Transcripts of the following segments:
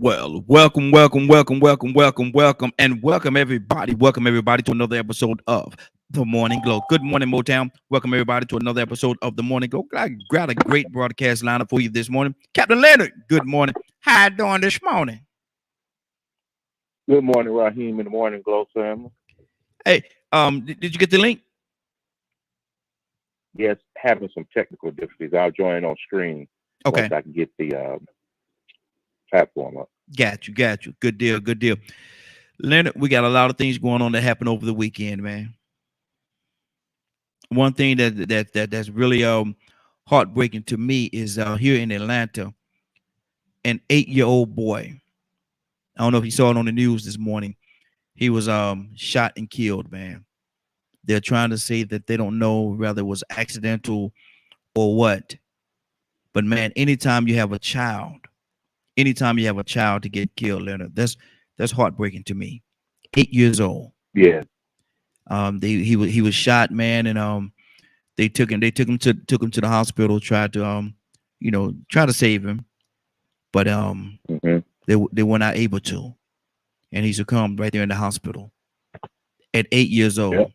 Well, welcome everybody. Welcome everybody to another episode of The Morning Glow. Good morning, Motown. Welcome everybody to another episode of The Morning Glow. I got a great broadcast lineup for you this morning. Captain Leonard, good morning. How you doing this morning? Good morning, Raheem, in the morning, Glow family. Hey, did you get the link? Yes, having some technical difficulties. I'll join on screen once Okay, I can get the platform up. got you. Good deal, good deal. Leonard, we got a lot of things going on that happened over the weekend, man. One thing that's really heartbreaking to me is here in Atlanta, an 8-year-old boy. I don't know if you saw it on the news this morning. He was shot and killed, man. They're trying to say that they don't know whether it was accidental or what. But man, anytime you have a child to get killed, Leonard, that's heartbreaking to me. 8 years old. Yeah, He was shot, man, and they took him to the hospital, tried to try to save him, but hmm they were not able to, and he succumbed right there in the hospital at 8 years yeah. old.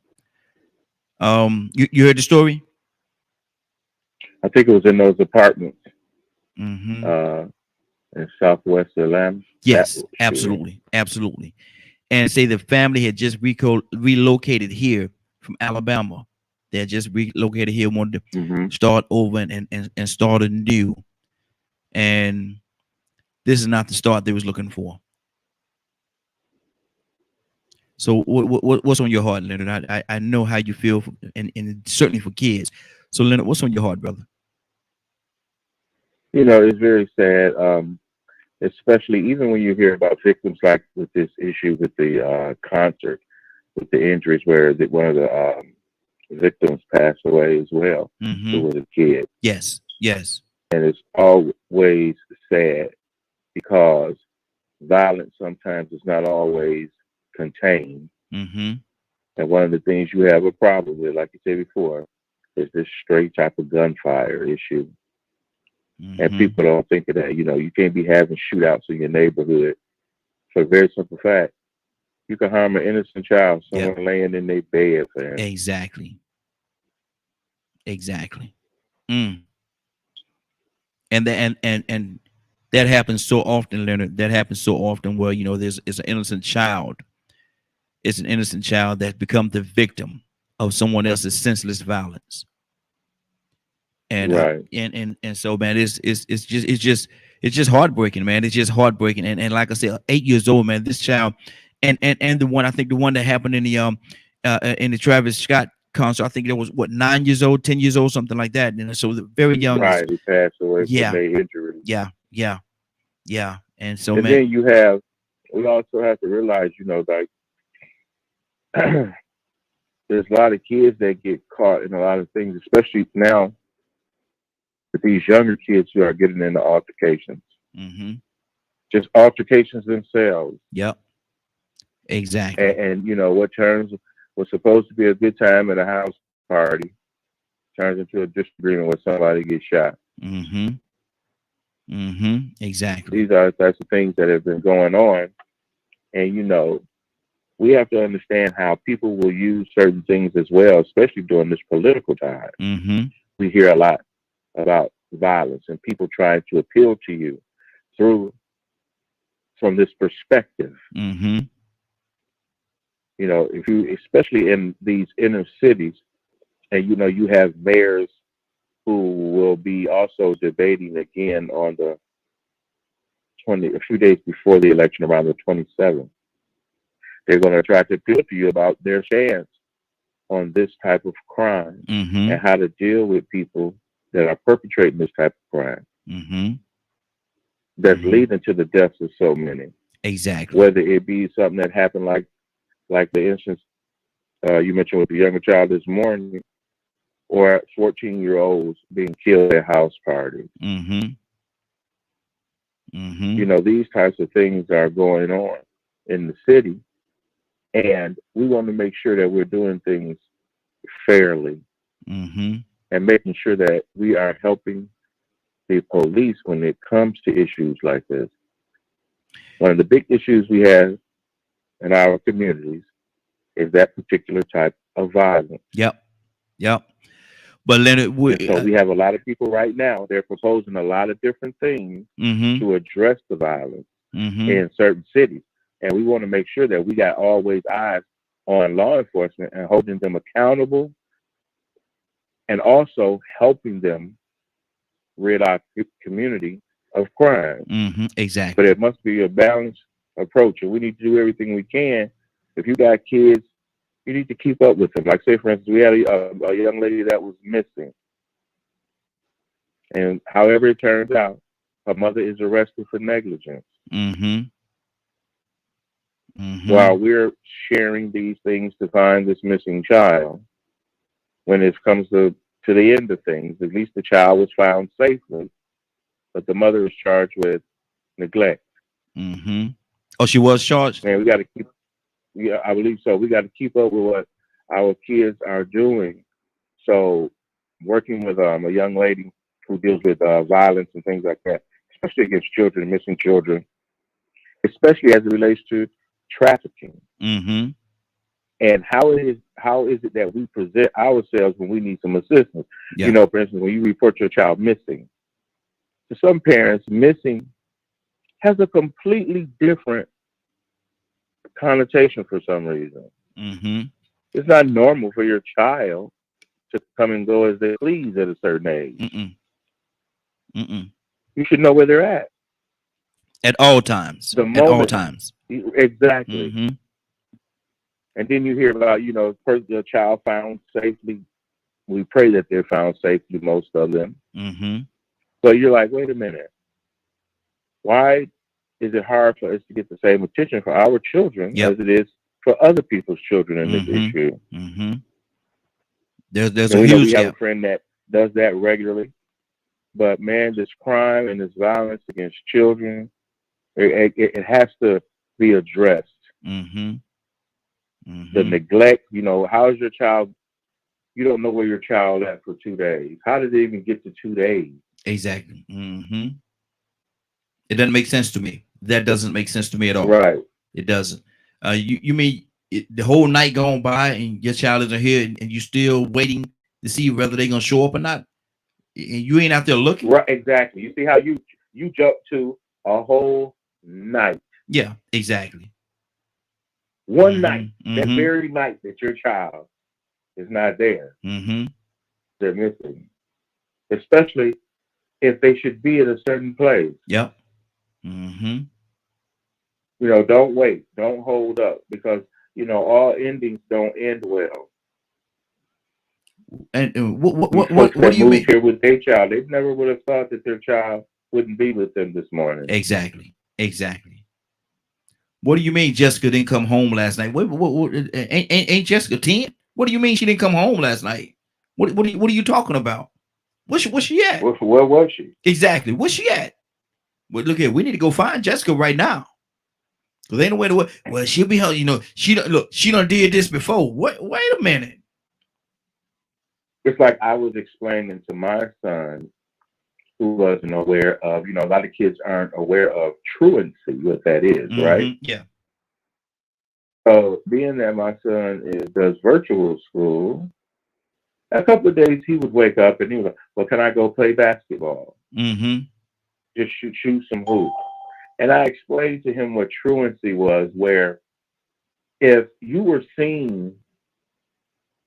You heard the story? I think it was in those apartments Mm-hmm. uh, in Southwest Atlanta. That Yes, was shooting. absolutely. And say the family had just relocated here from Alabama. They had just relocated here, wanted hmm to start over and start anew. And this is not the start they was looking for. So what's on your heart, Leonard? I know how you feel, and certainly for kids. So Leonard, what's on your heart, brother? It's very sad, especially even when you hear about victims like with this issue with the concert, with the injuries where one of the victims passed away as well, who Mm-hmm. was a kid. Yes. And it's always sad because violence sometimes is not always contained. Mm-hmm. And one of the things you have a problem with, like you said before, is this straight type of gunfire issue. And Mm-hmm. people don't think of that. You can't be having shootouts in your neighborhood for a very simple fact. You can harm an innocent child, Yep. someone laying in their bed, man. Exactly. Exactly. Mm. And that happens so often, Leonard. That happens so often where there's it's an innocent child. It's an innocent child that becomes the victim of someone else's senseless violence. And Right. and so man, it's just heartbreaking, man. It's just heartbreaking. And like I said, 8 years old, man. This child, and the one, I think the one that happened in the Travis Scott concert. I think it was what, 9 years old, 10 years old, something like that. And so the very young is, Right. He passed away from yeah, their injuries. yeah, yeah. And so And man, then we also have to realize, like, there's a lot of kids that get caught in a lot of things, especially now with these younger kids who are getting into altercations, mm-hmm, just altercations themselves. yep, And, exactly. and what turns was supposed to be a good time at a house party turns into a disagreement where somebody gets shot. Mm-hmm, mm-hmm, exactly. These are the types of things that have been going on. And, we have to understand how people will use certain things as well, especially during this political time. Mm-hmm, We hear a lot about violence and people trying to appeal to you through from this perspective. mm-hmm, If you, especially in these inner cities, and you have mayors who will be also debating again on the a few days before the election, around the 27th. They're going to try to appeal to you about their stance on this type of crime mm-hmm, and how to deal with people that are perpetrating this type of crime mm-hmm, that's mm-hmm, leading to the deaths of so many. exactly. Whether it be something that happened like the instance you mentioned with the younger child this morning, or 14-year-olds being killed at house parties. Mm-hmm, mm-hmm, These types of things are going on in the city, and we want to make sure that we're doing things fairly mm-hmm, and making sure that we are helping the police when it comes to issues like this. One of the big issues we have in our communities is that particular type of violence. Yep. Yep. But Leonard, And so we have a lot of people right now, they're proposing a lot of different things mm-hmm, to address the violence mm-hmm, in certain cities. And we want to make sure that we got always eyes on law enforcement and holding them accountable and also helping them rid our community of crime. mm-hmm, But exactly. it must be a balanced approach, and we need to do everything we can. If you got kids, you need to keep up with them. Like, say, for instance, we had a young lady that was missing, and however it turns out, her mother is arrested for negligence. Mm-hmm, mm-hmm, While we're sharing these things to find this missing child, when it comes to the end of things, at least the child was found safely, but the mother is charged with neglect. mm-hmm. Oh, she was charged. Man, we got to keep. Yeah, I believe so. We got to keep up with what our kids are doing. So, working with a young lady who deals with violence and things like that, especially against children, missing children, especially as it relates to trafficking, Mm-hmm. and how is it that we present ourselves when we need some assistance? You Yeah. know, for instance, when you report your child missing, to some parents, missing has a completely different connotation for some reason. Mm-hmm. It's not normal for your child to come and go as they please at a certain age. Mm-mm. Mm-mm. You should know where they're at. At all times. The At all moment, times. exactly. Mm-hmm. And then you hear about, the child found safely. We pray that they're found safely, most of them. Mm-hmm. But you're like, wait a minute. Why is it hard for us to get the same attention for our children Yep. as it is for other people's children in this Mm-hmm. issue? Mm-hmm. There's And a we know we huge have a gap. friend that does that regularly. But man, this crime and this violence against children, it has to be addressed. Mm-hmm. The Mm-hmm. neglect, how is your child? You don't know where your child at for 2 days. How did they even get to 2 days? Exactly. Mm-hmm. It doesn't make sense to me. That doesn't make sense to me at all. Right. It doesn't. You mean the whole night gone by and your child isn't here and you still waiting to see whether they're gonna show up or not? And you ain't out there looking? Right. Exactly. You see how you jump to a whole night, Yeah, exactly. one night, Mm-hmm. that Mm-hmm. very night that your child is not there, Mm-hmm. they're missing. Especially if they should be at a certain place. Yep. Mm-hmm. Don't wait. Don't hold up because, all endings don't end well. And These what folks what do that you moved mean? here with their child, they never would have thought that their child wouldn't be with them this morning. Exactly. Exactly. What do you mean Jessica didn't come home last night? Ain't Jessica 10? What do you mean she didn't come home last night? What are you talking about? What's she at? Where was she? Exactly. Where's she at? Well, look here. We need to go find Jessica right now. Cause ain't no way to what. Well, she'll be held. She don't look. She done did this before. Wait a minute. It's like I was explaining to my son who wasn't aware of, a lot of kids aren't aware of truancy, what that is, right? Mm-hmm. Yeah. So being that my son does virtual school, a couple of days he would wake up and he was like, well, can I go play basketball? Mm-hmm. Just shoot some hoops. And I explained to him what truancy was, where if you were seen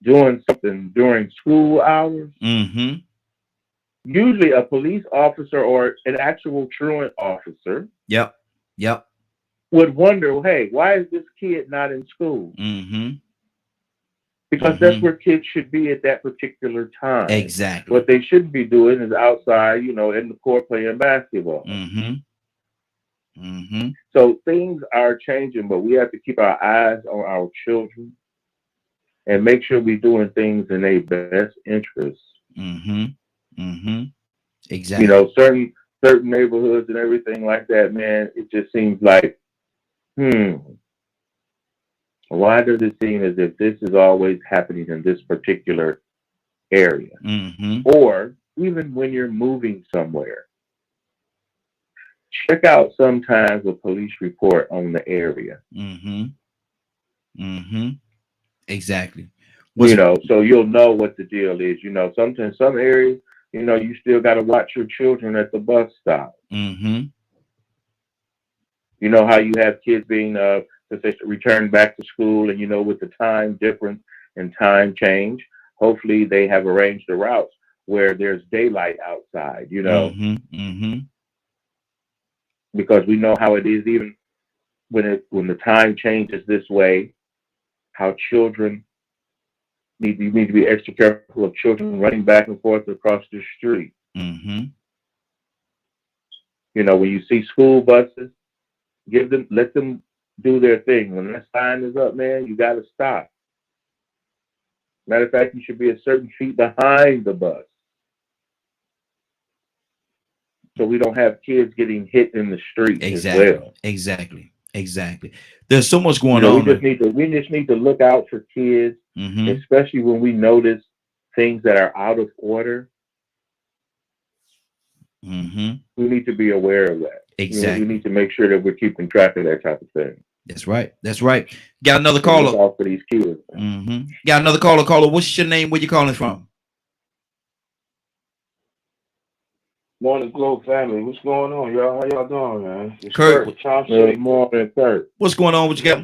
doing something during school hours, Mm-hmm. usually a police officer or an actual truant officer Yep. Yep. would wonder, hey, why is this kid not in school? Mm-hmm. Because that's where kids should be at that particular time. Exactly. What they shouldn't be doing is outside, in the court playing basketball. Mm-hmm. Mm-hmm. So things are changing, but we have to keep our eyes on our children and make sure we're doing things in their best interests. Mm-hmm. Mm-hmm. Exactly. Certain neighborhoods and everything like that, man, it just seems like, why does it seem as if this is always happening in this particular area? Mm-hmm. Or even when you're moving somewhere, check out sometimes a police report on the area. Mm-hmm. Mm-hmm. Exactly. You What's know, so you'll know what the deal is. You know, sometimes some areas, you know, you still got to watch your children at the bus stop. mm-hmm. You know how you have kids being if they return back to school, and you know with the time difference and time change, hopefully they have arranged the routes where there's daylight outside. You know, Mm-hmm. Mm-hmm. because we know how it is even when the time changes this way, how children you need to be extra careful of children running back and forth across the street. Mm-hmm. You know, when you see school buses, let them do their thing. When that sign is up, man, you got to stop. Matter of fact, you should be a certain feet behind the bus so we don't have kids getting hit in the street as Exactly. well. Exactly. Exactly. There's so much You going know, on. we just need to look out for kids, Mm-hmm. especially when we notice things that are out of order. Mm-hmm. We need to be aware of that. You know, we Exactly. need to make sure that we're keeping track of that type of thing. That's right. That's right. Got another So look caller. out for these kids. Mm-hmm. Got another caller. Caller. What's your name? Where you calling from? Morning, Globe family. What's going on, y'all? How y'all doing, man? It's Kurt. Kurt, Tom Good City. morning, Kurt. What's going on? What you got?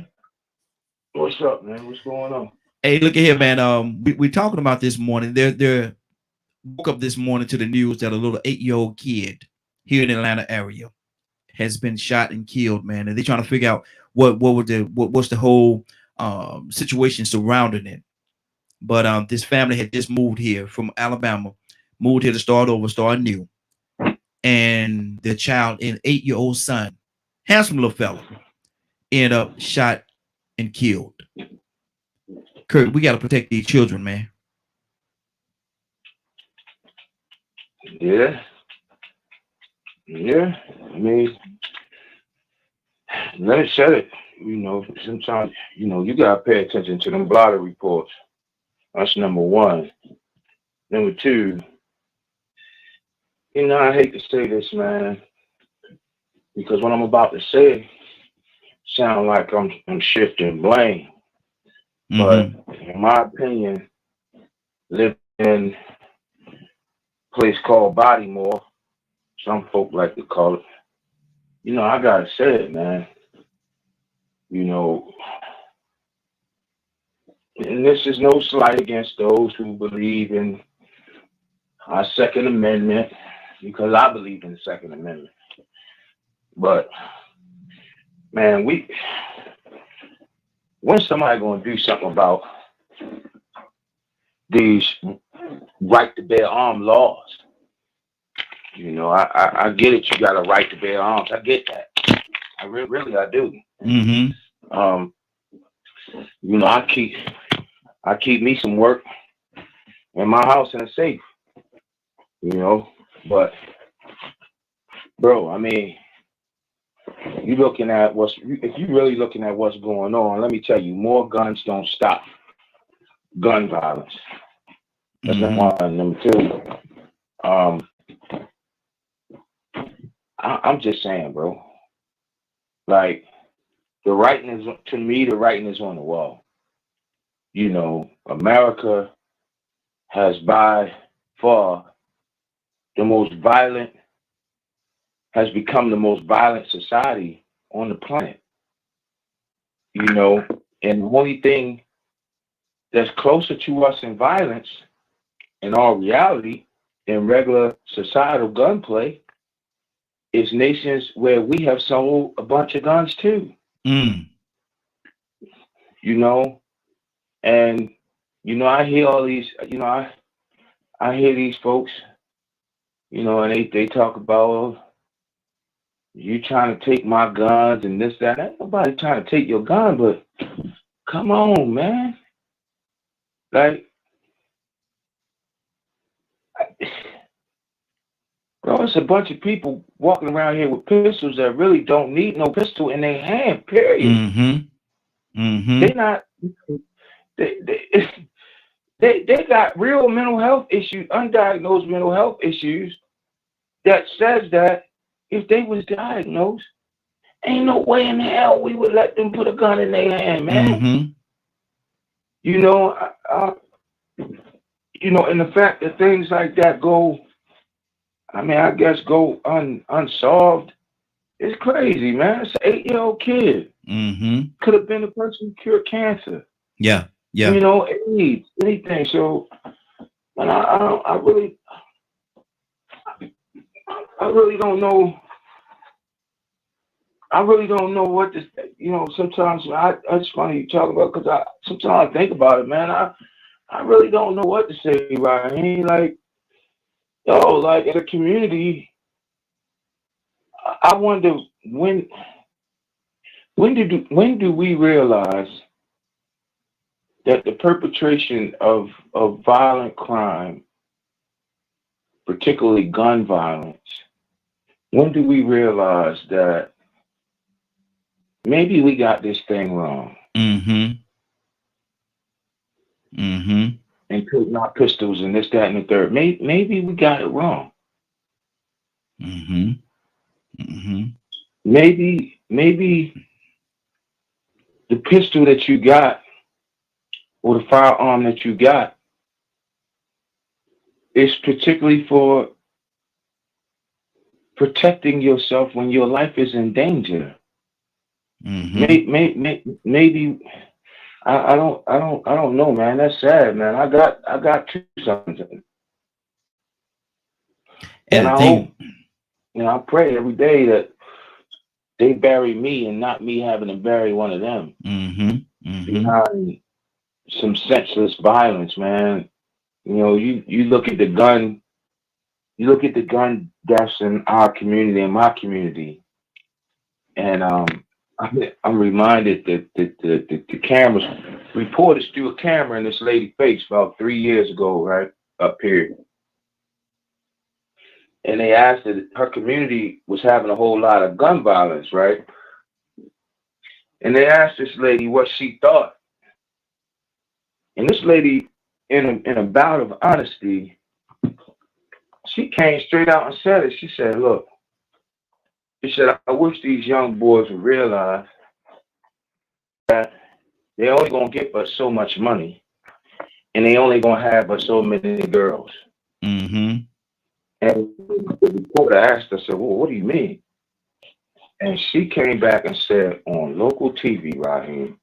What's up, man? What's going on? Hey, look at here, man. We're talking about this morning. They're woke up this morning to the news that a little 8-year-old kid here in the Atlanta area has been shot and killed, man. And they're trying to figure out what's the whole situation surrounding it. But this family had just moved here from Alabama, moved here to start over, start new. And their child, an 8-year-old son, handsome little fella, ended up shot and killed. Kurt, we got to protect these children, man. Yeah, yeah. I mean, let me say it. You know, sometimes, you know, you gotta pay attention to them blotter reports. That's number one. Number two, you know, I hate to say this, man, because what I'm about to say sound like I'm shifting blame. But Mm-hmm. in my opinion, living in a place called Bodymore, some folk like to call it. You know, I gotta say it, man. You know, and this is no slight against those who believe in our Second Amendment, because I believe in the Second Amendment. But man, when's somebody gonna do something about these right to bear arms laws? You know, I get it. You got a right to bear arms. I get that. I really I do. Mm-hmm. You know, I keep me some work in my house and a safe. You know, but bro, I mean, if you really looking at what's going on, let me tell you, more guns don't stop gun violence. That's number Mm-hmm. one. Number two, I'm just saying, bro. Like the writing is on the wall. You know, America has by far has become the most violent society on the planet. You know, and the only thing that's closer to us in violence, in all reality, in regular societal gunplay, is nations where we have sold a bunch of guns too. Mm. You know, and you know, I hear all these. You know, I hear these folks. You know, and they talk about, "Oh, you trying to take my guns and this that." Ain't nobody trying to take your gun, but come on, man. Like, bro, it's a bunch of people walking around here with pistols that really don't need no pistol in their hand. Period. Mm-hmm. Mm-hmm. They not. They they got real mental health issues, undiagnosed mental health issues. That says that if they was diagnosed, ain't no way in hell we would let them put a gun in their hand, man. Mm-hmm. You know, you know, and the fact that things like that go, I mean, I guess go unsolved, it's crazy, man. It's an 8-year-old kid. Mm-hmm. Could have been the person who cured cancer. Yeah. Yeah. You know, AIDS, anything. So, and I really don't know. I really don't know what to. You know, sometimes it's funny you talk about because sometimes I think about it, man. I really don't know what to say, right? I mean, like, yo, like in a community, I wonder when do we realize that the perpetration of violent crime, particularly gun violence, when do we realize that maybe we got this thing wrong? Mm-hmm. Mm-hmm. And putting our pistols and this, that, and the third. Maybe we got it wrong. Mm-hmm. Mm-hmm. Maybe the pistol that you got or the firearm that you got is particularly for protecting yourself when your life is in danger. Mm-hmm. Maybe I don't know, man. That's sad, man. I got 2 sons, and And the I hope, thing, you know, I pray every day that they bury me and not me having to bury one of them mm-hmm. Mm-hmm. behind some senseless violence, man. You know, you look at the gun deaths in our community, in my community, and I'm reminded that the cameras reporters threw a camera in this lady's face about 3 years ago, right up here, and they asked that her community was having a whole lot of gun violence, right? And they asked this lady what she thought, and this lady, in a bout of honesty, she came straight out and said it. She said, "Look," she said, "I wish these young boys would realize that they only gonna get but so much money, and they only gonna have but so many girls." Mm-hmm. And the reporter asked her, said, "Well, what do you mean?" And she came back and said, "On local TV, Raheem,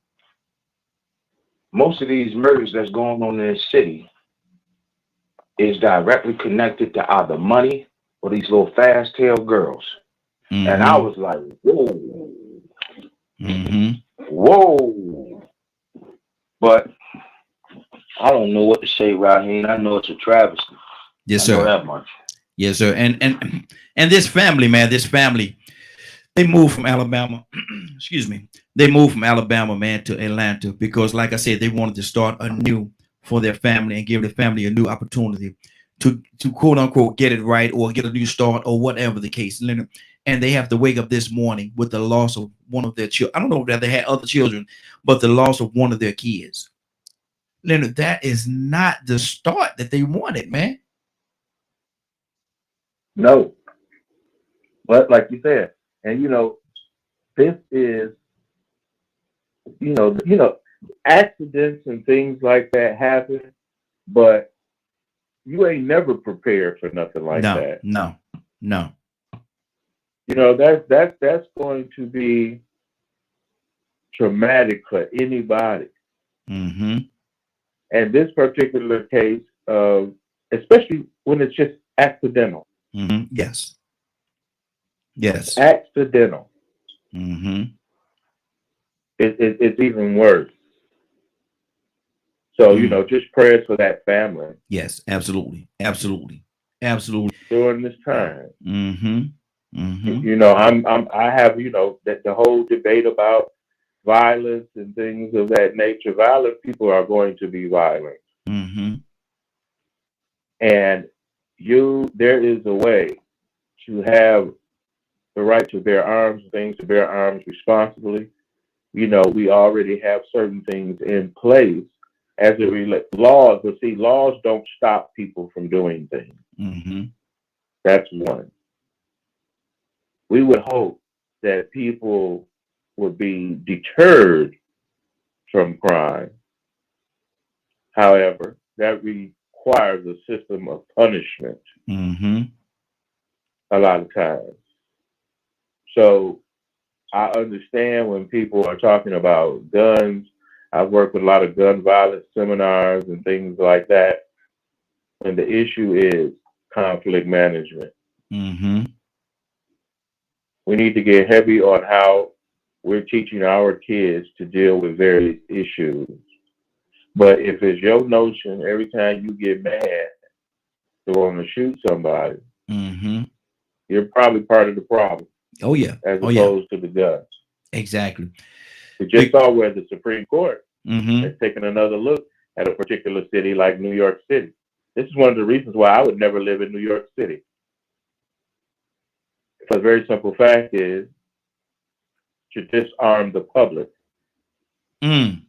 most of these murders that's going on in this city is directly connected to either money or these little fast tail girls." Mm-hmm. And I was like, whoa, Mm-hmm. whoa. But I don't know what to say, Raheem. I know it's a travesty. Yes, I know sir. that much. Yes, sir. And this family, man, this family, they moved from Alabama. Excuse me. They moved from Alabama, man, to Atlanta because, like I said, they wanted to start anew for their family and give the family a new opportunity to quote unquote get it right or get a new start or whatever the case. Leonard. And they have to wake up this morning with the loss of one of their children. I don't know if they had other children, but the loss of one of their kids. Leonard, that is not the start that they wanted, man. No, but like you said, and you know, this is you know, accidents and things like that happen, but you ain't never prepared for nothing like No, that. no, no. You know, that's going to be traumatic for anybody. Mm-hmm. And this particular case, especially when it's just accidental. Mm-hmm. Yes. Yes. Accidental. Mm-hmm. It's even worse. So, you Mm. know, just prayers for that family Yes, absolutely. Absolutely. Absolutely. during this time. Mm-hmm. Mm-hmm. You know, I have, you know, that the whole debate about violence and things of that nature. Violent people are going to be violent. Mm-hmm. And there is a way to have the right to bear arms, things to bear arms responsibly. You know, we already have certain things in place as it relates laws. But see, laws don't stop people from doing things. Mm-hmm. That's one. we would hope that people would be deterred from crime. However, that requires a system of punishment Mm-hmm. a lot of times. So I understand when people are talking about guns. I've worked with a lot of gun violence seminars and things like that. And the issue is conflict management. Mm-hmm. We need to get heavy on how we're teaching our kids to deal with various issues. But if it's your notion every time you get mad to want to shoot somebody, Mm-hmm. you're probably part of the problem Oh yeah. as Oh yeah. opposed to the gun. Exactly. We just saw where the Supreme Court Mm-hmm. has taken another look at a particular city like New York City. This is one of the reasons why I would never live in New York City. For the very simple fact is to disarm the public Mm.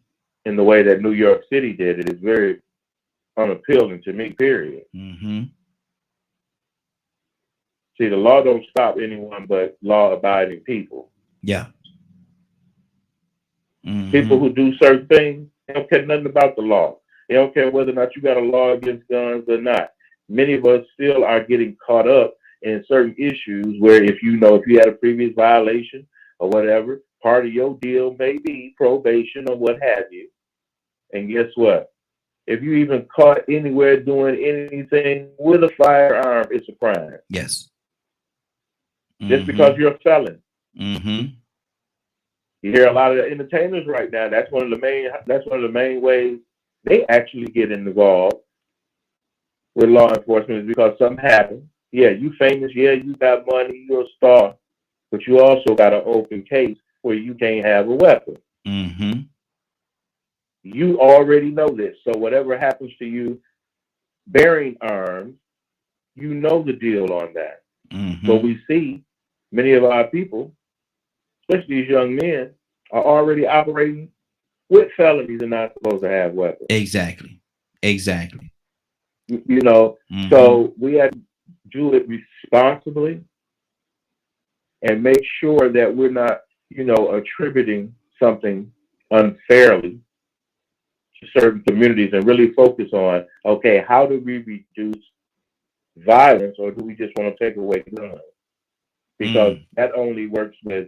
in the way that New York City did it is very unappealing to me, period. Mm-hmm. See, the law don't stop anyone but law-abiding people. Yeah. Mm-hmm. People who do certain things, they don't care nothing about the law. They don't care whether or not you got a law against guns or not. Many of us still are getting caught up in certain issues where if you had a previous violation or whatever, part of your deal may be probation or what have you. And guess what? If you even caught anywhere doing anything with a firearm, it's a crime. Yes. Just because you're a felon. Mm-hmm. You hear a lot of the entertainers right now. That's one of the main ways they actually get involved with law enforcement is because something happened. Yeah, you famous. Yeah, you got money. You're a star, but you also got an open case where you can't have a weapon. Mm-hmm. You already know this. So whatever happens to you bearing arms, you know the deal on that. Mm-hmm. So we see many of our people, especially these young men, are already operating with felonies and not supposed to have weapons. Exactly. Exactly. Mm-hmm. So we have to do it responsibly and make sure that we're not, attributing something unfairly to certain communities and really focus on, okay, how do we reduce violence or do we just want to take away guns? Because that only works with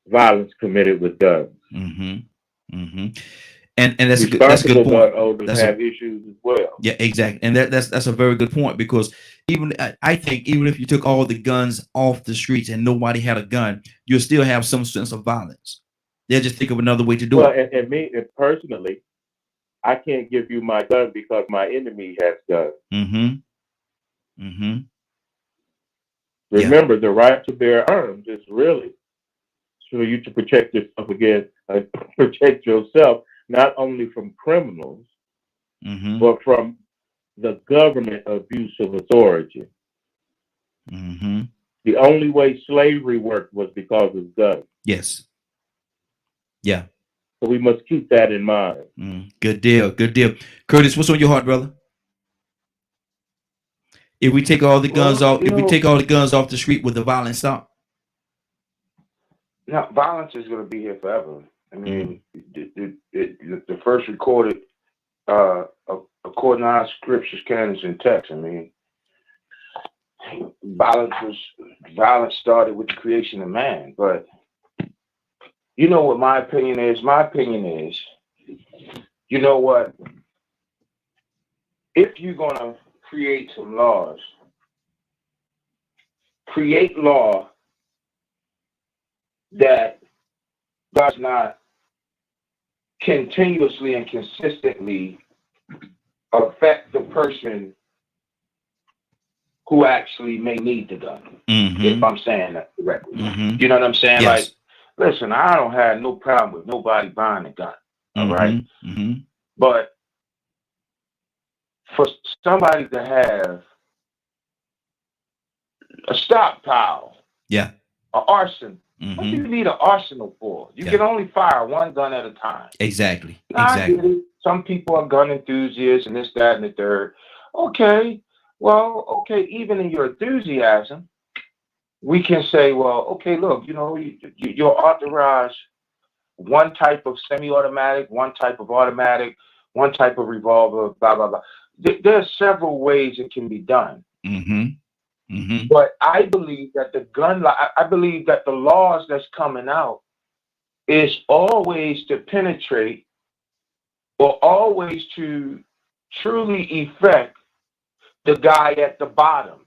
violence committed with guns. Mm-hmm. Mm-hmm. And that's a good point. Owners have issues as well. Yeah, exactly. And that's a very good point because I think even if you took all the guns off the streets and nobody had a gun, you'll still have some sense of violence. They'll just think of another way to do it. And me personally, I can't give you my gun because my enemy has guns. Mm-hmm. Mm-hmm. Remember, the right to bear arms is really for you to protect yourself against, protect yourself not only from criminals, mm-hmm. but from the government abuse of authority. Mm-hmm. The only way slavery worked was because of guns. Yes. Yeah. So we must keep that in mind. Good deal. Good deal. Curtis, what's on your heart, brother? If we take all the guns off, we take all the guns off the street, will the violence stop? No, violence is going to be here forever. I mean, the first recorded, according to our scriptures, canons, and texts. I mean, violence started with the creation of man. But you know what my opinion is? My opinion is, you know what? If you're going to create some laws, create law that does not continuously and consistently affect the person who actually may need the gun. Mm-hmm. If I'm saying that correctly. Mm-hmm. You know what I'm saying? Yes. Like, listen, I don't have no problem with nobody buying a gun. All right. Mm-hmm. But for somebody to have a stockpile, yeah, an arsenal. Mm-hmm. What do you need an arsenal for? You can only fire one gun at a time. Exactly. Now, exactly. Some people are gun enthusiasts and this, that, and the third. Okay. Well, okay, even in your enthusiasm, we can say, well, okay, look, you're authorized one type of semi-automatic, one type of automatic, one type of revolver, blah, blah, blah. There are several ways it can be done. But I believe that I believe that the laws that's coming out is always to penetrate or always to truly affect the guy at the bottom.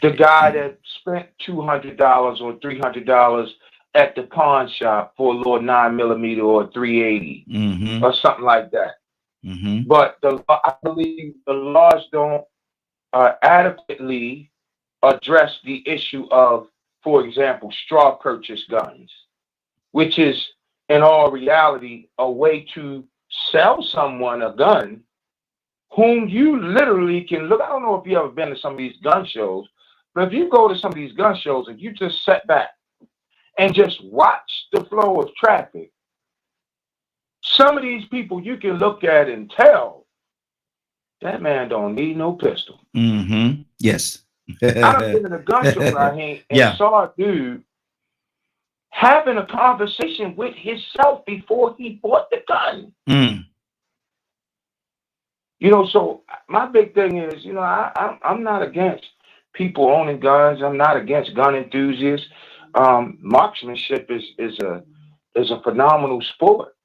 The guy that spent $200 or $300 at the pawn shop for a little 9mm or 380 or something like that. But I believe the laws don't adequately address the issue of, for example, straw purchase guns, which is in all reality a way to sell someone a gun whom you literally can look. I don't know if you ever been to some of these gun shows, but if you go to some of these gun shows and you just sit back and just watch the flow of traffic, some of these people you can look at and tell that man don't need no pistol. Yes. I done been in a gun show right here and saw a dude having a conversation with himself before he bought the gun. So my big thing is, I'm not against people owning guns. I'm not against gun enthusiasts. Marksmanship is a phenomenal sport.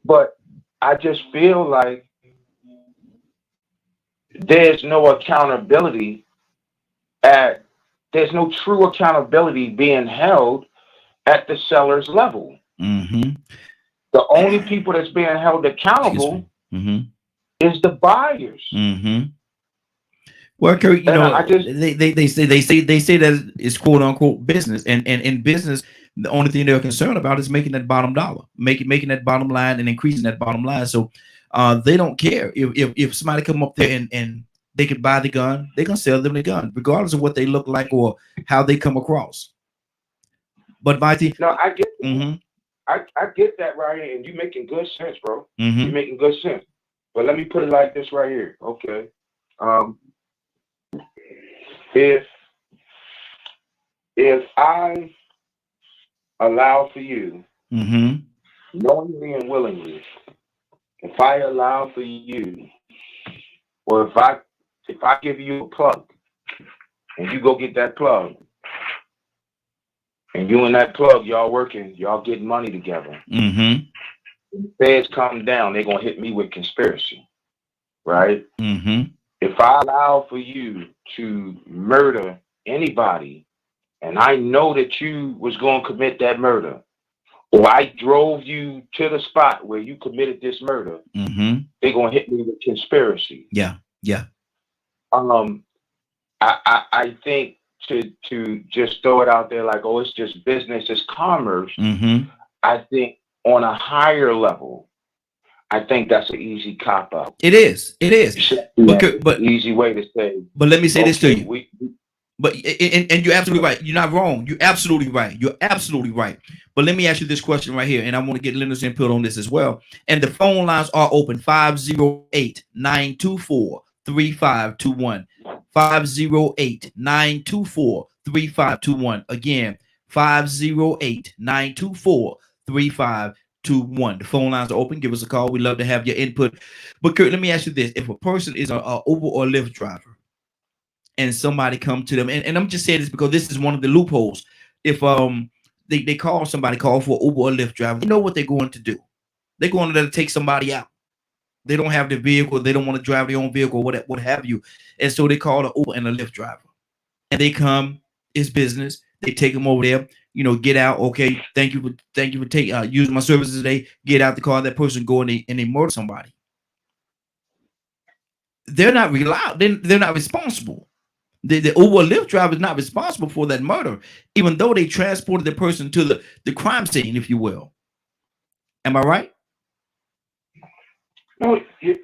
But I just feel like there's no accountability there's no true accountability being held at the seller's level. The only people that's being held accountable is the buyers. Well, Kirk, they say that it's quote unquote business, and in business, the only thing they're concerned about is making that bottom dollar, making that bottom line and increasing that bottom line. So they don't care if somebody come up there and they could buy the gun, they're gonna sell them the gun, regardless of what they look like or how they come across. But Mighty, no, I get I get that right here, and you're making good sense, bro. You're making good sense. But let me put it like this right here. Okay. If I allow for you, knowingly and willingly, if I allow for you, or if I give you a plug and you go get that plug, and you and that plug, y'all working, y'all getting money together. When the feds come down, they're gonna hit me with conspiracy, right? If I allow for you to murder anybody, and I know that you was gonna commit that murder, or I drove you to the spot where you committed this murder, they're gonna hit me with conspiracy. Yeah. I think to just throw it out there like, oh, it's just business, it's commerce. I think on a higher level, I think that's an easy cop out. It is. But easy way to say. But let me say this to you. And you're absolutely right. You're not wrong. You're absolutely right. But let me ask you this question right here, and I want to get Leonard's input on this as well. And the phone lines are open: 508-924-3521. 508-924-3521. Again, 508-924-3521. The phone lines are open. Give us a call. We'd love to have your input. But Kurt, let me ask you this: if a person is an Uber or Lyft driver, and somebody come to them, and I'm just saying this because this is one of the loopholes. If they call for Uber or Lyft driver, you know what they're going to do? They're going to take somebody out. They don't have the vehicle. They don't want to drive their own vehicle, what have you. And so they call an Uber and a Lyft driver. And they come, it's business. They take them over there, get out. Okay, thank you for using my services today. Get out the car. That person go and they murder somebody. They're not reliable. They're not responsible. The Uber or Lyft driver is not responsible for that murder, even though they transported the person to the crime scene, if you will. Am I right? No, you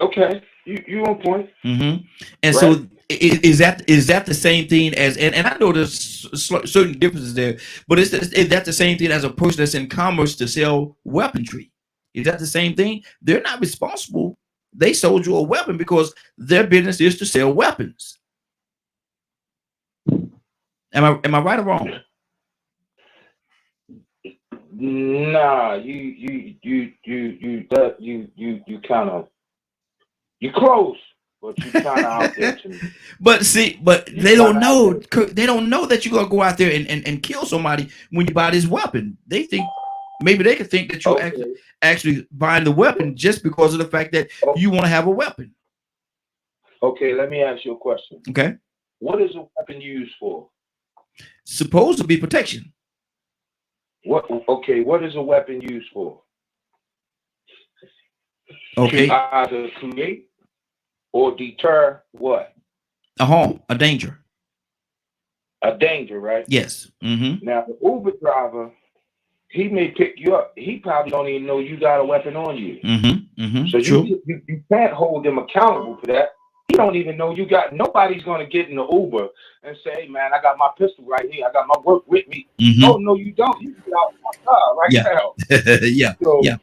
okay. You on point. And right. So is that the same thing as and I know there's certain differences there, but is that the same thing as a person that's in commerce to sell weaponry? Is that the same thing? They're not responsible. They sold you a weapon because their business is to sell weapons. Am I right or wrong? Nah, you kind of you close, but you kind of out there to me. But see, but You they kind don't of out know. there. They don't know that you're gonna go out there and kill somebody when you buy this weapon. They think maybe they could think that you're Okay. actually buying the weapon just because of the fact that Oh, you want to have a weapon. okay. Let me ask you a question. Okay, What is a weapon used for? supposed to be protection. What? Okay. What is a weapon used for? To Okay, either create or deter what? a harm, a danger. A danger, right? Yes. Mm-hmm. Now, the Uber driver, he may pick you up. He probably don't even know you got a weapon on you. Mm-hmm. Mm-hmm. So True. you can't hold them accountable for that. He don't even know you got. Nobody's gonna get in the Uber and say, "Hey, man, I got my pistol right here. I got my work with me." Mm-hmm. Oh no, you don't. You get out my car right Yeah. now. Yeah. So Yeah.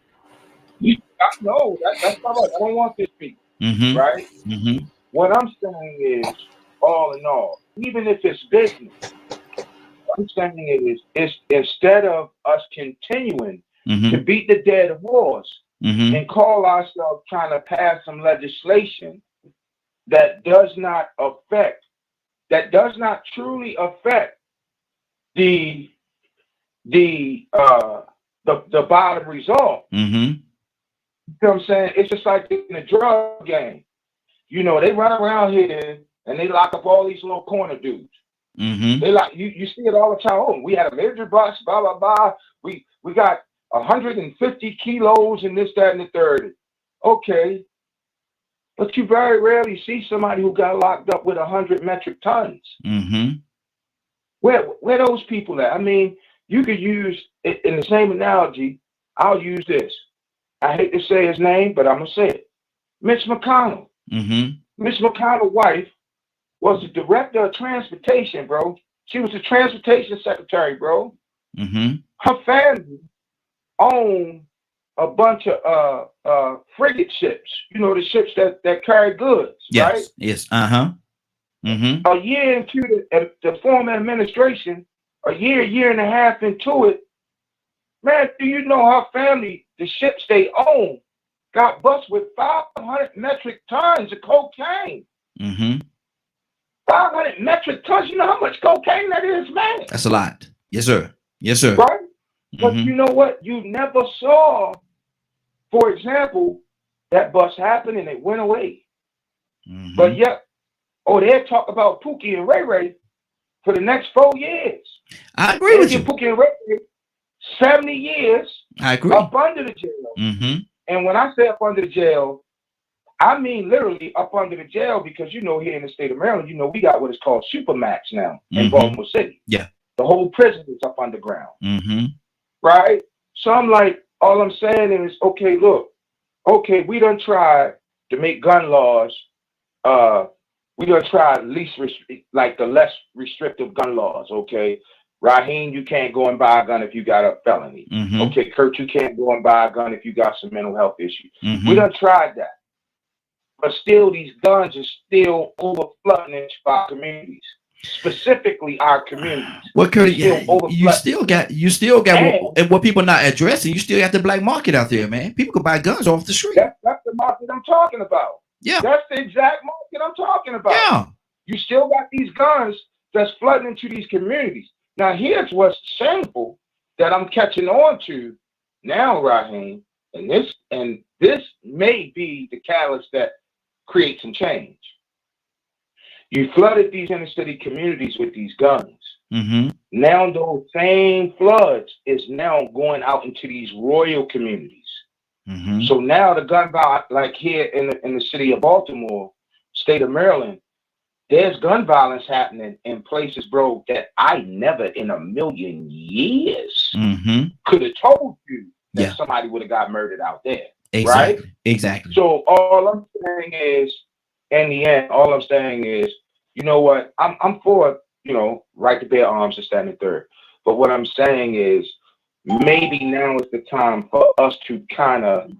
I know that's not right. I don't want this people, Mm-hmm. right? Mm-hmm. What I'm saying is, all in all, even if it's business, what I'm saying is instead of us continuing to Mm-hmm. beat the dead horse Mm-hmm. and call ourselves trying to pass some legislation that does not truly affect the the bottom result. Mm-hmm. You know what I'm saying? It's just like in the drug game. You know, they run around here and they lock up all these little corner dudes. Mm-hmm. They like you see it all the time. Oh, we had a major bust, blah blah blah. We got 150 kilos and this, that, and the third. Okay. But you very rarely see somebody who got locked up with 100 metric tons. Mm-hmm. Where those people at? I mean, you could use it in the same analogy. I'll use this. I hate to say his name, but I'm gonna say it. Mitch McConnell. Mm-hmm. Mitch McConnell's wife was the director of transportation, bro. She was the transportation secretary, bro. Mm-hmm. Her family owned a bunch of frigate ships. You know, the ships that carry goods, Yes. right? Yes. Uh-huh. Mm-hmm. A year into the former administration, a year and a half into it, man, do you know her family, the ships they own, got busted with 500 metric tons of cocaine? Mm-hmm. 500 metric tons. You know how much cocaine that is, man? That's a lot. Yes, sir. Yes, sir. Right? But Mm-hmm. you know what? You never saw, for example, that bust happen and it went away. Mm-hmm. But yet, they'll talk about Pookie and Ray Ray for the next 4 years. I agree They'll with you. give Pookie and Ray Ray 70 years I agree. up under the jail. Mm-hmm. And when I say up under the jail, I mean literally up under the jail because, you know, here in the state of Maryland, you know, we got what is called Supermax now in Mhm. Baltimore City. Yeah. The whole prison is up underground, Mm-hmm. right? So I'm like, all I'm saying is, okay, look, okay, we done tried to make gun laws. We done tried the less restrictive gun laws. Okay, Raheem, you can't go and buy a gun if you got a felony. Mm-hmm. Okay, Kurt, you can't go and buy a gun if you got some mental health issues. Mm-hmm. We done tried that, but still, these guns are still overflowing into our communities, specifically our communities. Well, Curtis, Still you overflow. still got And- what, and what people not addressing. You still got the black market out there, man. People can buy guns off the street. That's the market I'm talking about. Yeah. That's the exact market I'm talking about. Yeah. You still got these guns that's flooding into these communities. Now, here's what's shameful that I'm catching on to now, Raheem, and this may be the catalyst that creates some change. You flooded these inner city communities with these guns. Mm-hmm. Now those same floods is now going out into these rural communities. Mm-hmm. So now the gun violence, like here in the city of Baltimore, state of Maryland, there's gun violence happening in places, bro, that I never in a million years Mm-hmm. could have told you that Yeah. somebody would have got murdered out there. Exactly. Right? Exactly. So all I'm saying is, in the end, all I'm saying is, you know what? I'm for, you know, right to bear arms and stand in third. But what I'm saying is, maybe now is the time for us to kind of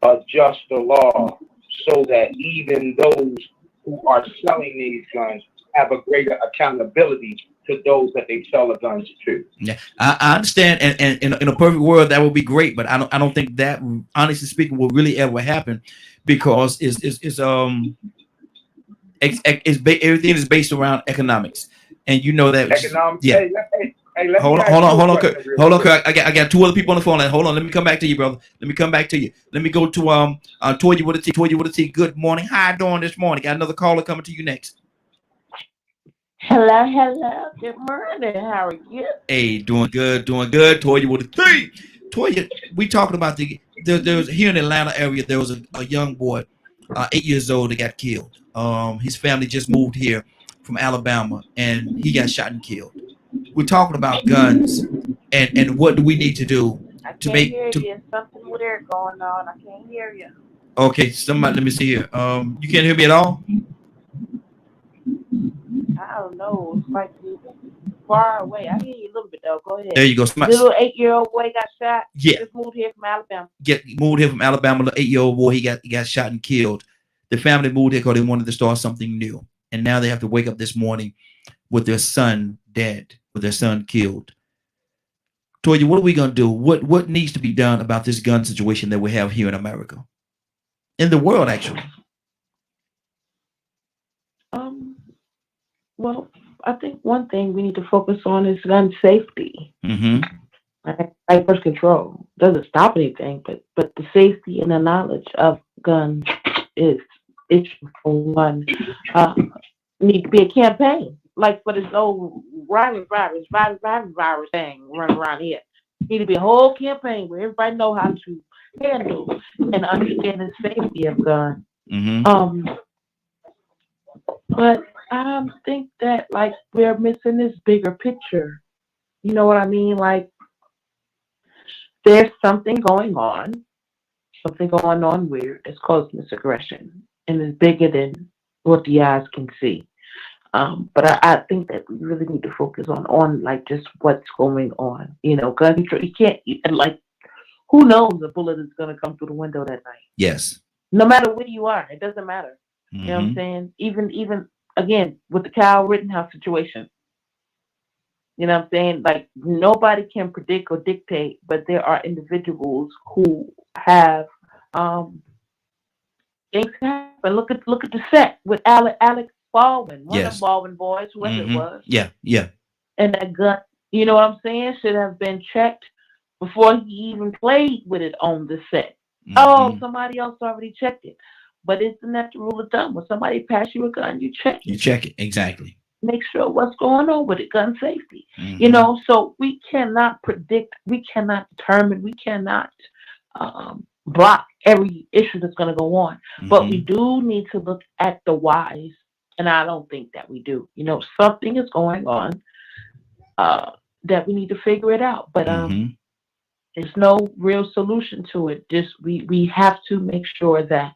adjust the law so that even those who are selling these guns have a greater accountability to those that they sell the guns to. Yeah, I understand, and in a perfect world that would be great, but I don't think that, honestly speaking, will really ever happen, because everything is based around economics, and you know that. Economic. Yeah. Hey, let me Hold on, ask hold on, you a hold on, question real hold on, quick. Kirk. I got two other people on the phone line. Hold on, let me come back to you, brother. Let me come back to you. Let me go to Toya with a T. Toya with a T. Good morning. How you doing this morning? Got another caller coming to you next. Hello, hello. Good morning. How are you? Hey, doing good, doing good. Toya with a T. Toya, we talking about there's here in the Atlanta area. There was a young boy, 8 years old, that got killed. His family just moved here from Alabama, and he got shot and killed. We're talking about guns, and what do we need to do I to can't make hear to. you. Something weird going on. I can't hear you. Okay, somebody, let me see here. You can't hear me at all. I don't know. It's like you far away. I hear you a little bit though. Go ahead. There you go. Somebody, Little 8-year-old boy got shot. yeah, Just moved here from Alabama. get moved here from Alabama. The 8 year old boy, he got shot and killed. The family moved here because they wanted to start something new, and now they have to wake up this morning with their son dead, with their son killed. Toya, what are we gonna do? What needs to be done about this gun situation that we have here in America, in the world, actually? Um. Well, I think one thing we need to focus on is gun safety. Mm-hmm. Like first control doesn't stop anything, but the safety and the knowledge of guns is issue for one. Uh, Need to be a campaign, like for this old virus thing running around here. Need to be a whole campaign where everybody know how to handle and understand the safety of guns. Mm-hmm. But I think that like we're missing this bigger picture. You know what I mean? Like there's something going on weird that's causing this aggression, and it's bigger than what the eyes can see. But I think that we really need to focus on like just what's going on. You know, gun control. And like who knows a bullet is gonna come through the window that night. Yes. No matter where you are, it doesn't matter. You know what I'm Mm-hmm. saying? Even again with the Kyle Rittenhouse situation. You know what I'm saying? Like nobody can predict or dictate, but there are individuals who have um things happen. Look at the set with Alec Baldwin, one of the Yes. Baldwin boys, whoever it Mm-hmm. was. Yeah. Yeah. And that gun, you know what I'm saying, should have been checked before he even played with it on the set. Oh, Mm-hmm. somebody else already checked it. But isn't that the rule of thumb? When somebody pass you a gun, you check You it. check it exactly. Make sure what's going on with it, gun safety. You Mm-hmm. know, so we cannot predict, we cannot determine, we cannot block every issue that's going to go on. But we Mm-hmm. do need to look at the whys, and I don't think that we do. You know, something is going on uh, that we need to figure it out. But Mm-hmm. there's no real solution to it. Just we have to make sure that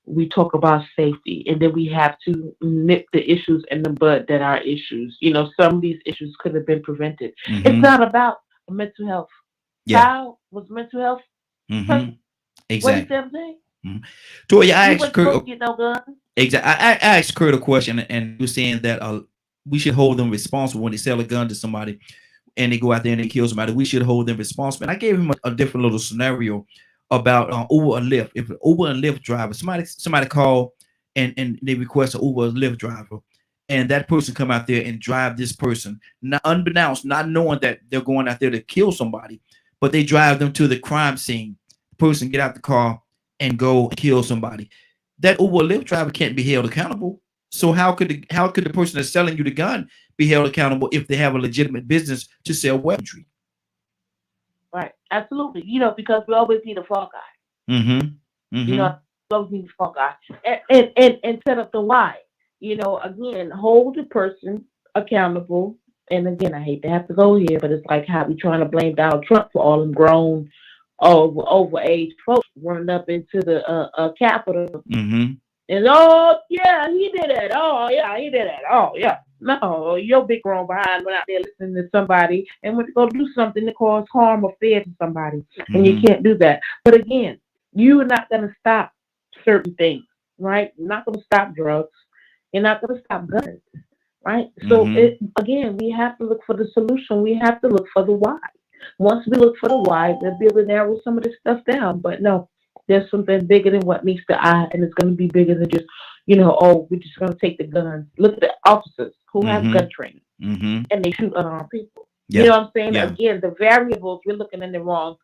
we talk about safety, and then we have to nip the issues in the bud that are issues. You know, some of these issues could have been prevented. It's Mm-hmm. not about mental health. Yeah. Kyle was mental health Mm-hmm. person. What he Exactly. said, saying Mm-hmm. Toya, I he asked wasn't supposed Kurt. to get no gun. Exactly. I asked Kurt a question, and he was saying that we should hold them responsible when they sell a gun to somebody and they go out there and they kill somebody. We should hold them responsible. And I gave him a different little scenario about Uber and Lyft. If an Uber and Lyft driver, somebody call and they request an Uber and Lyft driver, and that person come out there and drive this person, not unbeknownst, not knowing that they're going out there to kill somebody, but they drive them to the crime scene. The person get out the car and go kill somebody. That Uber or Lyft driver can't be held accountable. So how could the person that's selling you the gun be held accountable if they have a legitimate business to sell weaponry? Right. Absolutely. You know, because we always need a fall guy. Mm-hmm. You Mm-hmm. know, we always need a fall guy. And set up the why. You know, again, hold the person accountable. And again, I hate to have to go here, but it's like how we trying to blame Donald Trump for all them grown, overage folks running up into the Capitol. Mm-hmm. And oh yeah, he did it. Oh yeah, he did it. Oh yeah. No, your big grown behind went out there listening to somebody and went to go do something to cause harm or fear to somebody. And you Mm-hmm. can't do that. But again, you are not gonna stop certain things, right? You're not gonna stop drugs. You're not gonna stop guns. right? So Mhm. again, we have to look for the solution. We have to look for the why. Once we look for the why, we'll be able to narrow some of this stuff down. But no, there's something bigger than what meets the eye, and it's going to be bigger than just, oh, we're just going to take the guns. Look at the officers who have gun Mhm. training Mhm. and they shoot unarmed people. You Yeah. know what I'm saying? Yeah. Again, the variables we're looking in the wrong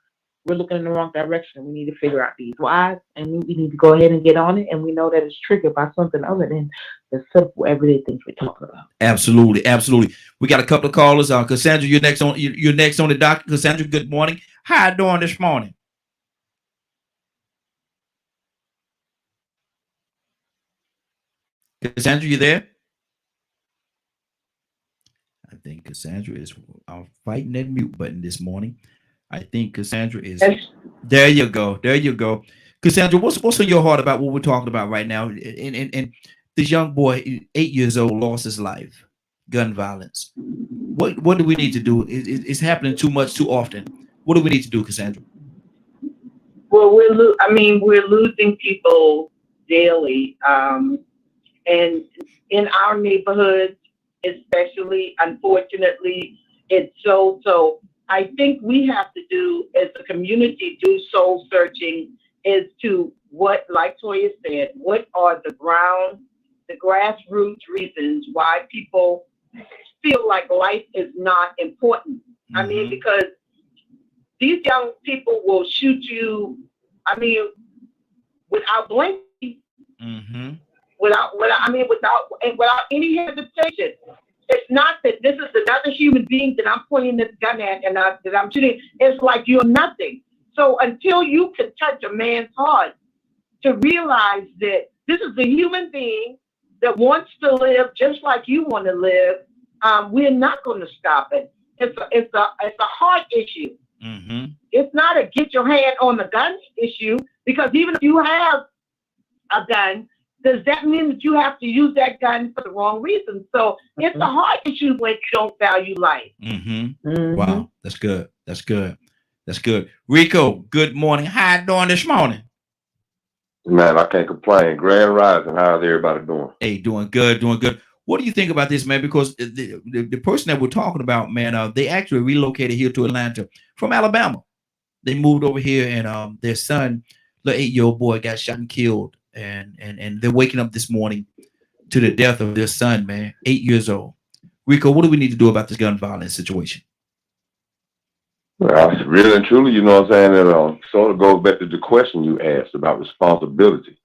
direction. We need to figure out these whys, and we need to go ahead and get on it. And we know that it's triggered by something other than the simple everyday things we're talking about. Absolutely. Absolutely. We got a couple of callers. Cassandra, you're next on. You're next on the docket. Cassandra, good morning. How you doing this morning? Cassandra, you there? I think Cassandra is fighting that mute button this morning. I think Cassandra is. There you go. There you go. Cassandra, what's on your heart about what we're talking about right now? And this young boy, 8 years old, lost his life. Gun violence. What do we need to do? It's happening too much, too often. What do we need to do, Cassandra? Well, we're losing people daily, and in our neighborhoods, especially, unfortunately, it's so. So I think we have to do, as a community, do soul searching as to what, like Toya said, what are the grassroots reasons why people feel like life is not important. I mean, because these young people will shoot you, without blinking, Mm-hmm. without any hesitation. It's not that this is another human being that I'm pointing this gun at and that I'm shooting. It's like you're nothing. So until you can touch a man's heart to realize that this is a human being that wants to live just like you want to live, we're not going to stop it. It's a heart issue. Mm-hmm. It's not a get your hand on the gun issue, because even if you have a gun, does that mean that you have to use that gun for the wrong reason? So it's a hard issue when you don't value life. Mm-hmm. Wow, that's good. That's good. That's good. Rico, good morning. How you doing this morning? Man, I can't complain. Grand Rising. How's everybody doing? Hey, doing good, doing good. What do you think about this, man? Because the person that we're talking about, man, they actually relocated here to Atlanta from Alabama. They moved over here, and their son, the 8-year-old boy, got shot and killed, and they're waking up this morning to the death of their son, man, 8 years old. Rico, what do we need to do about this gun violence situation? Well, really and truly, you know what I'm saying? It sort of goes back to the question you asked about responsibility.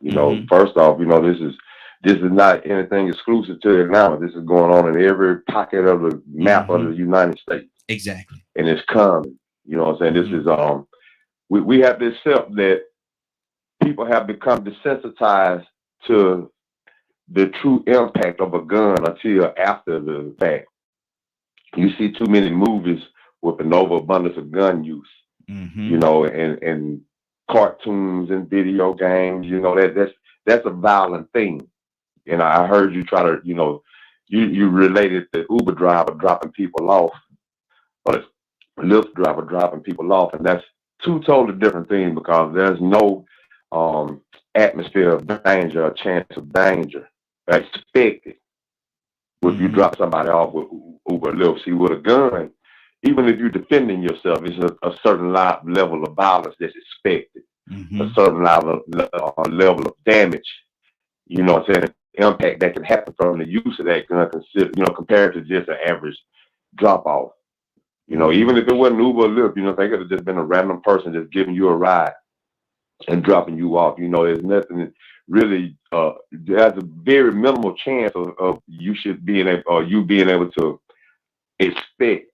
First off, this is not anything exclusive to Atlanta. This is going on in every pocket of the map of the United States. Exactly. And it's common. You know what I'm saying? This is we have to accept that people have become desensitized to the true impact of a gun until after the fact. You see too many movies with an overabundance of gun use, and cartoons and video games. That's a violent thing. And I heard you try to, you related the Uber driver dropping people off, or Lyft driver dropping people off, and that's two totally different things, because there's no atmosphere of danger or chance of danger expected if you drop somebody off with Uber or Lyft. See, with a gun, even if you're defending yourself, it's a certain level of violence that's expected, a certain level of damage, you know what I'm saying, impact that can happen from the use of that gun, compared to just an average drop off. Even if it wasn't Uber or Lyft, they could have just been a random person just giving you a ride and dropping you off. There's nothing really, there's a very minimal chance of you being able to expect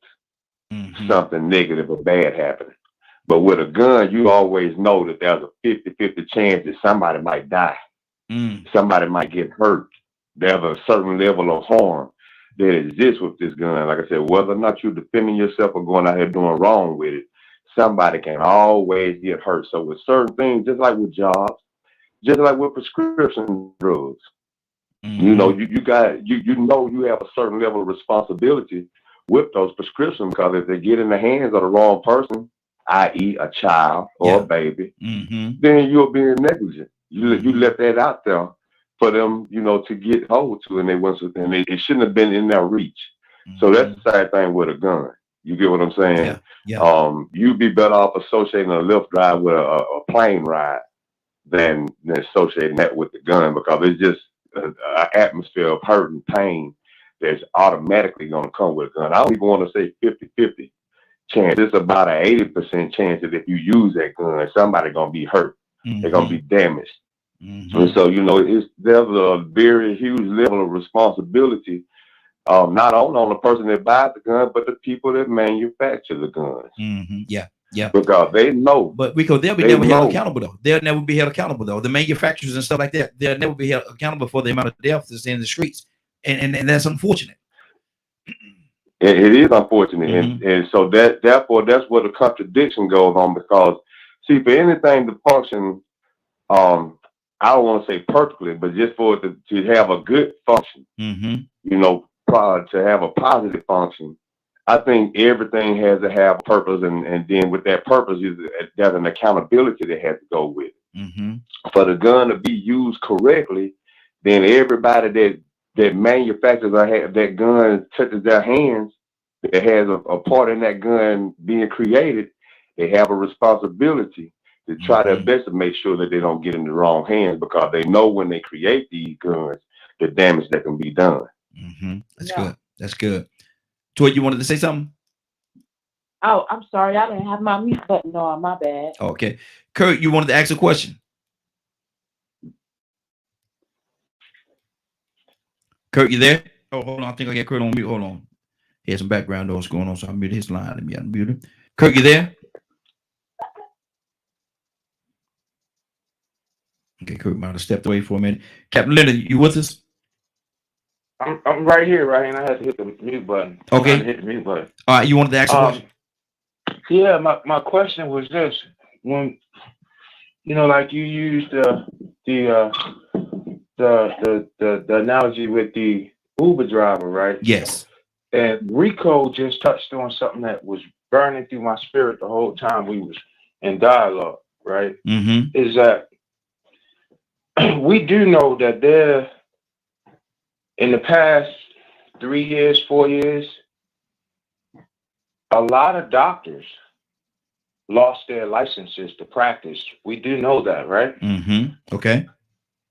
something negative or bad happening. But with a gun, you always know that there's a 50-50 chance that somebody might die. Somebody might get hurt. There's a certain level of harm that exists with this gun. Like I said, whether or not you're defending yourself or going out here doing wrong with it, somebody can always get hurt. So with certain things, just like with jobs, just like with prescription drugs, you have a certain level of responsibility with those prescriptions, because if they get in the hands of the wrong person, i.e. a child or a baby, then you're being negligent. You left that out there for them, to get hold to, and it shouldn't have been in their reach. So that's the same thing with a gun. You get what I'm saying? Yeah. You'd be better off associating a Lyft ride with a plane ride than associating that with the gun, because it's just an atmosphere of hurt and pain that's automatically going to come with a gun. I don't even want to say 50-50 chance. It's about an 80% chance that if you use that gun, somebody's going to be hurt. They're going to be damaged. And so, there's a very huge level of responsibility, not only on the person that buys the gun, but the people that manufacture the guns. Yeah. Because they know. But Rico, they'll be never held accountable though. They'll never be held accountable though. The manufacturers and stuff like that, they'll never be held accountable for the amount of deaths that's in the streets. And that's unfortunate. It is unfortunate. And so therefore that's where the contradiction goes on, because see, for anything to function, I don't want to say perfectly, but just for it to have a good function, to have a positive function, I think everything has to have a purpose, and then with that purpose, there's an accountability that has to go with it. For the gun to be used correctly, then everybody that manufactures that gun, touches their hands, that has a part in that gun being created, they have a responsibility to try their best to make sure that they don't get in the wrong hands, because they know when they create these guns, the damage that can be done. That's good. That's good. Toy, you wanted to say something? Oh, I'm sorry. I didn't have my mute button on. My bad. Okay. Kurt, you wanted to ask a question? Kurt, you there? Oh, hold on. I think I got Kurt on mute. Hold on. He has some background noise going on, so I muted his line. Let me unmute him. Kurt, you there? Okay, Kurt might have stepped away for a minute. Captain Leonard, you with us? I'm right here, right? And I had to hit the mute button. Okay. Hit the mute button. All right, you wanted to ask a question? Yeah, my question was this: when like you used the analogy with the Uber driver, right? Yes. And Rico just touched on something that was burning through my spirit the whole time we was in dialogue, right? Is that we do know that there, in the past 3 years, 4 years, a lot of doctors lost their licenses to practice. We do know that, right? Okay.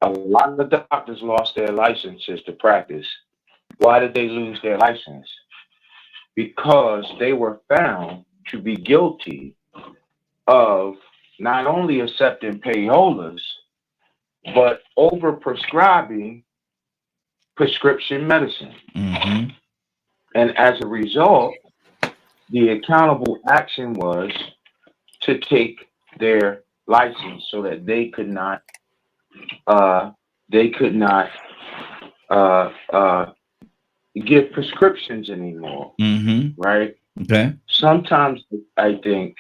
A lot of doctors lost their licenses to practice. Why did they lose their license? Because they were found to be guilty of not only accepting payolas, but over-prescribing prescription medicine. And as a result, the accountable action was to take their license so that they could not give prescriptions anymore. Right? Okay. Sometimes I think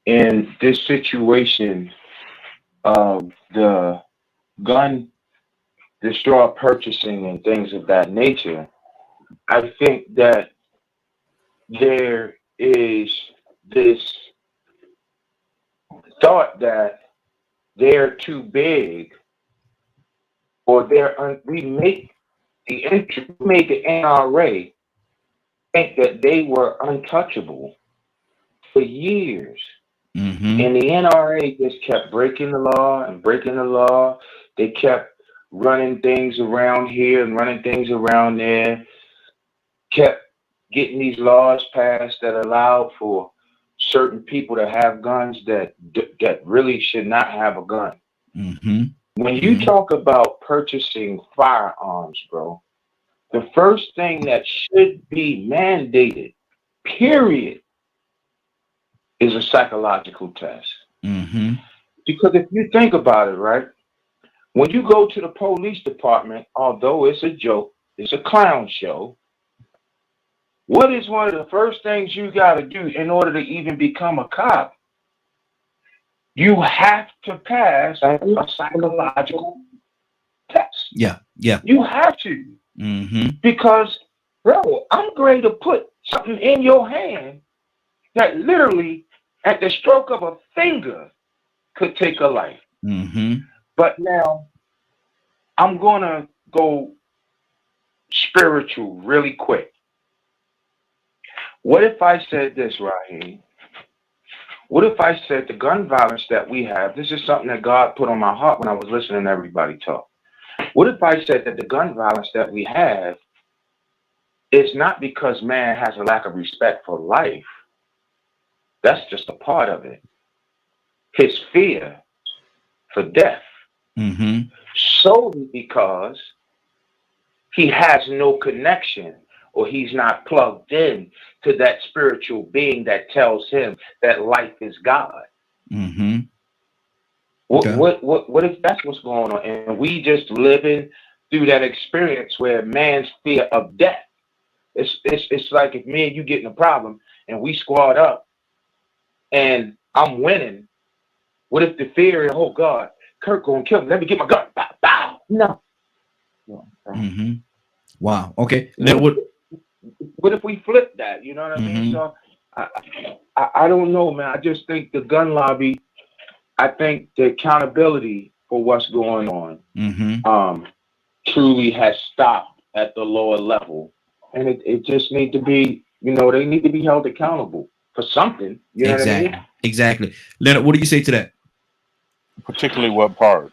in this situation of the gun, the straw purchasing and things of that nature, I think that there is this thought that they're too big, or we made the NRA think that they were untouchable for years. And the NRA just kept breaking the law and breaking the law. They kept running things around here and running things around there, kept getting these laws passed that allowed for certain people to have guns that really should not have a gun. When you talk about purchasing firearms, bro, the first thing that should be mandated, period, is a psychological test. Because if you think about it, right, when you go to the police department, although it's a joke, it's a clown show, what is one of the first things you got to do in order to even become a cop? You have to pass a psychological test. Yeah. You have to. Because, bro, I'm going to put something in your hand that literally, at the stroke of a finger, could take a life. But now, I'm gonna go spiritual really quick. What if I said this, Raheem? What if I said the gun violence that we have, this is something that God put on my heart when I was listening to everybody talk. What if I said that the gun violence that we have is not because man has a lack of respect for life? That's just a part of it. His fear for death. Mm-hmm. Solely because he has no connection or he's not plugged in to that spiritual being that tells him that life is God. Mm-hmm. What, Okay. what if that's what's going on? And we just living through that experience where man's fear of death. It's like if me and you get in a problem and we squad up and I'm winning. What if the fear is, oh God, Kirk gonna kill me? Let me get my gun. Bow, bow. No. Mm-hmm. Wow. Okay. Now what? What if we flip that? You know what I mean? Mhm. So I don't know, man. I just think the gun lobby, I think the accountability for what's going on Mm-hmm. truly has stopped at the lower level. And it just need to be, they need to be held accountable for something. You know what I Exactly. mean? Exactly. Leonard, what do you say to that? Particularly what part?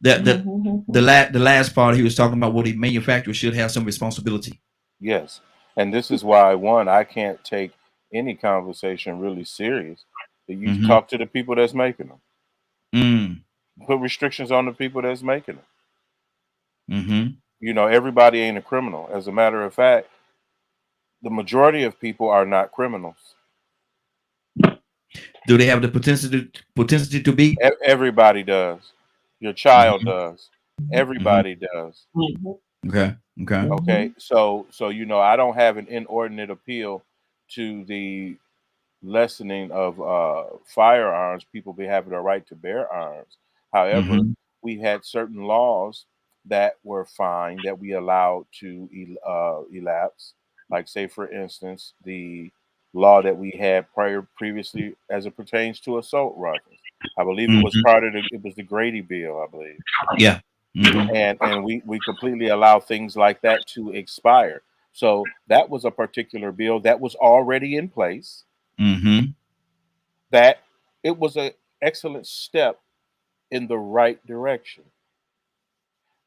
The last part he was talking about what the manufacturer should have some responsibility. Yes. And this is why, one, I can't take any conversation really serious. You Mhm. talk to the people that's making them. Mm. Put restrictions on the people that's making them. Mm-hmm. Everybody ain't a criminal. As a matter of fact, the majority of people are not criminals. Do they have the potential to be? Everybody does. Your child does. Everybody does. Okay. Okay. Okay. So I don't have an inordinate appeal to the lessening of firearms. People be having a right to bear arms. However, Mhm. we had certain laws that were fine that we allowed to elapse. Like, say, for instance, the law that we had previously as it pertains to assault rifles. I believe it was Mhm. it was the Grady bill, I believe. Yeah. Mhm. And we completely allow things like that to expire. So that was a particular bill that was already in place. Mhm. That it was an excellent step in the right direction.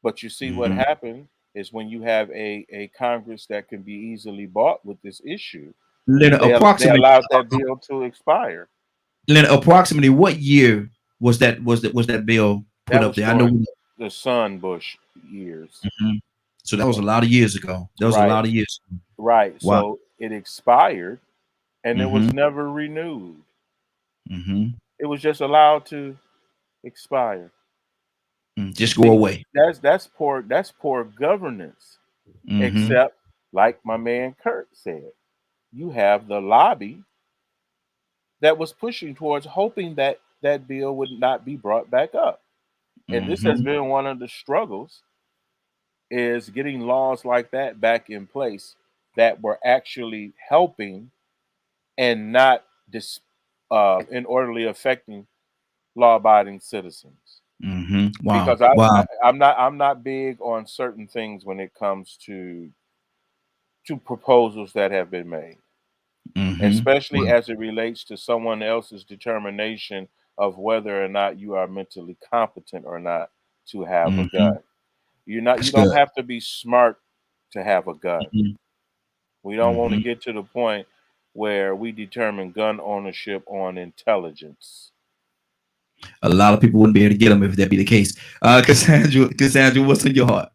But you see, what Mhm. happened is when you have a Congress that can be easily bought with this issue, Leonard, they allowed that bill to expire. approximately what year was that bill put That up was there? I know. during the Son Bush years. Mhm. So that was a lot of years ago. That was a Right, lot of years. right. Wow. So it expired and it was Mm-hmm. never renewed. Mm-hmm. It was just allowed to expire. Just go See, away. that's poor governance. Mm-hmm. Except, like my man Kurt said, you have the lobby that was pushing towards hoping that that bill would not be brought back up. And this has Mm-hmm. been one of the struggles, is getting laws like that back in place that were actually helping and not inordinately affecting law-abiding citizens. Mm-hmm. Wow. Because Wow. I'm not big on certain things when it comes to proposals that have been made, Mm-hmm. especially Wow. as it relates to someone else's determination of whether or not you are mentally competent or not to have a Mm-hmm. gun. That's You good. don't have to be smart to have a gun. Mm-hmm. We don't want to Mm-hmm. get to the point where we determine gun ownership on intelligence. A lot of people wouldn't be able to get them if that be the case. Cassandra, what's in your heart?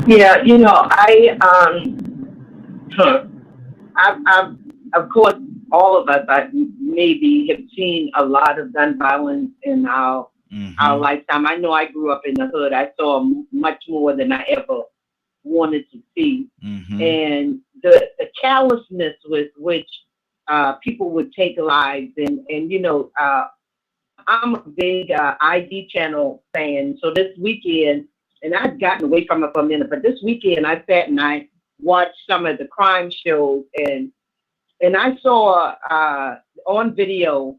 Yeah, I've, of course, all of us, maybe have seen a lot of gun violence in our Mm-hmm. lifetime. I know I grew up in the hood. I saw much more than I ever wanted to see. Mm-hmm. And the callousness with which people would take lives. And I'm a big ID channel fan. So this weekend, and I've gotten away from it for a minute, but this weekend I sat and I watched some of the crime shows, and I saw on video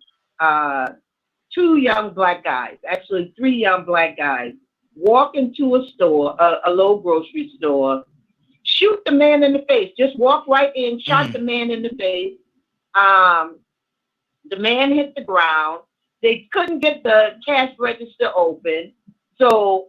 two young black guys, actually three young black guys, walk into a store, a low grocery store, shoot the man in the face. Just walk right in, shot the man in the face. The man hit the ground. They couldn't get the cash register open. So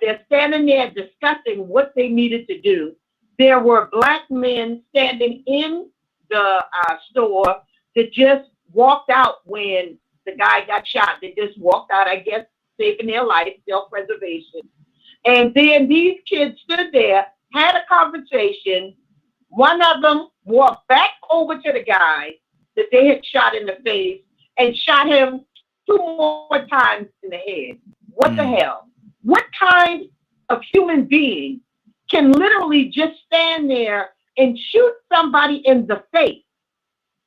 they're standing there discussing what they needed to do. There were black men standing in the store that just walked out when the guy got shot. They just walked out, I guess, saving their life, self-preservation. And then these kids stood there, had a conversation. One of them walked back over to the guy that they had shot in the face and shot him 2 more times in the head. What the hell? What kind of human being can literally just stand there and shoot somebody in the face?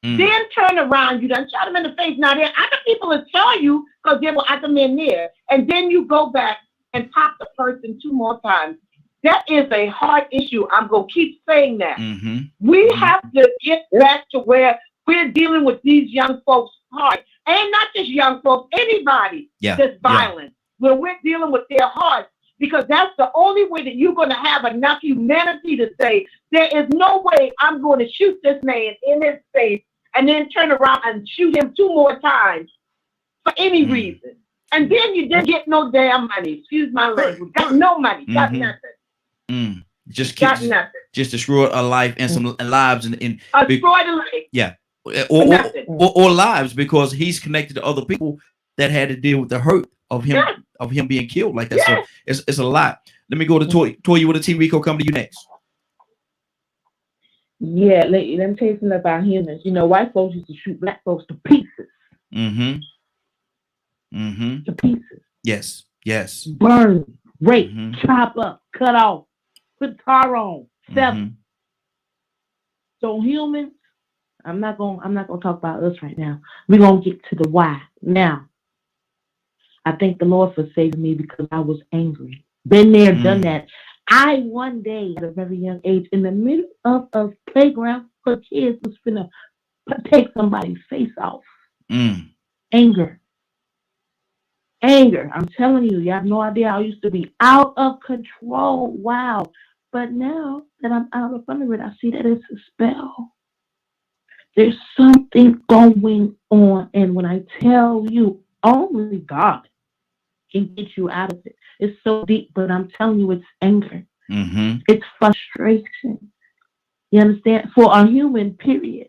Then turn around, you done shot him in the face. Now, there are other people that saw you because there were other men there. And then you go back and pop the person 2 more times. That is a hard issue. I'm going to keep saying that. We have to get back to where we're dealing with these young folks hard. And not just young folks, anybody that's violent. Where we're dealing with their hearts. Because that's the only way that you're going to have enough humanity to say, there is no way I'm going to shoot this man in his face and then turn around and shoot him 2 more times for any reason. And then you didn't get no damn money. Excuse my language. Got no money. Got nothing. Just got nothing. Just destroy a life and some lives and destroy the life. Yeah. Or lives, because he's connected to other people that had to deal with the hurt of him being killed like that. So it's a lot. Let me go to Toya with a T. Rico. Come to you next. Yeah, let me tell you something about humans. You know, white folks used to shoot black folks to pieces. To pieces. Yes. Burn, rape, chop up, cut off, put tar on, sever. So humans, I'm not gonna talk about us right now. We're gonna get to the why. Now, I thank the Lord for saving me because I was angry. Been there, done that. I one day at a very young age, in the middle of a playground for kids, was finna take somebody's face off. Anger. I'm telling you, you have no idea. I used to be out of control. Wow. But now that I'm out of front of it, I see that it's a spell. There's something going on. And when I tell you, only God can get you out of it. It's so deep, but I'm telling you, it's anger. It's frustration. You understand? For a human, period.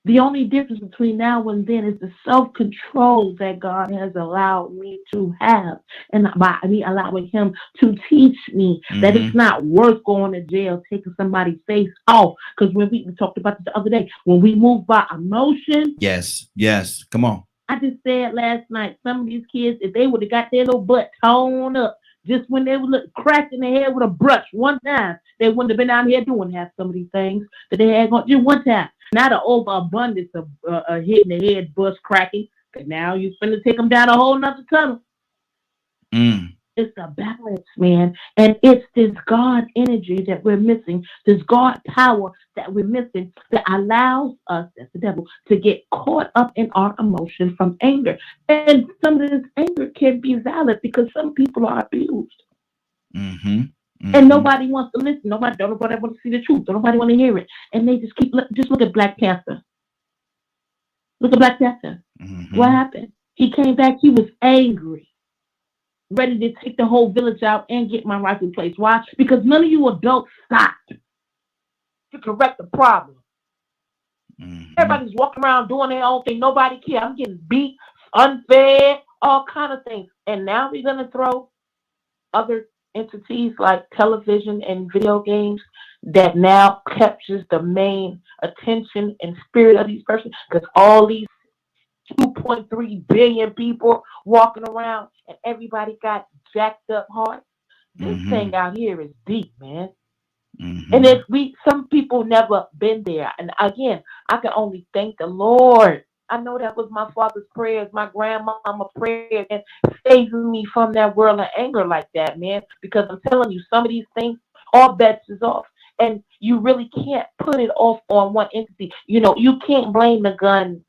The only difference between now and then is the self-control that God has allowed me to have. And by me allowing him to teach me that it's not worth going to jail, taking somebody's face off. Because when we talked about this the other day, when we move by emotion. Yes. Come on. I just said last night, some of these kids, if they would have got their little butt torn up, just when they were cracked in the head with a brush one time, they wouldn't have been out here doing half some of these things that they had going just one time. Not an overabundance of hitting the head, bust cracking. But now you're finna take them down a whole nother tunnel. It's a balance, man. And it's this God energy that we're missing, this God power that we're missing that allows us, that's the devil, to get caught up in our emotion from anger. And some of this anger can be valid because some people are abused. And nobody wants to listen. Nobody want to see the truth. Nobody want to hear it. And they just look at Black Panther. Look at Black Panther. What happened? He came back, he was angry, ready to take the whole village out and get my rightful place. Why? Because none of you adults stopped to correct the problem. Everybody's walking around doing their own thing. Nobody cares. I'm getting beat, unfed, all kind of things. And now we're going to throw other entities like television and video games that now captures the main attention and spirit of these persons, because all these 2.3 billion people walking around and everybody got jacked up hearts. This thing out here is deep, man. And if some people never been there, and again, I can only thank the Lord. I know that was my father's prayers, my grandmama prayers, and saving me from that world of anger like that, man. Because I'm telling you, some of these things, all bets is off. And you really can't put it off on one entity. You know, you can't blame the gun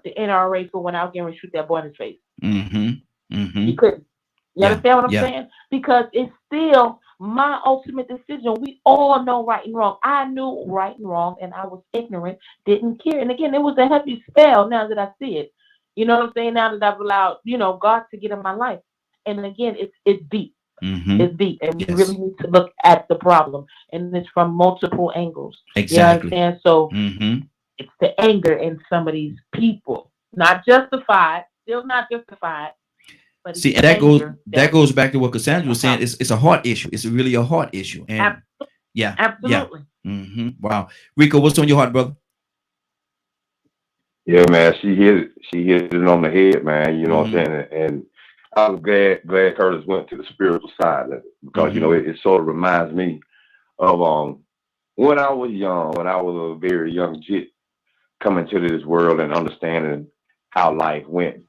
the NRA for when I was going to shoot that boy in his face. Mm-hmm. He couldn't. You Yeah, understand what I'm yeah. saying? Because it's still my ultimate decision. We all know right and wrong. I knew right and wrong, and I was ignorant, didn't care. And again, it was a heavy spell now that I see it. You know what I'm saying? Now that I've allowed, God to get in my life. And again, it's deep. Mm-hmm. It's deep. And we Yes. really need to look at the problem. And it's from multiple angles. Exactly. You understand? So Mm-hmm. it's the anger in some of these people. Not justified, still not justified. But it's See, and the that goes anger that goes back to what Cassandra was saying. It's a heart issue. It's really a heart issue. And yeah, absolutely. yeah. Mm-hmm. Wow. Rico, what's on your heart, brother? Yeah, man, she hit it on the head, man. You know what I'm saying? And I was glad Curtis went to the spiritual side of it, because it sort of reminds me of when I was young, when I was a very young jit coming to this world and understanding how life went.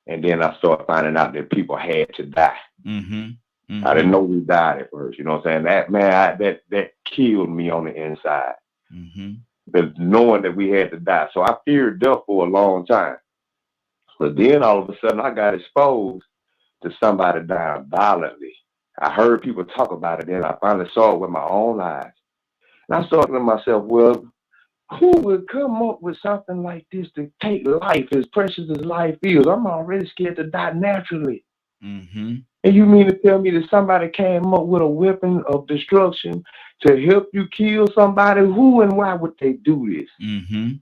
And then I started finding out that people had to die. Mm-hmm. I didn't know we died at first. You know what I'm saying? That, man, that killed me on the inside. Mm-hmm. The knowing that we had to die. So I feared death for a long time. But then all of a sudden I got exposed to somebody dying violently. I heard people talk about it, and I finally saw it with my own eyes. And I started to myself, well, who would come up with something like this to take life as precious as life is? I'm already scared to die naturally. Mm-hmm. And you mean to tell me that somebody came up with a weapon of destruction to help you kill somebody? Who and why would they do this? Mm-hmm.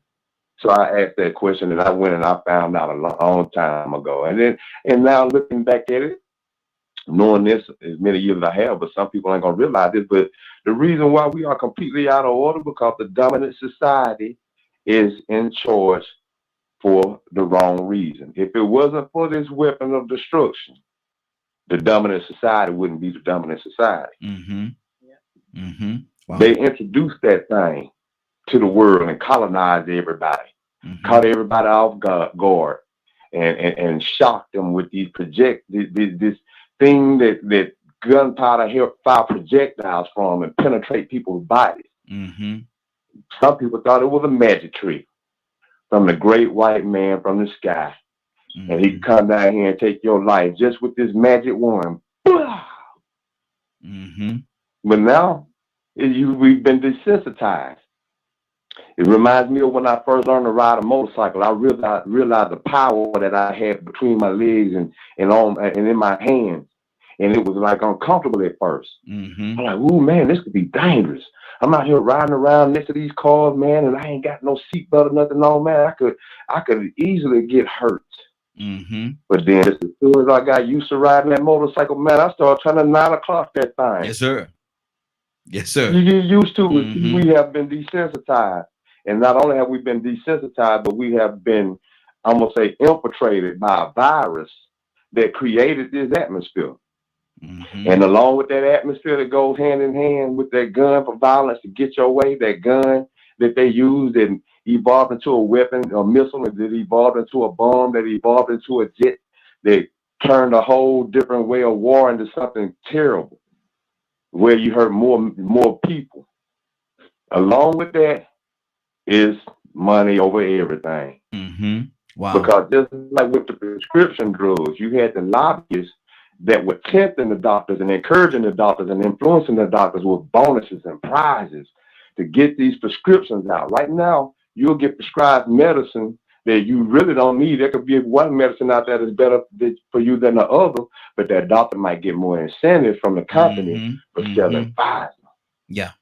So I asked that question, and I went and I found out a long time ago. And now looking back at it, knowing this as many years as I have, but some people ain't gonna realize this, but the reason why we are completely out of order, because the dominant society is in charge for the wrong reason. If it wasn't for this weapon of destruction, the dominant society wouldn't be the dominant society. Mm-hmm. Mm-hmm. Wow. They introduced that thing to the world and colonized everybody, caught everybody off guard, and shocked them with these this thing that gunpowder help fire projectiles from and penetrate people's bodies. Mm-hmm. Some people thought it was a magic trick from the great white man from the sky. Mm-hmm. And he could come down here and take your life just with this magic wand. Mm-hmm. But now we've been desensitized. It reminds me of when I first learned to ride a motorcycle. I realized the power that I had between my legs and in my hands. And it was like uncomfortable at first. Mm-hmm. I'm like, ooh, man, this could be dangerous. I'm out here riding around next to these cars, man, and I ain't got no seatbelt or nothing on, man. I could easily get hurt. Mm-hmm. But then as soon as I got used to riding that motorcycle, man, I started trying to 9 o'clock that thing. Yes, sir. Yes, sir. You get used to it. Mm-hmm. We have been desensitized. And not only have we been desensitized, but we have been, I'm going to say, infiltrated by a virus that created this atmosphere. Mm-hmm. And along with that atmosphere that goes hand in hand with that gun for violence to get your way, that gun that they used and evolved into a weapon, a missile, that evolved into a bomb, that evolved into a jet, that turned a whole different way of war into something terrible, where you hurt more people. Along with that is money over everything. Mm-hmm. Wow. Because just like with the prescription drugs, you had the lobbyists that were tempting the doctors and encouraging the doctors and influencing the doctors with bonuses and prizes to get these prescriptions out. Right now, you'll get prescribed medicine that you really don't need. There could be one medicine out there that's better for you than the other, but that doctor might get more incentive from the company for selling Pfizer. Yeah.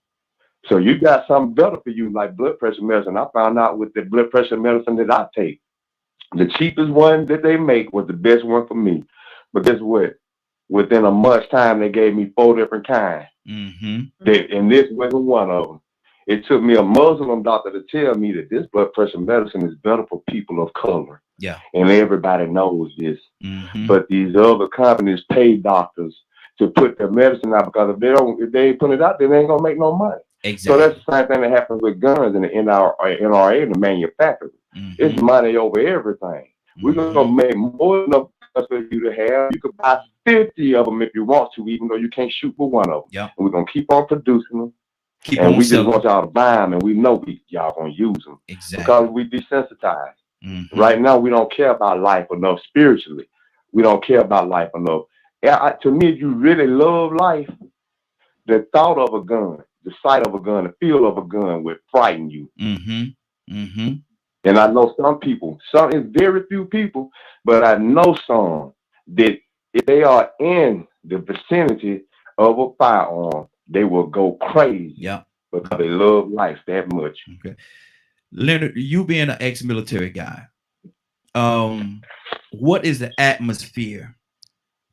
So you got something better for you, like blood pressure medicine. I found out with the blood pressure medicine that I take, the cheapest one that they make was the best one for me. But guess what? Within a month's time, they gave me 4 different kinds. Mm-hmm. And this wasn't one of them. It took me a Muslim doctor to tell me that this blood pressure medicine is better for people of color. Yeah. And everybody knows this. Mm-hmm. But these other companies pay doctors to put their medicine out, because if they ain't put it out, they ain't gonna make no money. Exactly. So that's the same thing that happens with guns and the NRA and the manufacturers. Mm-hmm. It's money over everything. We're gonna make more than enough for you to have. You could buy 50 of them if you want to, even though you can't shoot for one of them. Yeah. And we're gonna keep on producing them. Keep and on we selling. just want y'all to buy them, and we know y'all gonna use them. Exactly. Because we desensitized. Mhm. Right now, we don't care about life enough spiritually. We don't care about life enough. To me, if you really love life, the thought of a gun, the sight of a gun, the feel of a gun would frighten you. Mhm. Mhm. And I know some people, some it's very few people, but I know some that if they are in the vicinity of a firearm, they will go crazy Yeah. because they love life that much. Okay. Leonard, you being an ex-military guy, what is the atmosphere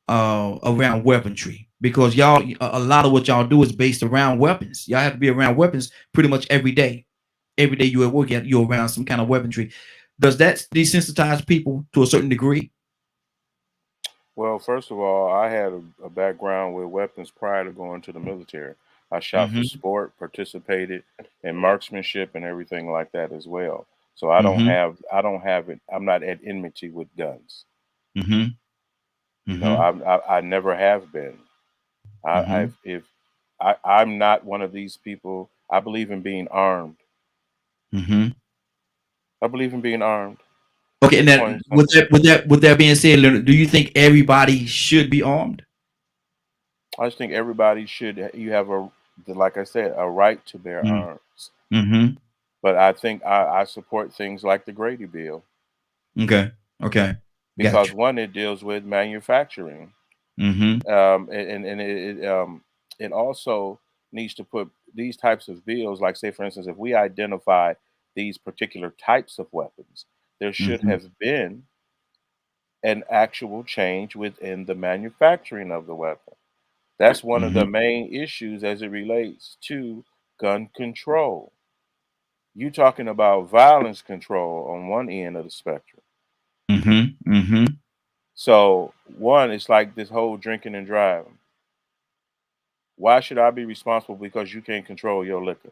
around weaponry? Because y'all, a lot of what y'all do is based around weapons. Y'all have to be around weapons pretty much every day. Every day you at work, you're around some kind of weaponry. Does that desensitize people to a certain degree? Well, first of all, I had a background with weapons prior to going to the military. I shot for Mm-hmm. sport, participated in marksmanship and everything like that as well. So Mm-hmm. I don't have it. I'm not at enmity with guns. Mm-hmm. You know, Mm-hmm. I never have been. Mm-hmm. I'm not one of these people. I believe in being armed. Mm-hmm. I believe in being armed. Okay, and Plain then and simple. with that being said, Leonard, do you think everybody should be armed? I just think everybody should. You have like I said, a right to bear arms. Mm-hmm. But I think I support things like the Grady Bill Okay. Okay. because Gotcha. one, it deals with manufacturing, Mm-hmm. it also needs to put these types of bills, like say for instance, if we identify these particular types of weapons, there should Mm-hmm. have been an actual change within the manufacturing of the weapon. That's one of Mm-hmm. the main issues as it relates to gun control. You talking about violence control on one end of the spectrum. Mm-hmm. Mm-hmm. So one, it's like this whole drinking and driving. Why should I be responsible because you can't control your liquor?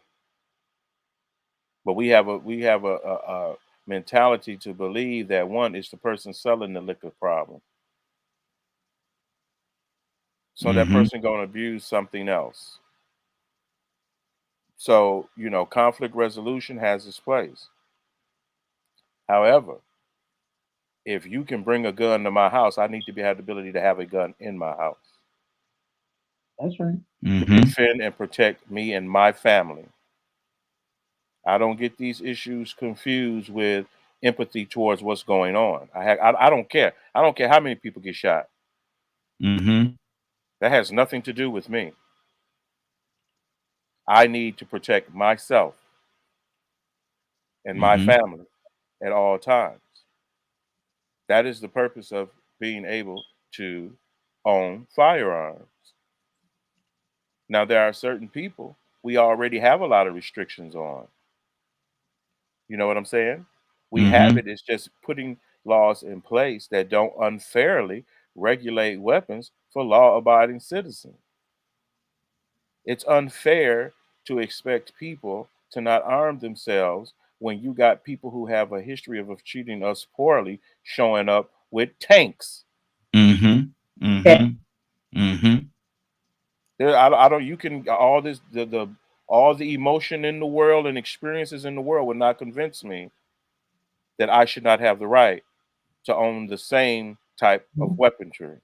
But we have a mentality to believe that one is the person selling the liquor problem. So that Mm-hmm. person gonna abuse something else. So, you know, conflict resolution has its place. However, if you can bring a gun to my house, I need to have the ability to have a gun in my house That's right. to Mm-hmm. defend and protect me and my family. I don't get these issues confused with empathy towards what's going on. I don't care. I don't care how many people get shot. Mm-hmm. That has nothing to do with me. I need to protect myself and my Mm-hmm. family at all times. That is the purpose of being able to own firearms. Now, there are certain people we already have a lot of restrictions on. You know what I'm saying? We have Mm-hmm. it. It's just putting laws in place that don't unfairly regulate weapons for law abiding citizens. It's unfair to expect people to not arm themselves when you got people who have a history of treating us poorly showing up with tanks. Mm-hmm. Yeah. Mm-hmm. Mm-hmm. I don't. You can all this the all the emotion in the world and experiences in the world would not convince me that I should not have the right to own the same type of weaponry.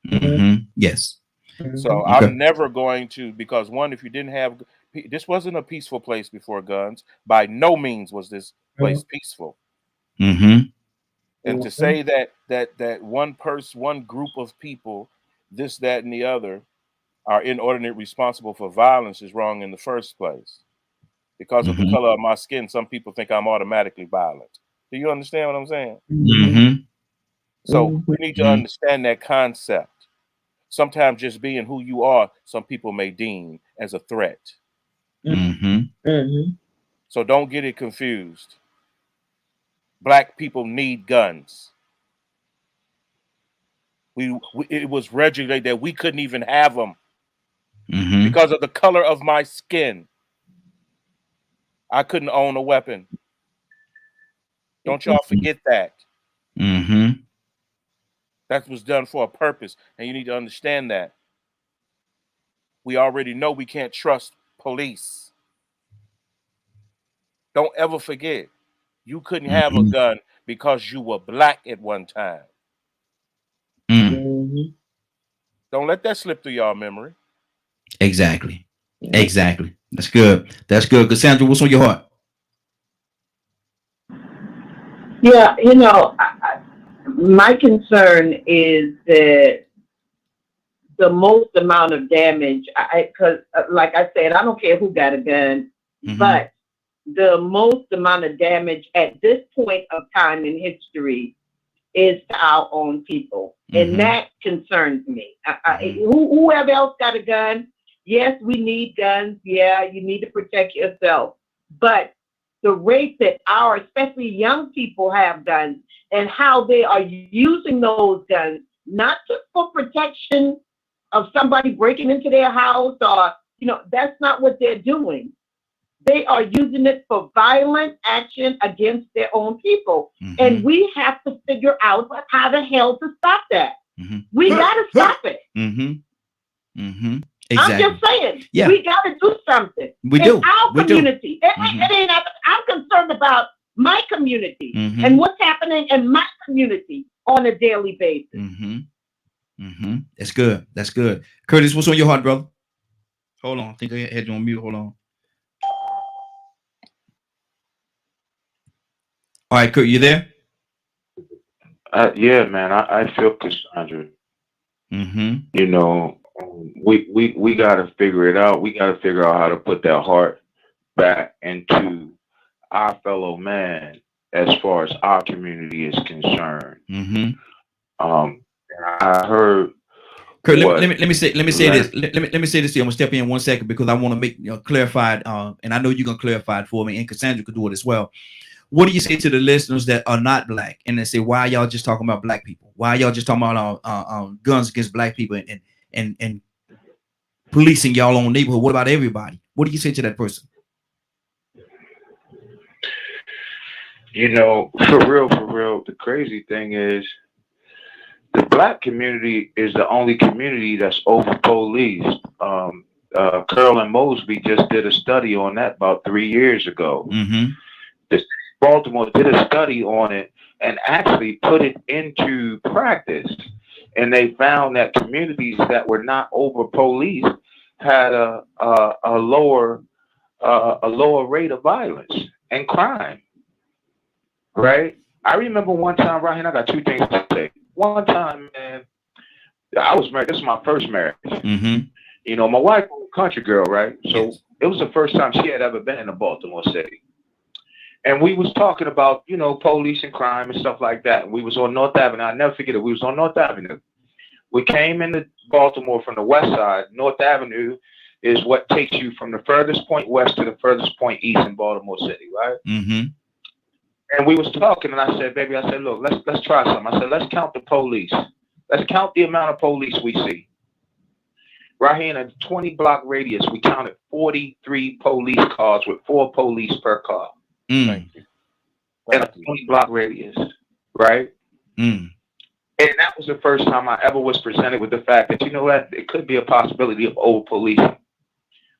Mm-hmm. Yes. So Mm-hmm. Okay. I'm never going to, because one, if you didn't have, this wasn't a peaceful place before guns. By no means was this place peaceful. Mm-hmm. And to say that one person, one group of people, this, that, and the other, are inordinate responsible for violence is wrong in the first place. Because of the Mm-hmm. color of my skin, some people think I'm automatically violent. Do you understand what I'm saying? Mm-hmm. So we need to Mm-hmm. understand that concept. Sometimes just being who you are, some people may deem as a threat. Mm-hmm. Mm-hmm. So don't get it confused. Black people need guns. It was regulated that we couldn't even have them Mm-hmm. because of the color of my skin. I couldn't own a weapon. Don't y'all forget that. Mm-hmm. That was done for a purpose, and you need to understand that. We already know we can't trust police. Don't ever forget. you couldn't have a gun because you were black at one time. Mhm. Don't let that slip through y'all memory. Exactly. Exactly. That's good. That's good. Cassandra, what's on your heart? Yeah, my concern is that the most amount of damage, because like I said, I don't care who got a gun, but the most amount of damage at this point of time in history is to our own people. And that concerns me. Whoever else got a gun, yes, we need guns. Yeah, you need to protect yourself. But the rate that our, especially young people, have guns and how they are using those guns, not just for protection of somebody breaking into their house or, that's not what they're doing. They are using it for violent action against their own people. And we have to figure out how the hell to stop that. We got to stop it. Exactly. I'm just saying, Yeah. we got to do something. We do. Our We do. community. I'm concerned about my community and what's happening in my community on a daily basis. That's good. That's good. Curtis, what's on your heart, brother? Hold on. I think I had you on mute. Hold on. All right, Kurt, you there? Yeah, man, I feel Cassandra. We got to figure it out. We got to figure out how to put that heart back into our fellow man as far as our community is concerned. I heard. Kurt, let me say this. Let me say this here. I'm gonna step in 1 second because I want to make clarified, and I know you're gonna clarify it for me, and Cassandra could do it as well. What do you say to the listeners that are not black and they say, why y'all just talking about black people? Why y'all just talking about guns against black people and policing y'all own neighborhood? What about everybody? What do you say to that person? For real, the crazy thing is the black community is the only community that's over policed. Carolyn Mosby just did a study on that about 3 years ago. Baltimore did a study on it and actually put it into practice. And they found that communities that were not over policed had a lower rate of violence and crime. Right? I remember one time, Ryan, I got two things to say. One time, man, I was married. This is my first marriage. My wife was a country girl, right? So it was the first time she had ever been in a Baltimore city. And we was talking about, police and crime and stuff like that. And we was on North Avenue. I'll never forget it. We was on North Avenue. We came into Baltimore from the west side. North Avenue is what takes you from the furthest point west to the furthest point east in Baltimore City, right? And we was talking, and I said, baby, look, let's try something. I said, let's count the police. Let's count the amount of police we see. Right here in a 20-block radius, we counted 43 police cars with 4 police per car. Thank you. In a 20-block radius, right? And that was the first time I ever was presented with the fact that, it could be a possibility of over policing.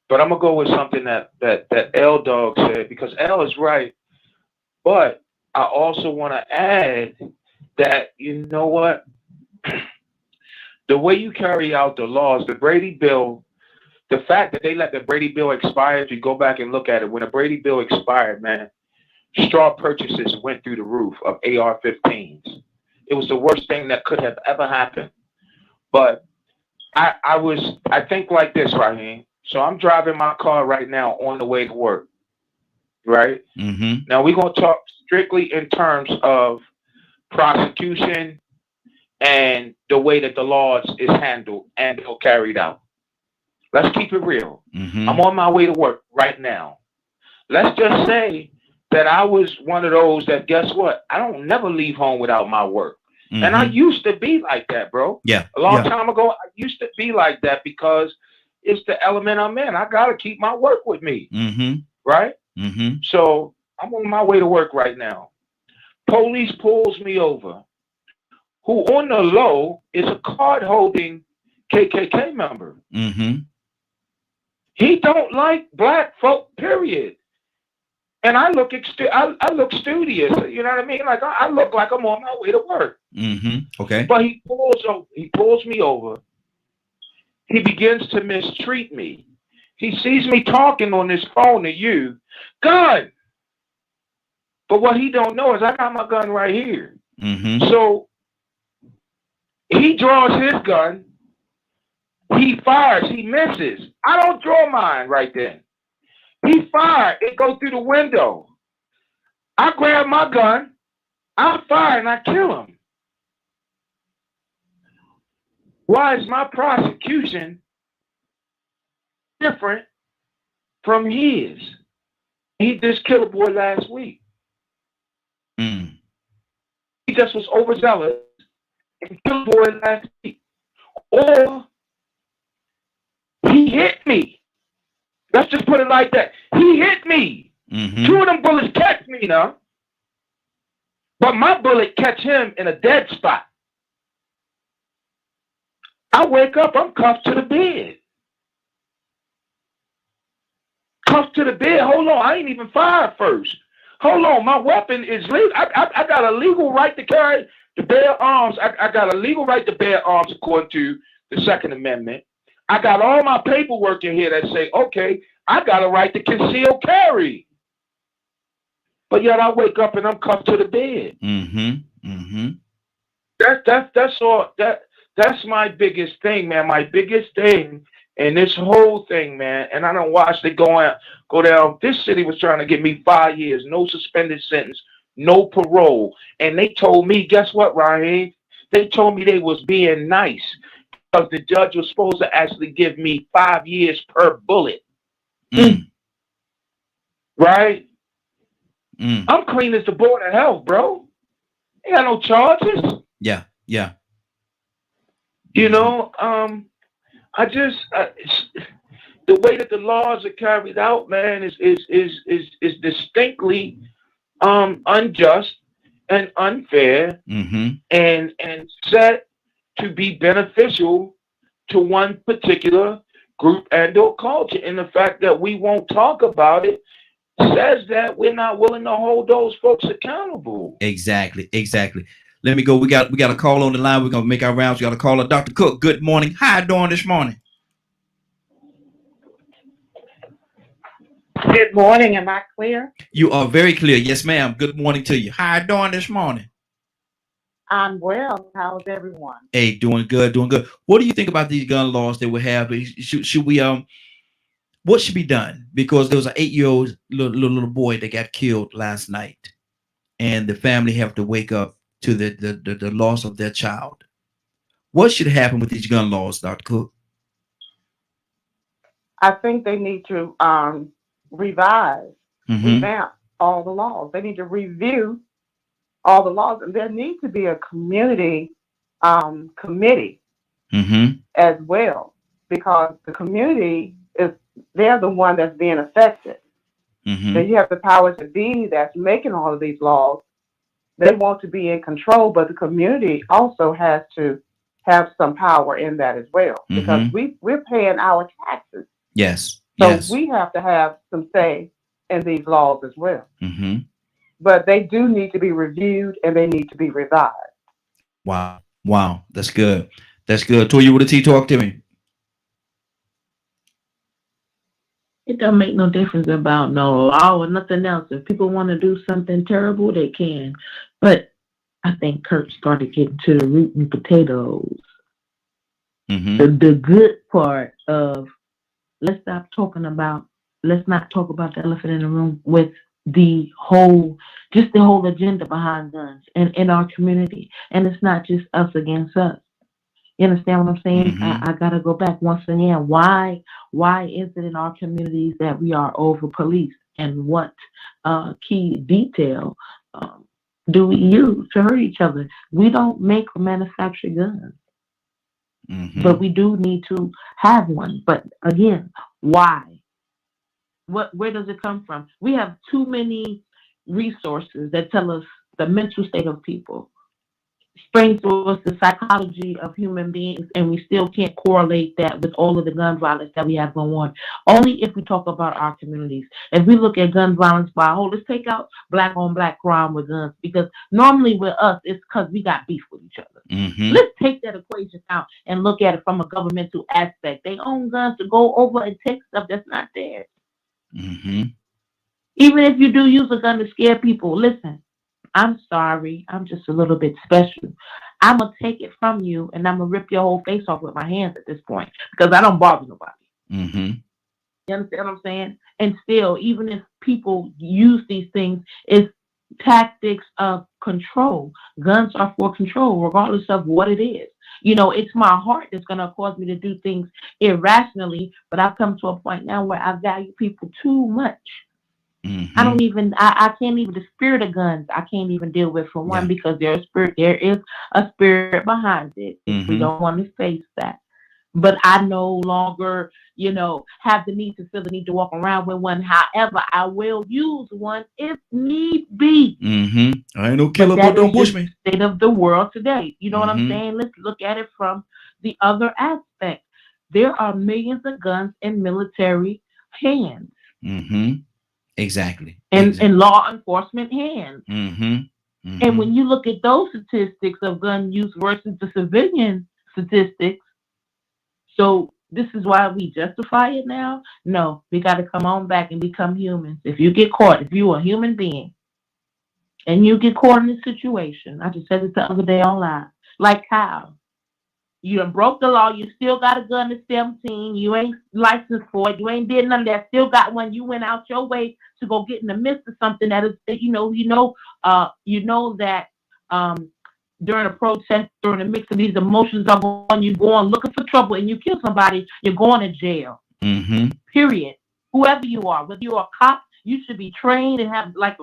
But I'm gonna go with something that L Dog said, because L is right. But I also want to add that, the way you carry out the laws, the Brady Bill, the fact that they let the Brady Bill expire, if you go back and look at it, when the Brady Bill expired, man, straw purchases went through the roof of AR-15s. It was the worst thing that could have ever happened. But I think like this, Raheem. So I'm driving my car right now on the way to work, right? Now we're going to talk strictly in terms of prosecution and the way that the laws is handled and carried out. Let's keep it real. I'm on my way to work right now. Let's just say that I was one of those that, guess what? I don't never leave home without my work. And I used to be like that, bro. A long time ago, I used to be like that because it's the element I'm in. I got to keep my work with me. Right? So I'm on my way to work right now. Police pulls me over. Who on the low is a card-holding KKK member. He don't like black folk, period. And I look I look studious. You know what I mean? Like I look like I'm on my way to work. Okay. But he pulls me over. He begins to mistreat me. He sees me talking on this phone to you, gun. But what he don't know is I got my gun right here. So he draws his gun. He fires. He misses. I don't draw mine right then. He fired. It goes through the window. I grab my gun. I fire and I kill him. Why is my prosecution different from his? He just killed a boy last week. He just was overzealous and killed a boy last week. Or he hit me. Let's just put it like that. He hit me. 2 of them bullets catch me now. But my bullet catch him in a dead spot. I wake up, I'm cuffed to the bed. Cuffed to the bed. Hold on, I ain't even fired first. Hold on, my weapon is legal. I got a legal right to carry the bear arms. I got a legal right to bear arms according to the Second Amendment. I got all my paperwork in here that say, okay, I got a right to conceal carry. But yet I wake up and I'm cuffed to the bed. That's all. That's my biggest thing, man. My biggest thing in this whole thing, man. And I don't watch it go down. This city was trying to give me 5 years, no suspended sentence, no parole. And they told me, guess what, Ryan? They told me they was being nice because the judge was supposed to actually give me 5 years per bullet. Right? I'm clean as the board of health, bro. Ain't got no charges. Yeah. You know, I just the way that the laws are carried out, man, is distinctly unjust and unfair, and set to be beneficial to one particular group and/or culture. And the fact that we won't talk about it says that we're not willing to hold those folks accountable. Exactly. Let me go. We got a call on the line. We're gonna make our rounds. We got a caller. Dr. Cook, good morning. How you doing this morning? Good morning. Am I clear? You are very clear. Yes, ma'am. Good morning to you. How you doing this morning? I'm well. How's everyone? Hey, doing good. What do you think about these gun laws that we have? Should we what should be done? Because there was an 8-year-old little boy that got killed last night, and the family have to wake up to the loss of their child. What should happen with these gun laws, Dr. Cook? I think they need to revamp all the laws. They need to review all the laws, and there needs to be a community committee as well, because the community they're the one that's being affected. So you have the powers that be that's making all of these laws. They want to be in control, but the community also has to have some power in that as well, because we're paying our taxes. Yes. So we have to have some say in these laws as well. But they do need to be reviewed and they need to be revised. Wow. That's good. Toya with a T, talk to me. It don't make no difference about no law or nothing else. If people want to do something terrible, they can. But I think Kurt started getting to the root and potatoes. The good part of let's not talk about the elephant in the room with the whole agenda behind guns and in our community. And it's not just us against us. You understand what I'm saying? I gotta go back once again. Why is it in our communities that we are over policed, and what key detail do we use to hurt each other? We don't make or manufacture guns, but we do need to have one. But again, why? Where does it come from? We have too many resources that tell us the mental state of people. springs towards the psychology of human beings, and we still can't correlate that with all of the gun violence that we have going on. Only if we talk about our communities. If we look at gun violence by whole, let's take out black on black crime with guns, because normally with us, it's because we got beef with each other. Mm-hmm. Let's take that equation out and look at it from a governmental aspect. They own guns to go over and take stuff that's not theirs. Mm-hmm. Even if you do use a gun to scare people, listen, I'm sorry, I'm just a little bit special. I'm going to take it from you and I'm going to rip your whole face off with my hands at this point because I don't bother nobody. Mm-hmm. You understand what I'm saying? And still, even if people use these things, it's tactics of control. Guns are for control, regardless of what it is. You know, it's my heart that's going to cause me to do things irrationally, but I've come to a point now where I value people too much. Mm-hmm. I can't even, the spirit of guns, I can't even deal with for one, because there is a spirit behind it. Mm-hmm. We don't want to face that. But I no longer, have the need to feel the need to walk around with one. However, I will use one if need be. Mm-hmm. I ain't no killer, but don't push me. State of the world today. You know what I'm saying? Let's look at it from the other aspect. There are millions of guns in military hands. Mm-hmm. Exactly. And law enforcement hands. Mm-hmm. Mm-hmm. And when you look at those statistics of gun use versus the civilian statistics, so this is why we justify it now? No, we got to come on back and become humans. If you get caught, if you're a human being, and you get caught in this situation, I just said it the other day online, like Kyle, you done broke the law, you still got a gun at 17, you ain't licensed for it, you ain't did none of that, still got one, you went out your way to go get in the midst of something that is, that during a protest, during a mix of these emotions are going, you going looking for trouble and you kill somebody, you're going to jail. Mm-hmm. Period. Whoever you are, whether you're a cop, you should be trained and have like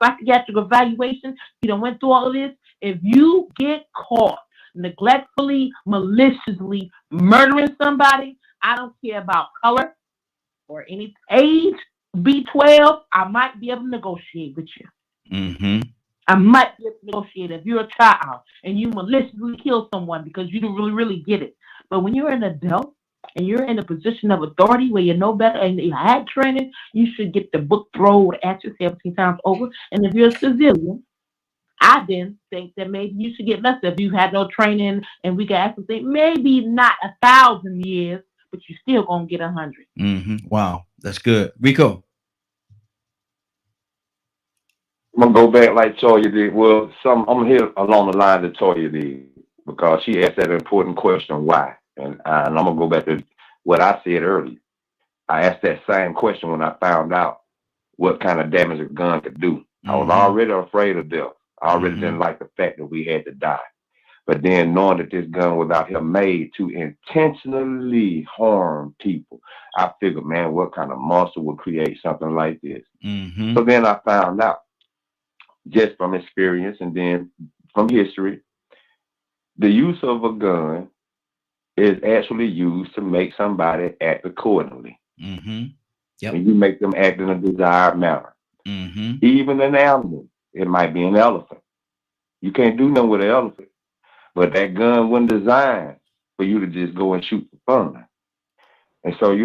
psychiatric evaluation. You done went through all of this. If you get caught neglectfully, maliciously murdering somebody, I don't care about color or any age, B12, I might be able to negotiate with you. Mm-hmm. I might be able to negotiate if you're a child and you maliciously kill someone because you don't really get it. But when you're an adult and you're in a position of authority where you know better and you had training, you should get the book thrown at you 17 times over. And if you're a civilian, I then think that maybe you should get less if you had no training, and we can actually think maybe not 1,000 years, but you're still gonna get 100. Mm-hmm. Wow, that's good. Rico. I'm gonna go back like Toya did. Well, I'm gonna hit along the line that Toya did because she asked that important question, why? And I'm gonna go back to what I said earlier. I asked that same question when I found out what kind of damage a gun could do. Mm-hmm. I was already afraid of death. I already didn't like the fact that we had to die. But then knowing that this gun was out here made to intentionally harm people, I figured, man, what kind of monster would create something like this? Mm-hmm. So then I found out, just from experience and then from history, the use of a gun is actually used to make somebody act accordingly. Mm-hmm. Yep. And you make them act in a desired manner. Mm-hmm. Even an animal, it might be an elephant. You can't do nothing with an elephant. But that gun wasn't designed for you to just go and shoot for fun. And so,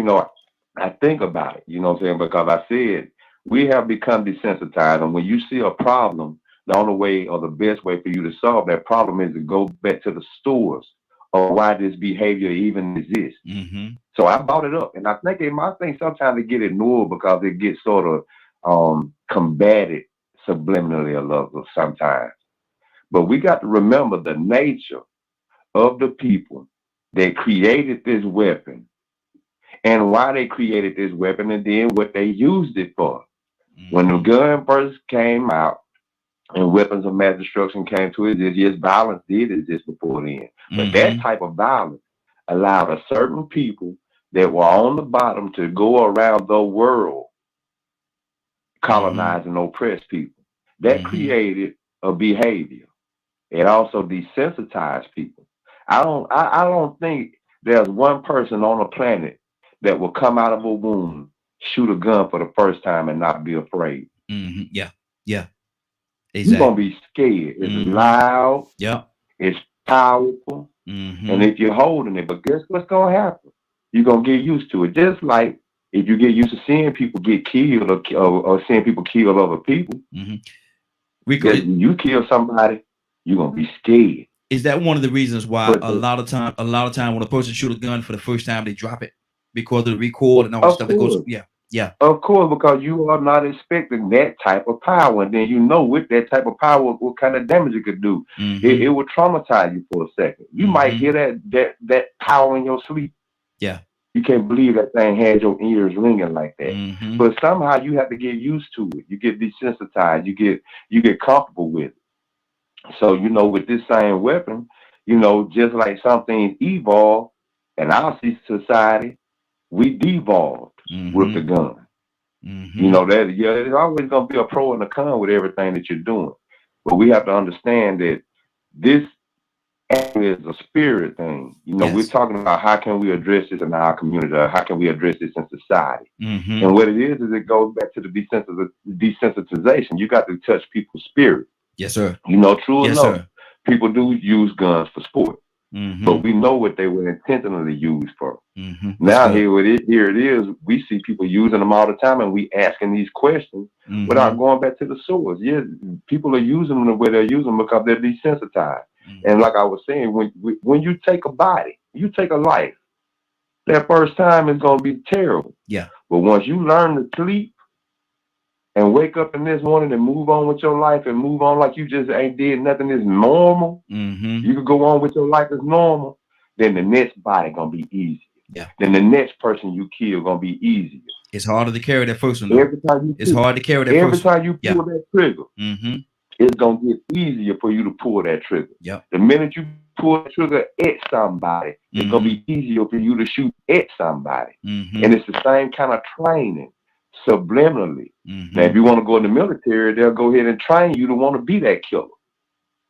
I think about it, you know what I'm saying? Because I said, we have become desensitized. And when you see a problem, the only way or the best way for you to solve that problem is to go back to the source of why this behavior even exists. Mm-hmm. So I brought it up. And I think sometimes it get ignored because it gets sort of combated subliminally a little sometimes. But we got to remember the nature of the people that created this weapon and why they created this weapon and then what they used it for. Mm-hmm. When the gun first came out and weapons of mass destruction came to exist, yes, violence did exist before then. But Mm-hmm. that type of violence allowed a certain people that were on the bottom to go around the world colonize and oppress people. That created a behavior. It also desensitized people. I don't think there's one person on the planet that will come out of a womb, shoot a gun for the first time and not be afraid. Mm-hmm. Yeah. You're gonna be scared. It's loud. Yep. It's powerful. And if you're holding it, but guess what's gonna happen? You're gonna get used to it. Just like if you get used to seeing people get killed or seeing people kill other people, Rico, you kill somebody, you're gonna be scared. Is that one of the reasons why a lot of time when a person shoot a gun for the first time, they drop it because of the recoil and all the stuff that goes? Yeah. Of course, because you are not expecting that type of power, and then you know with that type of power what kind of damage it could do. It will traumatize you for a second. You might hear that power in your sleep. Yeah. You can't believe that thing had your ears ringing like that. But somehow you have to get used to it. You get desensitized. You get comfortable with it. So, with this same weapon, just like some things evolve in our society, we devolved with the gun. There's always going to be a pro and a con with everything that you're doing. But we have to understand that this is a spirit thing. We're talking about how can we address this in our community, or how can we address this in society. And what it is it goes back to the desensitization. You got to touch people's spirit. Yes, sir. True enough, people do use guns for sport, but we know what they were intentionally used for. Now here it is. We see people using them all the time, and we asking these questions without going back to the source. Yeah, people are using them the way they're using them because they're desensitized. And like I was saying, when you take a body, you take a life, that first time is going to be terrible. Yeah. But once you learn to sleep and wake up in this morning and move on with your life and move on like you just ain't did nothing is normal, you can go on with your life as normal, then the next body going to be easier. Yeah. Then the next person you kill going to be easier. It's harder to carry that first one. It's hard to carry that every first time you pull that trigger. It's going to get easier for you to pull that trigger. Yep. The minute you pull the trigger at somebody, it's going to be easier for you to shoot at somebody. And it's the same kind of training, subliminally. Now, if you want to go in the military, they'll go ahead and train you to want to be that killer.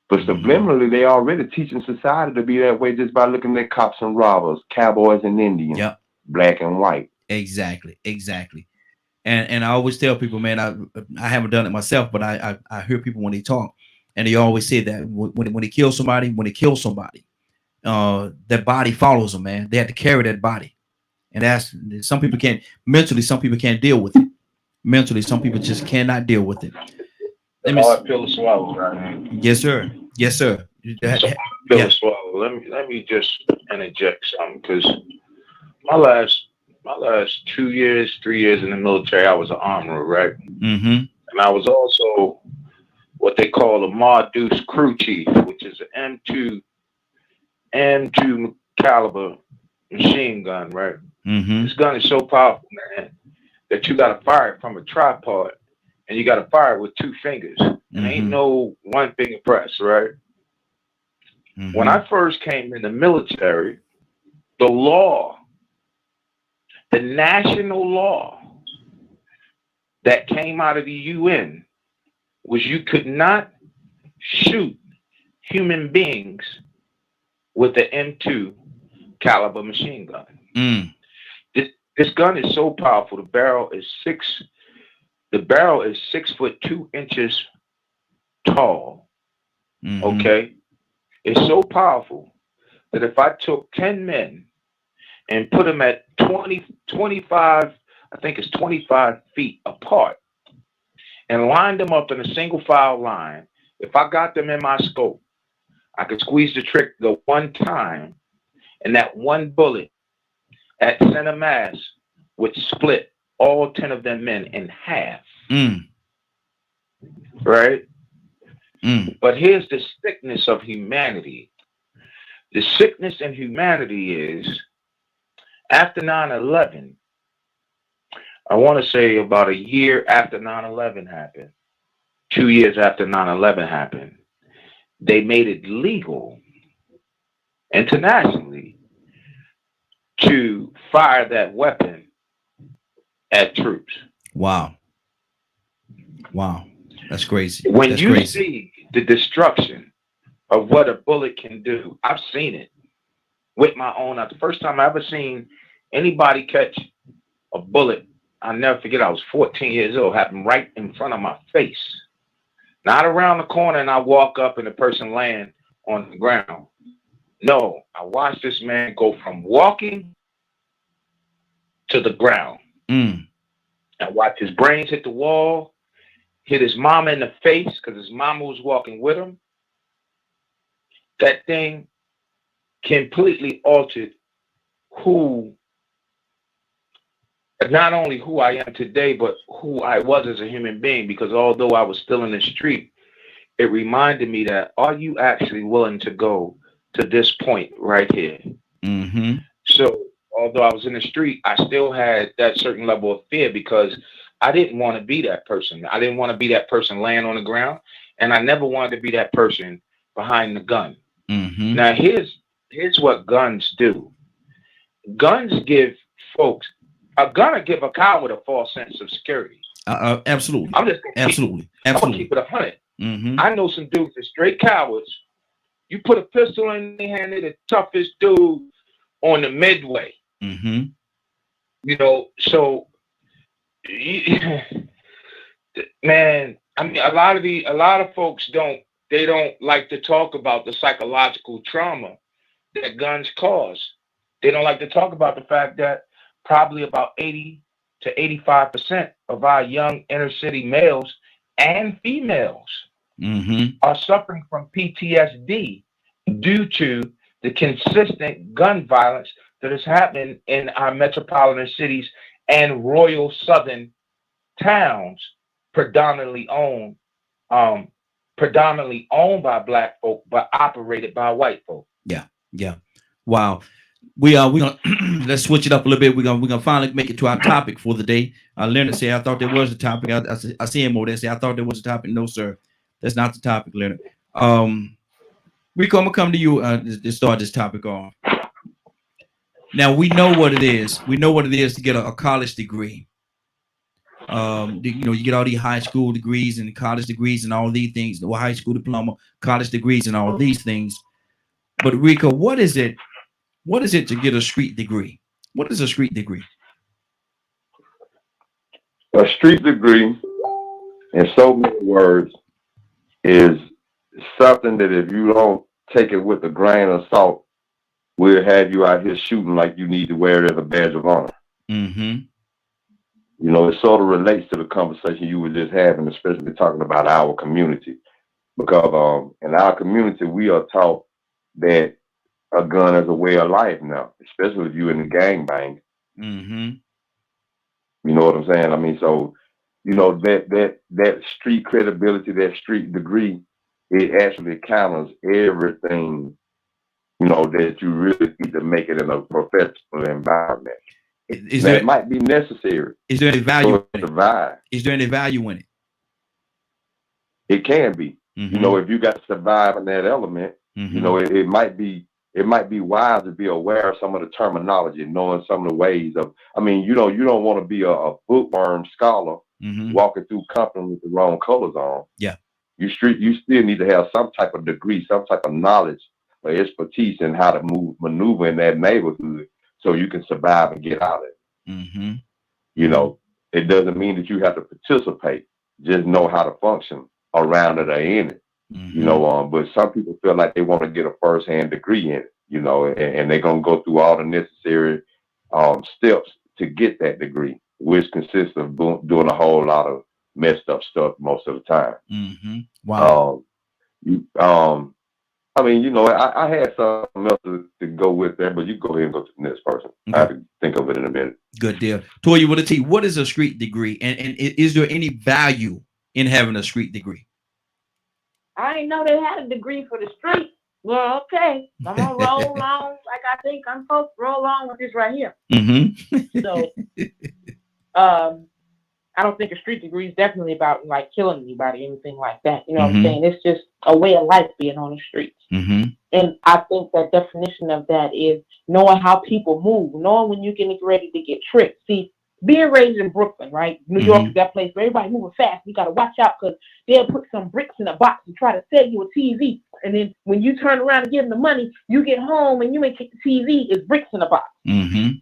But subliminally, they already teaching society to be that way just by looking at cops and robbers, cowboys and Indians, black and white. Exactly. And I always tell people, man, I haven't done it myself, but I hear people when they talk, and they always say that when they kill somebody, that body follows them, man. They have to carry that body, and that's some people can't mentally. Some people can't deal with it. Mentally, some people just cannot deal with it. Hard pill to swallow, right? Yes, sir. Pill to swallow. Let me just interject something, because my last 3 years in the military, I was an armorer, right? And I was also what they call a Mardeuce crew chief, which is an M2 caliber machine gun, right? This gun is so powerful, man, that you got to fire it from a tripod, and you got to fire it with 2 fingers. And ain't no one finger press, right? When I first came in the military, the national law that came out of the UN was you could not shoot human beings with the M2 caliber machine gun. This gun is so powerful. The barrel is 6 foot 2 inches tall. Okay, it's so powerful that if I took 10 men and put them at 25, I think it's 25 feet apart, and lined them up in a single file line, if I got them in my scope, I could squeeze the trigger one time, and that one bullet at center mass would split all 10 of them men in half. Right? But here's the sickness of humanity. The sickness in humanity is, after 9/11, I want to say about a year after 9/11 happened, 2 years after 9/11 happened, they made it legal internationally to fire that weapon at troops. Wow. That's crazy. When you see the destruction of what a bullet can do, I've seen it with my own eyes. The first time I ever seen anybody catch a bullet, I'll never forget, I was 14 years old, happened right in front of my face. Not around the corner and I walk up and the person land on the ground. No, I watched this man go from walking to the ground. Mm. I watched his brains hit the wall, hit his mama in the face because his mama was walking with him. That thing completely altered not only who I am today, but who I was as a human being. Because although I was still in the street, it reminded me that, are you actually willing to go to this point right here? Mm-hmm. So although I was in the street, I still had that certain level of fear because I didn't want to be that person. I didn't want to be that person laying on the ground, and I never wanted to be that person behind the gun. Mm-hmm. Now, here's what guns do. Guns give folks, a gun will give a coward a false sense of security. Absolutely. I'm just Absolutely. I'm gonna Absolutely. keep it 100. Mm-hmm. I know some dudes that straight cowards. You put a pistol in their hand, they're the toughest dude on the midway. Mm-hmm. You know, so man, I mean, a lot of folks don't like to talk about the psychological trauma that guns cause. They don't like to talk about the fact that probably about 80 to 85% of our young inner city males and females Mm-hmm. are suffering from PTSD due to the consistent gun violence that is happening in our metropolitan cities and royal southern towns, predominantly owned by black folk, but operated by white folk. Yeah. Wow. We're gonna let's switch it up a little bit. We're gonna finally make it to our topic for the day. Leonard said, I thought there was a topic. I see him over there say, I thought there was a topic. No, sir. That's not the topic, Leonard. We're gonna come to you to start this topic off. Now we know what it is. We know what it is to get a college degree. You get all these high school degrees and college degrees and all these things, or high school diploma, college degrees and all these things. But Rico, what is it? What is it to get a street degree? What is a street degree? A street degree, in so many words, is something that if you don't take it with a grain of salt, we'll have you out here shooting like you need to wear it as a badge of honor. Mm-hmm. You know, it sort of relates to the conversation you were just having, especially talking about our community. Because in our community, we are taught that a gun is a way of life now, especially if you're in the gangbang. Mm-hmm. You know what I'm saying? I mean, so, you know, that street credibility, that street degree, it actually counters everything, you know, that you really need to make it in a professional environment. It might be necessary. Is there any value in it? Is there any value in it? It can be. Mm-hmm. You know, if you got to survive in that element, mm-hmm. you know, it might be wise to be aware of some of the terminology, knowing some of the ways of. I mean, you don't want to be a bookworm scholar mm-hmm. walking through company with the wrong colors on. Yeah, you still need to have some type of degree, some type of knowledge or expertise in how to maneuver in that neighborhood so you can survive and get out of it. Mm-hmm. You know, it doesn't mean that you have to participate. Just know how to function around it or in it. Mm-hmm. You know, but some people feel like they want to get a first-hand degree in it, you know, and they're going to go through all the necessary steps to get that degree, which consists of doing a whole lot of messed up stuff most of the time. Mm-hmm. Wow. I mean, you know, I had something else to go with that, but you go ahead and go to the next person. Okay. I have to think of it in a minute. Good deal. Toya with a T, what is a street degree? And is there any value in having a street degree? I didn't know they had a degree for the street. Well, okay. I'm gonna roll along like I think I'm supposed to roll along with this right here. Mm-hmm. So I don't think a street degree is definitely about like killing anybody, anything like that. You know what I'm saying? It's just a way of life being on the streets. Mm-hmm. And I think that definition of that is knowing how people move, knowing when you're getting ready to get tricked. See, being raised in Brooklyn, right? New York is that place where everybody moving fast. You got to watch out because they'll put some bricks in a box and try to sell you a TV. And then when you turn around and give them the money, you get home and you ain't take the TV. It's bricks in a box. Mm-hmm.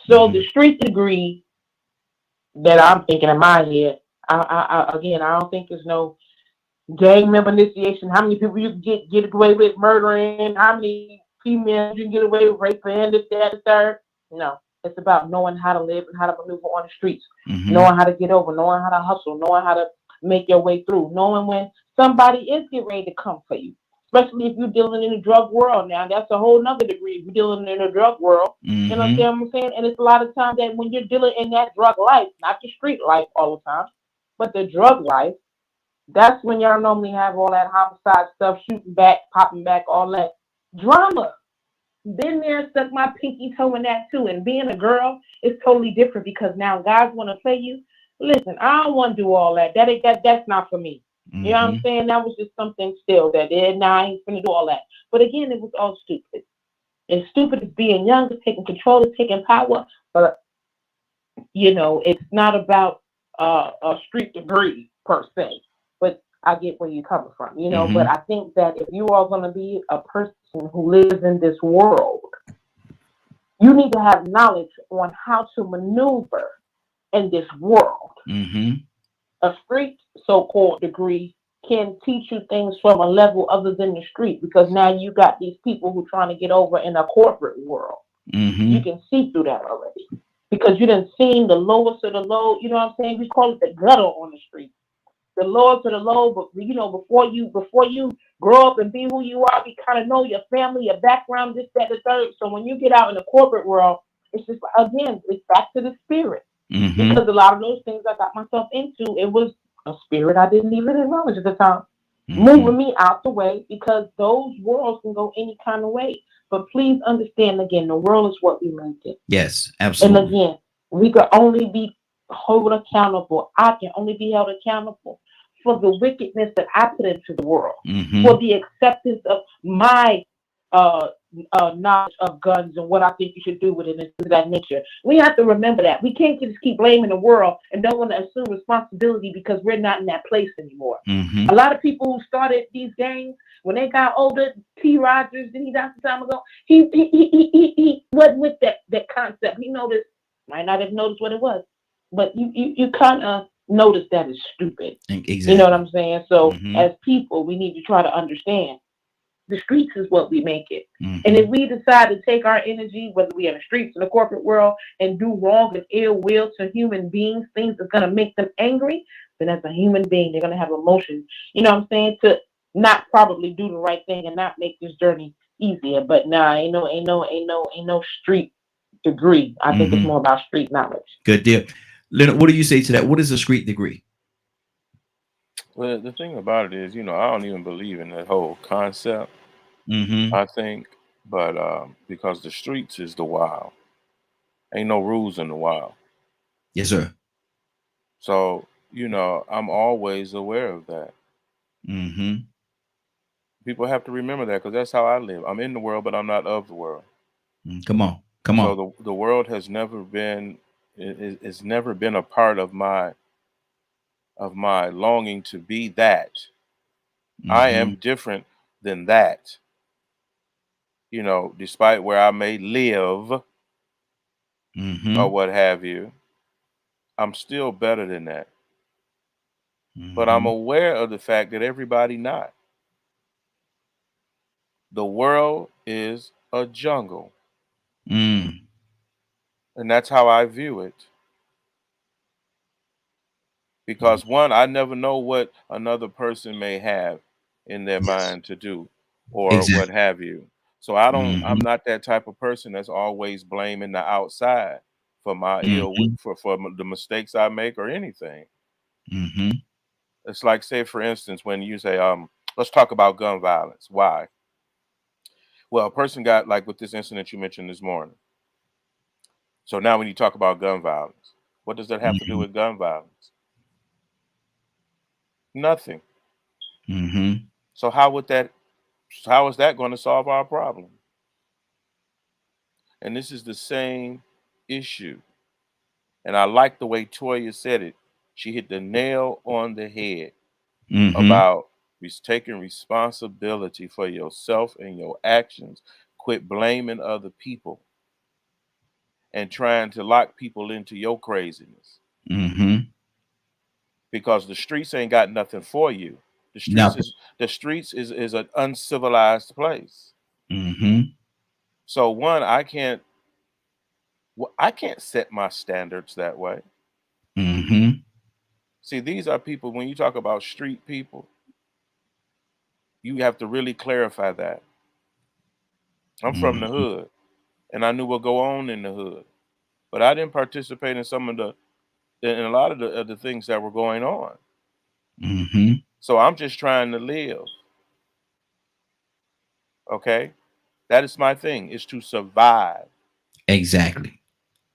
So the street degree that I'm thinking in my head, Again, I don't think there's no gang member initiation. How many people you can get away with murdering? How many females you can get away with raping? This, that, the third. No, it's about knowing how to live and how to maneuver on the streets, knowing how to get over, knowing how to hustle, knowing how to make your way through, knowing when somebody is getting ready to come for you. Especially if you're dealing in the drug world now, that's a whole nother degree. If you're dealing in the drug world, you know what I'm saying? And it's a lot of times that when you're dealing in that drug life, not the street life all the time, but the drug life, that's when y'all normally have all that homicide stuff, shooting back, popping back, all that drama. Been there, stuck my pinky toe in that too. And being a girl is totally different because now guys want to play you. Listen, I don't want to do all that. That's not for me. You know what I'm saying? That was just something still that I ain't gonna do all that. But again, it was all stupid. And stupid is being young, is taking control, is taking power. But you know, it's not about a street degree per se. But I get where you're coming from, you know. But I think that if you are gonna be a person who lives in this world, you need to have knowledge on how to maneuver in this world. A street so-called degree can teach you things from a level other than the street, because now you got these people who trying to get over in a corporate world. You can see through that already because you done seen the lowest of the low. You know what I'm saying? We call it the gutter on the street. The lowest of the low, but you know, before you grow up and be who you are, you kind of know your family, your background, this, that, the third. So when you get out in the corporate world, it's just again, it's back to the spirit. Because a lot of those things I got myself into, it was a spirit I didn't even acknowledge at the time, moving me out the way, because those worlds can go any kind of way. But please understand, again, the world is what we make it. Yes, absolutely. And again, we can only be held accountable. I can only be held accountable for the wickedness that I put into the world, for the acceptance of my knowledge of guns and what I think you should do with it and things of that nature. We have to remember that. We can't just keep blaming the world and don't want to assume responsibility because we're not in that place anymore. A lot of people who started these gangs, when they got older, T. Rogers, did he die some time ago? He wasn't with that concept. He noticed, might not have noticed what it was, but you kind of notice that it's stupid. Exactly. You know what I'm saying? So as people, we need to try to understand the streets is what we make it. And if we decide to take our energy, whether we in the streets or the corporate world, and do wrong and ill will to human beings, things that's going to make them angry, then as a human being, they're going to have emotions. You know what I'm saying? To not probably do the right thing and not make this journey easier. But nah, ain't no street degree. I think it's more about street knowledge. Good deal. Leonard, what do you say to that? What is a street degree? Well, the thing about it is, you know, I don't even believe in that whole concept. I think, but because the streets is the wild, ain't no rules in the wild. Yes, sir. So, you know, I'm always aware of that. People have to remember that, because that's how I live. I'm in the world, but I'm not of the world. Come on. So the world has never been, it's never been a part of my longing to be that. I am different than that. You know, despite where I may live or what have you, I'm still better than that. But I'm aware of the fact that everybody not. The world is a jungle. And that's how I view it. Because one, I never know what another person may have in their mind to do or what have you. So I'm not that type of person that's always blaming the outside for my for the mistakes I make or anything. It's like, say, for instance, when you say, let's talk about gun violence. Why? Well, a person got, like with this incident you mentioned this morning. So now when you talk about gun violence, what does that have to do with gun violence? Nothing. So how is that going to solve our problem? And this is the same issue. And I like the way Toya said it. She hit the nail on the head about taking responsibility for yourself and your actions. Quit blaming other people and trying to lock people into your craziness. because the streets ain't got nothing for you. The Nothing. streets is an uncivilized place. Mm-hmm. So one, I can't set my standards that way. Mm-hmm. See, these are people, when you talk about street people, you have to really clarify that. I'm from the hood, and I knew what go on in the hood, but I didn't participate in in a lot of the things that were going on. Mm-hmm. So I'm just trying to live. Okay, that is my thing: is to survive, Exactly.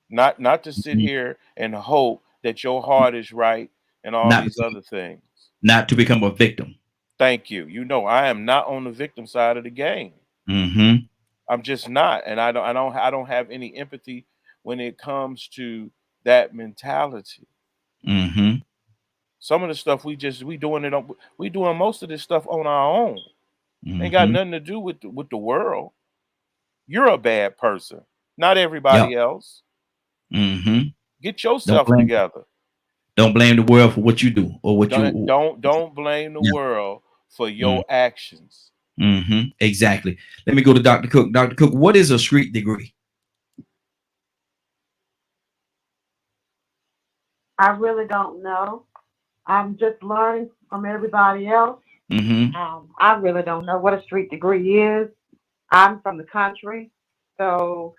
not to sit Mhm. here and hope that your heart is right and all Not these other things. not to become a victim. Thank you. You know, I am not on the victim side of the game. Mm-hmm. I'm just not, and I don't have any empathy when it comes to that mentality. Mm-hmm. Some of the stuff we doing most of this stuff on our own. Ain't got Mm-hmm. nothing to do with the world. You're a bad person, not Yep. everybody else. Mm-hmm. Get Don't yourself blame together. don't blame the world for what you do or what Don't you. don't don't blame the Yeah. world for Mm-hmm. your actions. Mm-hmm. Exactly. Let me go to Dr. Cook. Dr. Cook, what is a street degree? I really don't know. I'm just learning from everybody else. Mm-hmm. I really don't know what a street degree is. I'm from the country, so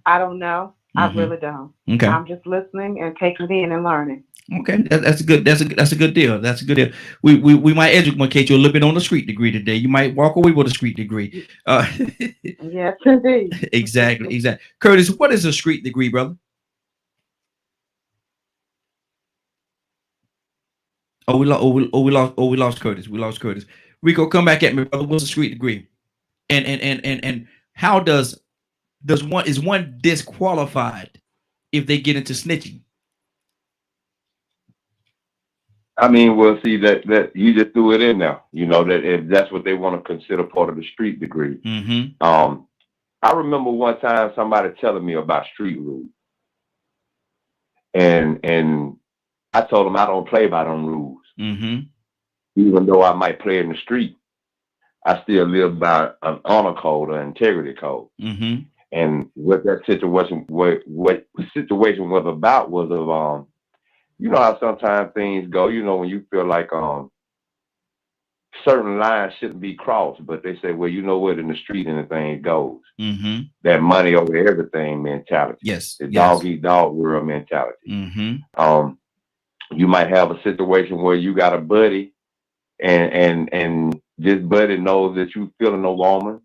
I don't know. I Mm-hmm. really don't. Okay. I'm just listening and taking it in and learning. Okay, that's a good. That's a good deal. That's a good deal. We might educate you a little bit on the street degree today. You might walk away with a street degree. Yes, indeed. Exactly. Curtis, what is a street degree, brother? We lost Curtis. We lost Curtis. Rico, come back at me, brother. What's a street degree? And how does one disqualified if they get into snitching? I mean, well, see that you just threw it in there. You know that if that's what they want to consider part of the street degree. Mm-hmm. I remember one time somebody telling me about street rules, and I told them I don't play by them rules. Mm-hmm. Even though I might play in the street, I still live by an honor code, an integrity code. Mm-hmm. And what that situation, what situation was about was of you know how sometimes things go. You know when you feel like certain lines shouldn't be crossed, but they say, well, you know what, in the street anything goes. Mm-hmm. That money over everything mentality. Yes. The dog eat dog world mentality. Mm-hmm. You might have a situation where you got a buddy and this buddy knows that you feeling a woman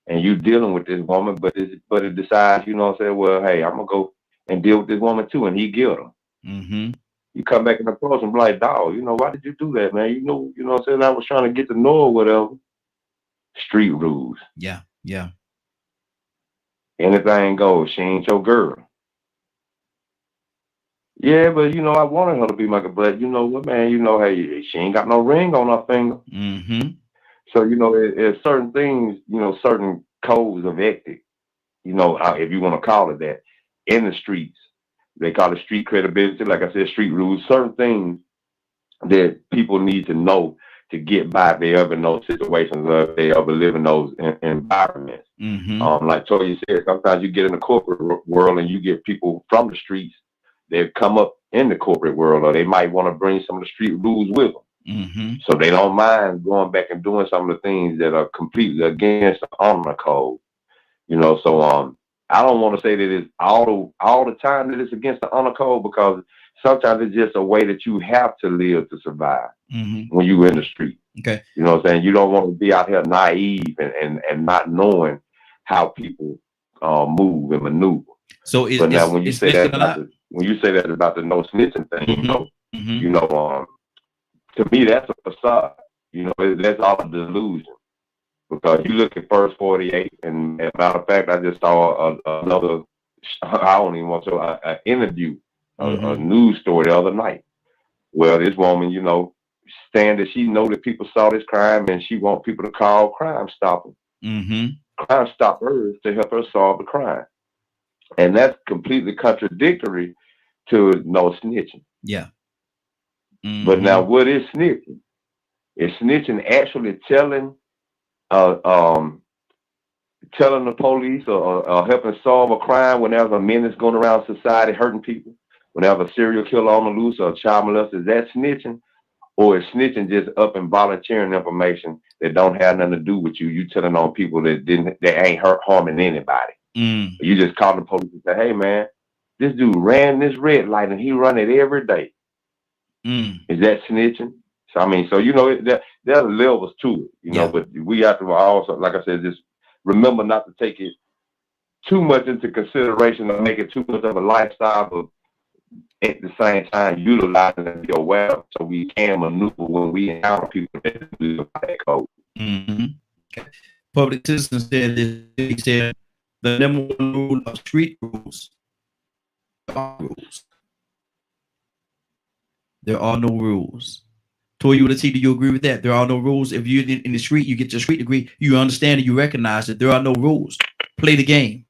and you dealing with this woman, but this buddy decides, you know what I'm saying, well, hey, I'm gonna go and deal with this woman too, and he guilt her. Mm-hmm. You come back in the post and be like, dog, you know, why did you do that, man? You know what I'm saying? I was trying to get to know or whatever. Street rules. Yeah. Anything goes. She ain't your girl. Yeah, but you know, I wanted her to be my girl, but you know what, man, you know, hey, she ain't got no ring on her finger. Mm-hmm. So, you know, it's certain things, you know, certain codes of ethic, you know, if you want to call it that, in the streets. They call it street credibility, like I said, street rules, certain things that people need to know to get by if they ever in those situations or if they ever live in those environments. Mm-hmm. Like Toya said, sometimes you get in the corporate world and you get people from the streets that come up in the corporate world, or they might want to bring some of the street rules with them. Mm-hmm. So they don't mind going back and doing some of the things that are completely against the honor code. You know, so I don't want to say that it's all the time that it's against the honor code, because sometimes it's just a way that you have to live to survive when you're in the street. Okay. You know what I'm saying? You don't want to be out here naive and not knowing how people move and maneuver. So but now when you say that about the no snitching thing, you know, to me that's a facade. You know, that's all a delusion. Because you look at First 48, and as a matter of fact, I just saw another, I don't even want to, an interview, a news story the other night, where this woman, you know, saying that she know that people saw this crime and she want people to call Crime Stopper. Crime Stoppers to help her solve the crime. And that's completely contradictory to no snitching. Yeah. But now, what is snitching? Is snitching actually telling telling the police or helping solve a crime when there's a menace going around society hurting people? When there's a serial killer on the loose or a child molester, is that snitching? Or is snitching just up and volunteering information that don't have nothing to do with you? You telling on people that ain't harming anybody. You just call the police and say, hey man, this dude ran this red light and he run it every day. Is that snitching? So I mean, so you know, there's levels to it, you know, but we have to also, like I said, just remember not to take it too much into consideration or make it too much of a lifestyle, but at the same time utilizing and be aware of so we can maneuver when we encounter people that do that code. Public citizen said this. He said the number one rule of street rules are rules. There are no rules. Toya T, do you agree with that? There are no rules. If you're in the street, you get your street degree, you understand and you recognize that there are no rules. Play the game.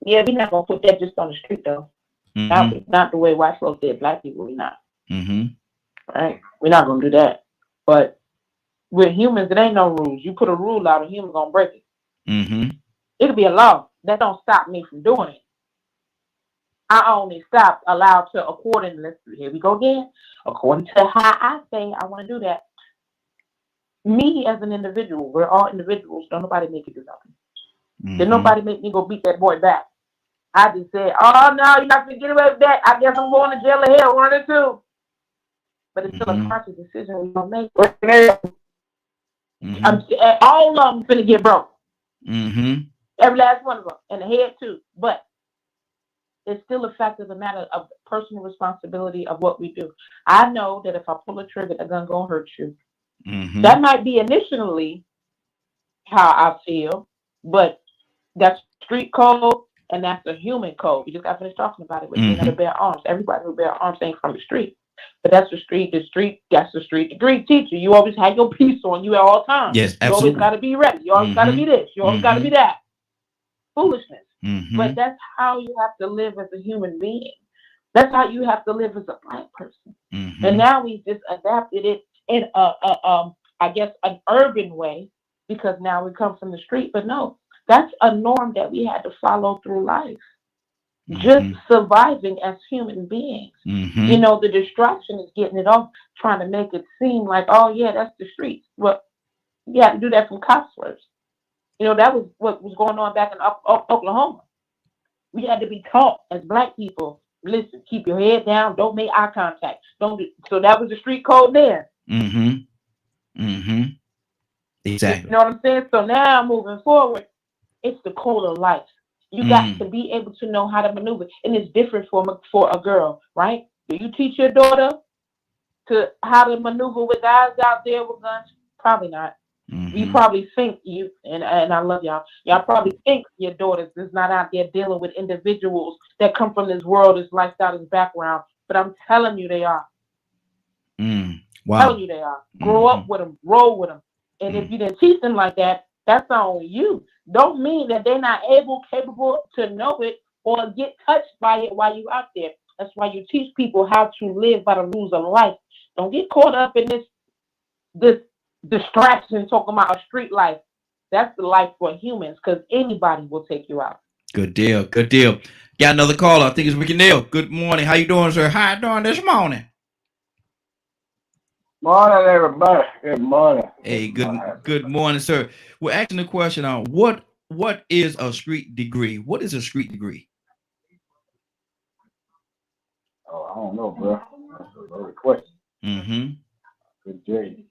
Yeah, we're not gonna put that just on the street though. Not the way white folks did black people. We're not. Right? We're not gonna do that. But with humans, it ain't no rules. You put a rule out, a human gonna break it. It'll be a law. That don't stop me from doing it. I only stop allowed to according. Here we go again. According to how I say I want to do that. Me as an individual, we're all individuals. Don't nobody make you do nothing. Did nobody make me go beat that boy back? I just said, oh no, you're not gonna get away with that. I guess I'm going to jail or hell, one or two. But it's still a conscious decision we don't make. All of them finna get broke. Every last one of them, and the head too. But it's still a fact of the matter of personal responsibility of what we do. I know that if I pull a trigger, the gun gonna hurt you. That might be initially how I feel, but that's street code and that's a human code. We just got finished talking about it with being able to bear arms. Everybody who bear arms ain't from the street. But that's the street. That's the street degree teacher. You always have your piece on you at all times. Yes, absolutely. You always got to be ready. You always got to be this. You always got to be that. Foolishness. But that's how you have to live as a human being. That's how you have to live as a black person. And now we just adapted it in I guess an urban way because now we come from the street. But no, that's a norm that we had to follow through life. Just surviving as human beings. You know, the distraction is getting it off, trying to make it seem like, oh yeah, that's the streets. Well, you had to do that from counselors. You know, that was what was going on back in Oklahoma. We had to be taught as black people, listen, keep your head down, don't make eye contact. Don't do, so that was the street code there. Exactly. You know what I'm saying? So now moving forward, it's the code of life. You got to be able to know how to maneuver. And it's different for a girl, right? Do you teach your daughter to how to maneuver with guys out there with guns? Probably not. You probably think and I love y'all. Y'all probably think your daughters is not out there dealing with individuals that come from this world, this lifestyle, this background. But I'm telling you they are. Wow. Telling you they are. Grow up with them, roll with them. And if you didn't teach them like that, that's on you. Don't mean that they're not capable to know it or get touched by it while you're out there. That's why you teach people how to live by the rules of life. Don't get caught up in this distraction talking about a street life. That's the life for humans because anybody will take you out. Good deal. Good deal. Got another caller. I think it's Ricky Neal. Good morning. How you doing, sir? How you doing this morning? Morning, everybody. Good morning. Hey, good morning, sir. We're asking the question on what is a street degree? What is a street degree? Oh, I don't know, bro. That's a loaded question. Good day.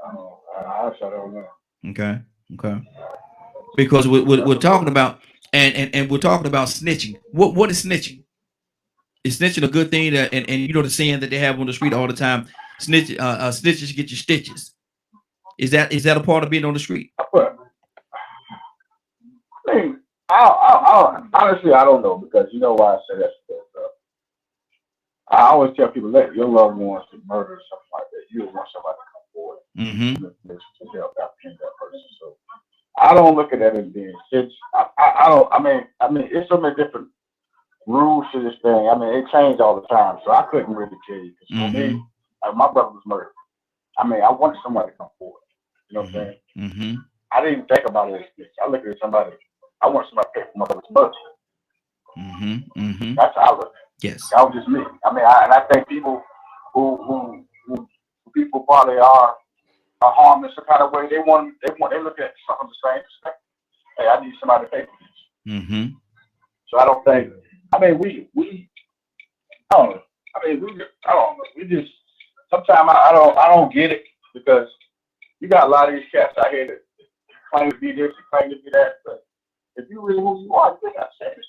I don't know. Okay. Because we're talking about and we're talking about snitching. What is snitching? Is snitching a good thing? And you know the saying that they have on the street all the time. Snitches get your stitches. Is that a part of being on the street? Well, I mean, honestly, I don't know because you know why I say that stuff. I always tell people, let your loved ones get murdered or something like that. You want somebody to come forward to help apprehend that person. So I don't look at that as being stitch. I don't. I mean, it's so many different rules to this thing. I mean, it changed all the time, so I couldn't really tell you. 'Cause for me, like, my brother was murdered. I mean, I wanted somebody to come forward. You know what I'm saying? I didn't even think about it. I looked at somebody. I want somebody to pay for my brother's murder. That's how I look at it. Yes. That was just me. I mean, I think people who people probably are harmless some kind of way. They look at something the same. Hey, I need somebody to pay for this. So I don't think. I mean, I don't know. I mean, I don't know. We just sometimes I don't get it because you got a lot of these cats out here that claim to be this and claim to be that, but if you really who you are, you got to say it.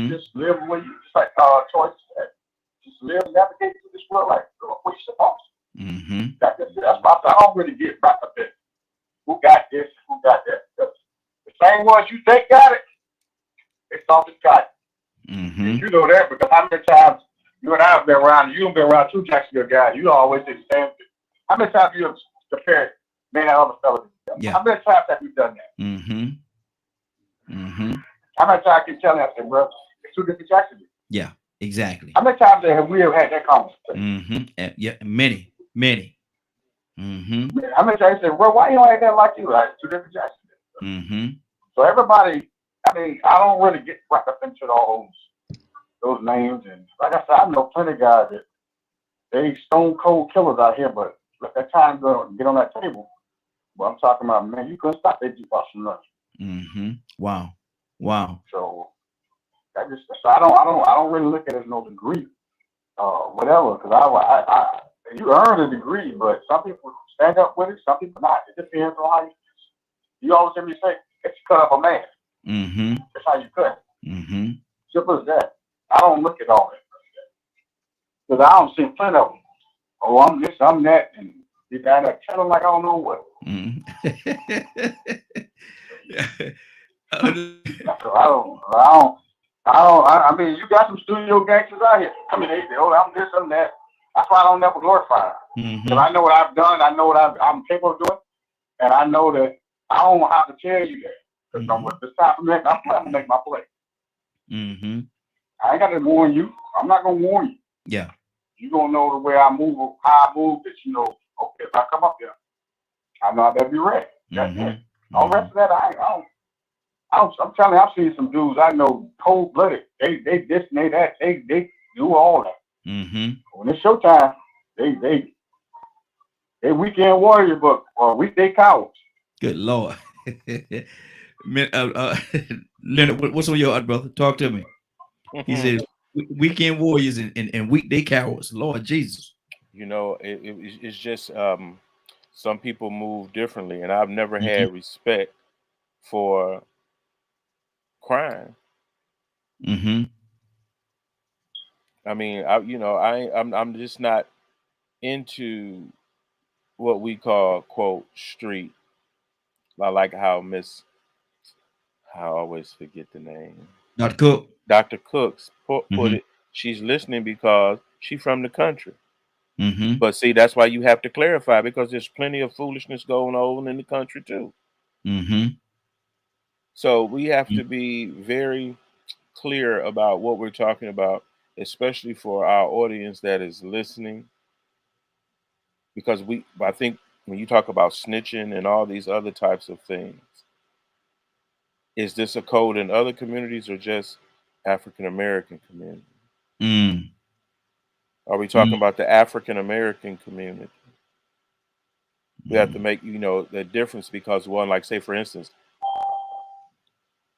Just live the way you just like choice said. Just live and navigate through this world like what you're supposed to. That's why I don't really get wrapped up in who got this, who got that. Because the same ones you think got it, they thought it got it. And you know that because how many times you and I have been around, you've been around two Jacksonville guys, you always say the same thing. How many times you have compared man and other fellas? Yeah. How many times have you done that? How many times I keep telling you, I said, bro, it's two different Jacksonville. Yeah, exactly. How many times have we ever had that conversation? Yeah, many. How many times you say, bro, why you don't have that like you? Like two different Jacksonville. So everybody, I mean, I don't really get wrapped up into all those names. And like I said, I know plenty of guys that they stone cold killers out here, but let that time go get on that table. Well, I'm talking about, man, you couldn't stop that jukebox from running. Wow. So I don't really look at it as no degree, whatever, because I you earn a degree, but some people stand up with it, some people not. It depends on how you always hear me say, it's cut up a man. That's how you cut. Simple as that. I don't look at all that because I don't see plenty of them. Oh, I'm this, I'm that, and you gotta tell them like I don't know what. I mean, you got some studio gangsters out here. I mean, they say, oh, I'm this, I'm that. That's why I don't never glorify them. Because I know what I've done, I know what I'm capable of doing, and I know that I don't have to tell you that. Because it's time for me, I'm trying to make my play. I ain't got to warn you. I'm not going to warn you. Yeah. You going to know the way I move, how I move, that you know, okay, if I come up here, I know I better be ready. That's it. All the rest of that, I'm telling you, I've seen some dudes I know cold-blooded. They this and they that. They do all that. When it's showtime, they weekend warrior, but weekday cowards. Good Lord. Leonard, what's on your heart, brother? Talk to me. He said weekend warriors and weekday cowards. Lord Jesus. You know, it's just some people move differently, and I've never had respect for crime. I mean, I'm just not into what we call quote street. I like how I always forget the name. Dr. Cooks put it. She's listening because she's from the country. But see, that's why you have to clarify, because there's plenty of foolishness going on in the country too. So we have to be very clear about what we're talking about, especially for our audience that is listening. Because I think when you talk about snitching and all these other types of things, is this a code in other communities or just African American community? Are we talking about the African American community? We have to make, the difference, because one, like say for instance,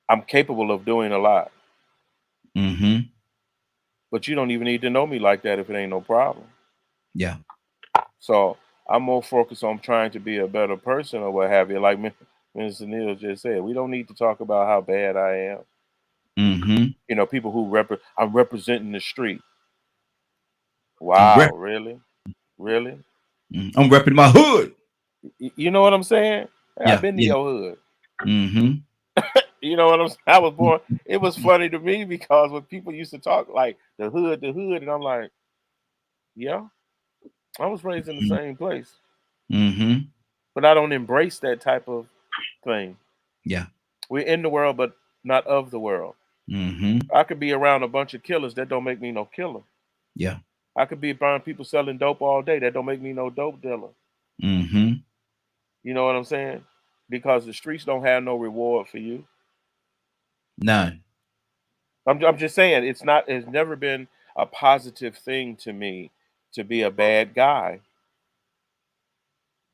I'm capable of doing a lot. But you don't even need to know me like that if it ain't no problem. Yeah. So I'm more focused on trying to be a better person or what have you. Like Mr. Neal just said, we don't need to talk about how bad I am. People who I'm representing the street. Wow, really? Really? I'm repping my hood. You know what I'm saying? I've been to your hood. You know what I'm saying? I was born. It was funny to me because when people used to talk like the hood, and I'm like, yeah, I was raised in the same place. But I don't embrace that type of thing. Yeah. We're in the world, but not of the world. I could be around a bunch of killers. That don't make me no killer. Yeah. I could be around people selling dope all day. That don't make me no dope dealer. Mm-hmm. You know what I'm saying? Because the streets don't have no reward for you. None. I'm just saying it's never been a positive thing to me to be a bad guy.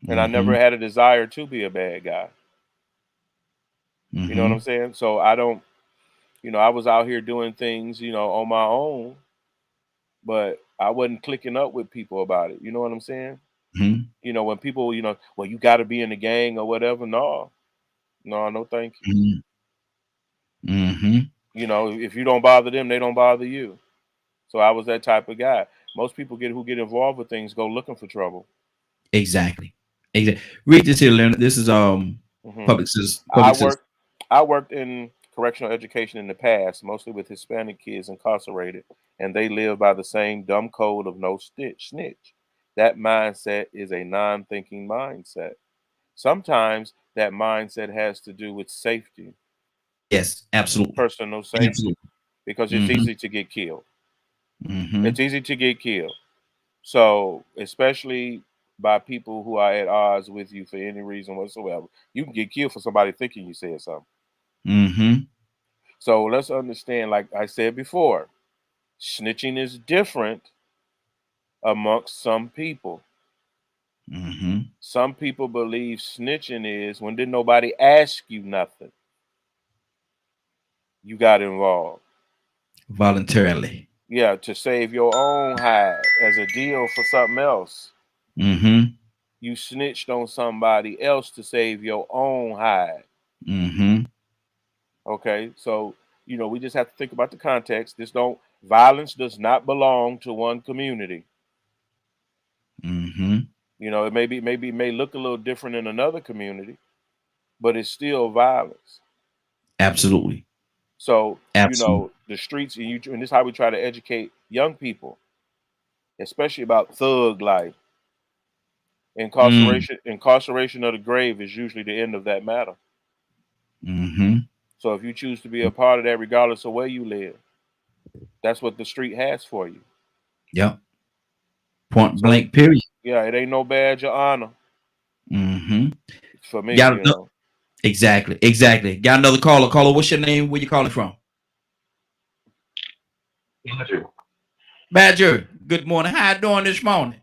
And I never had a desire to be a bad guy. You know what I'm saying? So I don't, I was out here doing things, on my own, but I wasn't clicking up with people about it. You know what I'm saying? When people, well, you got to be in the gang or whatever. No, thank you. If you don't bother them, they don't bother you. So I was that type of guy. Most people who get involved with things go looking for trouble. Exactly. Read this here, Leonard. This is public system. I worked in correctional education in the past, mostly with Hispanic kids incarcerated, and they live by the same dumb code of no snitch. That mindset is a non-thinking mindset. Sometimes that mindset has to do with safety. Yes, absolutely. Personal safety. Absolutely. Because it's easy to get killed. It's easy to get killed. So, especially by people who are at odds with you for any reason whatsoever, you can get killed for somebody thinking you said something. So let's understand, like I said before, snitching is different amongst some people. Some people believe snitching is when did nobody ask you nothing. You got involved. Voluntarily. Yeah, to save your own hide as a deal for something else. You snitched on somebody else to save your own hide. Okay, so we just have to think about the context. Violence does not belong to one community. It may look a little different in another community, but it's still violence. Absolutely. So the streets, and this is how we try to educate young people, especially about thug life. Incarceration of the grave is usually the end of that matter. So if you choose to be a part of that, regardless of where you live, that's what the street has for you. Yep. Point blank, period. Yeah, it ain't no badge of honor. For me, Exactly. Got another caller. Caller, what's your name? Where you calling from? Badger. Good morning. How you doing this morning?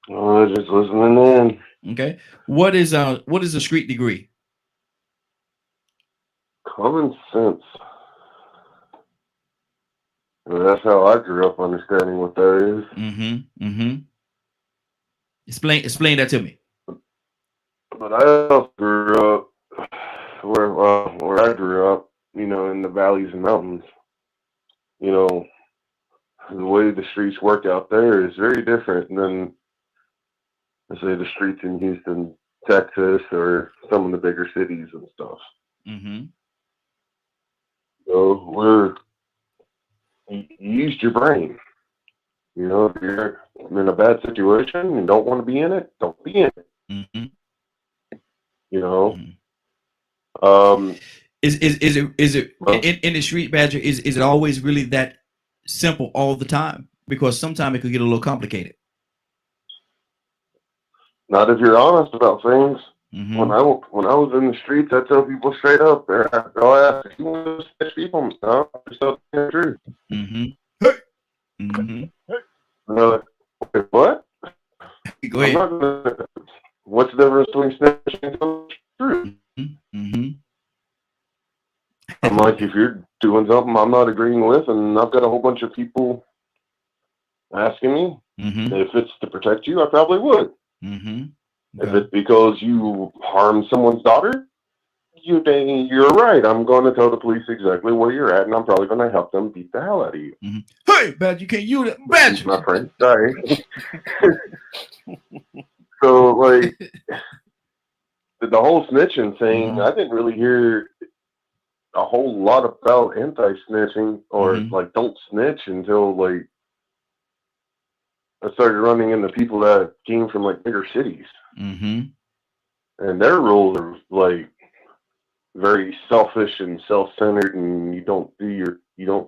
Just listening in. Okay. What is a street degree? Common sense. That's how I grew up understanding what that is. Explain that to me. But I also grew up where I grew up, in the valleys and mountains. The way the streets work out there is very different than, let's say, the streets in Houston, Texas, or some of the bigger cities and stuff. So you used your brain. If you're in a bad situation and don't want to be in it, don't be in it. Is it in the street, Badger? Is it always really that simple all the time? Because sometimes it could get a little complicated. Not if you're honest about things. When I was in the streets, I tell people straight up, I'll ask, you want to snitch people? No, I'm just telling the truth. Like, wait, what? Go ahead. What's the difference between snitching and telling the truth? I'm like, if you're doing something I'm not agreeing with, and I've got a whole bunch of people asking me if it's to protect you, I probably would. If it's because you harmed someone's daughter, you're right. I'm going to tell the police exactly where you're at, and I'm probably going to help them beat the hell out of you. Hey, Badger, you can't use it. Badger, my friend. Sorry. So, like, the whole snitching thing, I didn't really hear a whole lot about anti-snitching or like don't snitch until like I started running into people that came from like bigger cities, and their rules are like very selfish and self-centered, and you don't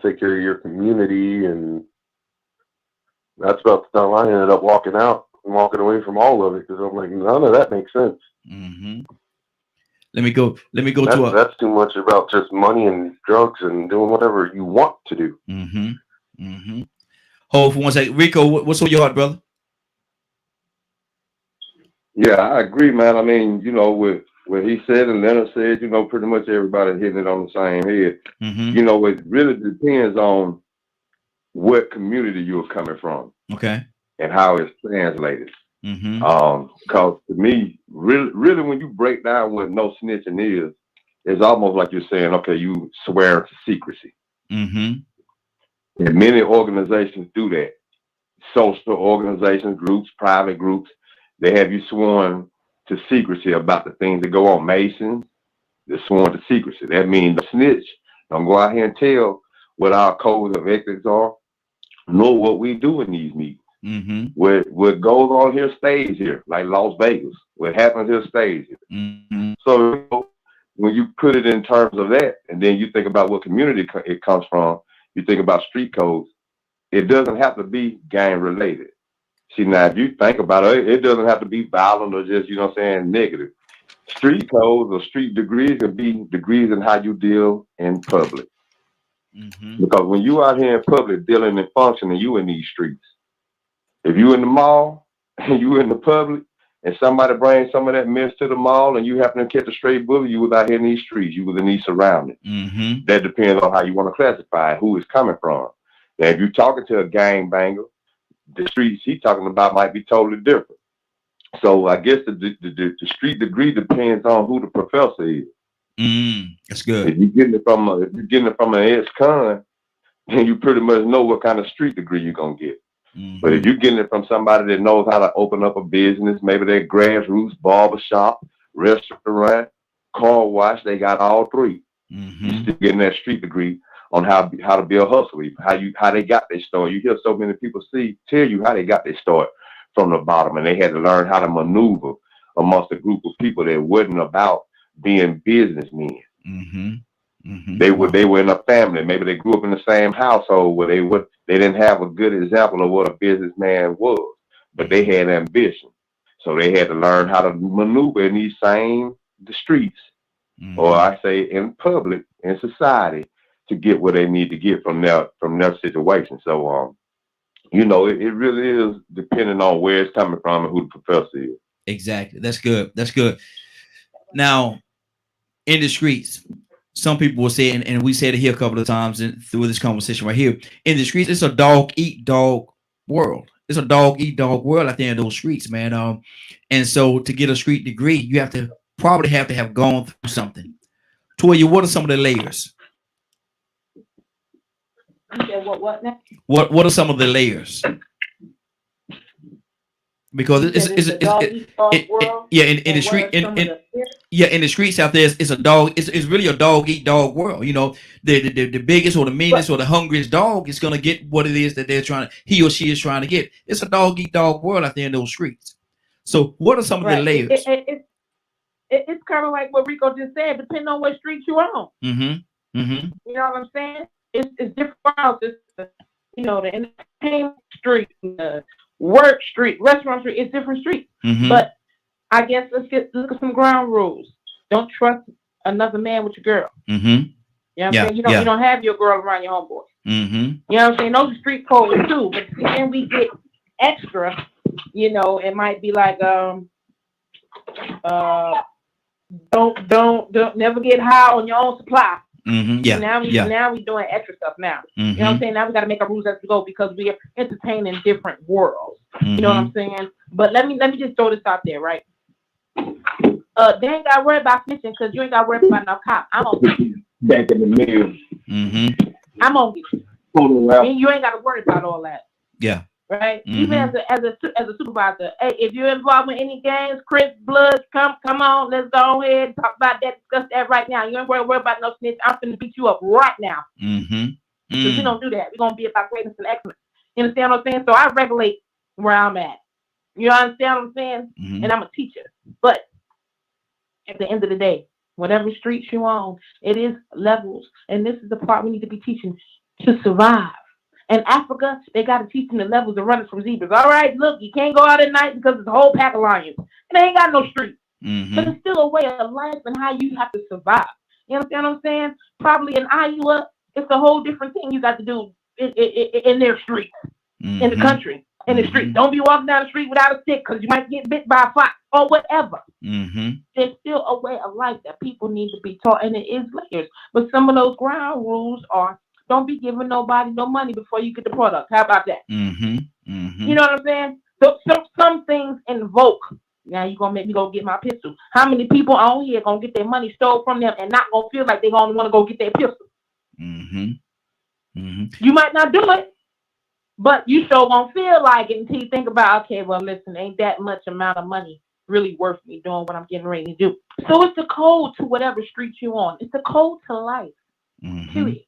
take care of your community, and that's about the time I ended up walking away from all of it, because I'm like, none of that makes sense. Mm-hmm. Let me go That's too much about just money and drugs and doing whatever you want to do. Mm-hmm. Mm-hmm. Hold for one second. Rico, what's on your heart, brother? Yeah, I agree, man. I mean, with what he said and Leonard said, pretty much everybody hitting it on the same head. Mm-hmm. It really depends on what community you're coming from. Okay. And how it's translated. Mm-hmm. Because to me, really, when you break down what no snitching is, it's almost like you're saying, okay, you swear to secrecy. Mm-hmm. And many organizations do that. Social organizations, groups, private groups, they have you sworn to secrecy about the things that go on. Masons, they're sworn to secrecy. That means the snitch don't go out here and tell what our codes of ethics are, nor what we do in these meetings. Mm-hmm. What goes on here stays here, like Las Vegas. What happens here stays here. Mm-hmm. So when you put it in terms of that, and then you think about what community it comes from, you think about street codes. It doesn't have to be gang related. See, now if you think about it, it doesn't have to be violent or just, negative. Street codes or street degrees can be degrees in how you deal in public. Mm-hmm. Because when you out here in public dealing and functioning, you in these streets. If you in the mall and you in the public and somebody brings some of that mess to the mall and you happen to catch a stray bullet, you was out here in these streets, you was in these surroundings. Mm-hmm. That depends on how you want to classify who is coming from. Now, if you're talking to a gangbanger, the streets he's talking about might be totally different. So I guess the street degree depends on who the professor is. That's good. If you're getting it from an ex-con, then you pretty much know what kind of street degree you're gonna get. Mm-hmm. But if you're getting it from somebody that knows how to open up a business, maybe they're grassroots, barbershop, restaurant, car wash, they got all three. Mm-hmm. You're still getting that street degree on how to be a hustler, how they got their start. You hear so many people tell you how they got their start from the bottom, and they had to learn how to maneuver amongst a group of people that wasn't about being businessmen. Mm-hmm. Mm-hmm. They were in a family. Maybe they grew up in the same household where they didn't have a good example of what a businessman was, but they had ambition. So they had to learn how to maneuver in the streets, or I say in public, in society, to get what they need to get from their situation. So it really is depending on where it's coming from and who the professor is. Exactly. That's good. That's good. Now, in the streets, some people will say, and we said it here a couple of times through this conversation right here, in the streets, it's a dog eat dog world. It's a dog eat dog world out there in those streets, man. And so to get a street degree, you probably have to have gone through something. Toya, what are some of the layers? You said what now? What are some of the layers? Because in the street, in the streets out there, it's a dog. It's really a dog eat dog world. The biggest or the meanest or the hungriest dog is gonna get what it is that he or she is trying to get. It's a dog eat dog world out there in those streets. So what are some of the layers? It's kind of like what Rico just said. Depending on what street you're on. Mm-hmm. Mm-hmm. You know what I'm saying? It's different worlds. The entertainment street, the work street, restaurant street. It's different streets. Mm-hmm. But I guess look at some ground rules. Don't trust another man with your girl. Mm-hmm. You know what I'm saying? You don't have your girl around your homeboy. Mm-hmm. You know what I'm saying? Those are street codes too. But then we get extra. It might be like don't never get high on your own supply. Mm-hmm. Yeah. Now we doing extra stuff now. Mm-hmm. You know what I'm saying? Now we got to make our rules as we go because we are entertaining different worlds. Mm-hmm. You know what I'm saying? But let me just throw this out there, right? They ain't got to worry about snitching because you ain't got to worry about no cop. I'm gonna get you. Back in the mill. Mm-hmm. I'm gonna get you. Well. You ain't got to worry about all that. Yeah. Right? Mm-hmm. Even as a supervisor, hey, if you're involved in any gangs, Crips, Bloods, come on, let's go ahead and talk about that, discuss that right now. You ain't worry about no snitch. I'm finna beat you up right now. Mm-hmm. Because we don't do that. We're gonna be about greatness and excellence. You understand what I'm saying? So I regulate where I'm at. You understand what I'm saying? Mm-hmm. And I'm a teacher. But at the end of the day, whatever streets you on, it is levels. And this is the part we need to be teaching to survive. In Africa, they got to teach them the levels of running from zebras. All right, look, you can't go out at night because it's a whole pack of lions. And they ain't got no streets. But it's still a way of life and how you have to survive. You understand what I'm saying? Probably in Iowa, it's a whole different thing you got to do in their streets, in the country, in the street. Don't be walking down the street without a stick because you might get bit by a fox or whatever. There's still a way of life that people need to be taught, and it is layers. But some of those ground rules are don't be giving nobody no money before you get the product. How about that? You know what I'm saying? So some things invoke. Now you're going to make me go get my pistol. How many people on here going to get their money stole from them and not going to feel like they're going to want to go get their pistol? You might not do it, but you sure going to feel like it until you think about, okay, well, listen, ain't that much amount of money really worth me doing what I'm getting ready to do? So it's the code to whatever street you're on. It's the code to life. Period.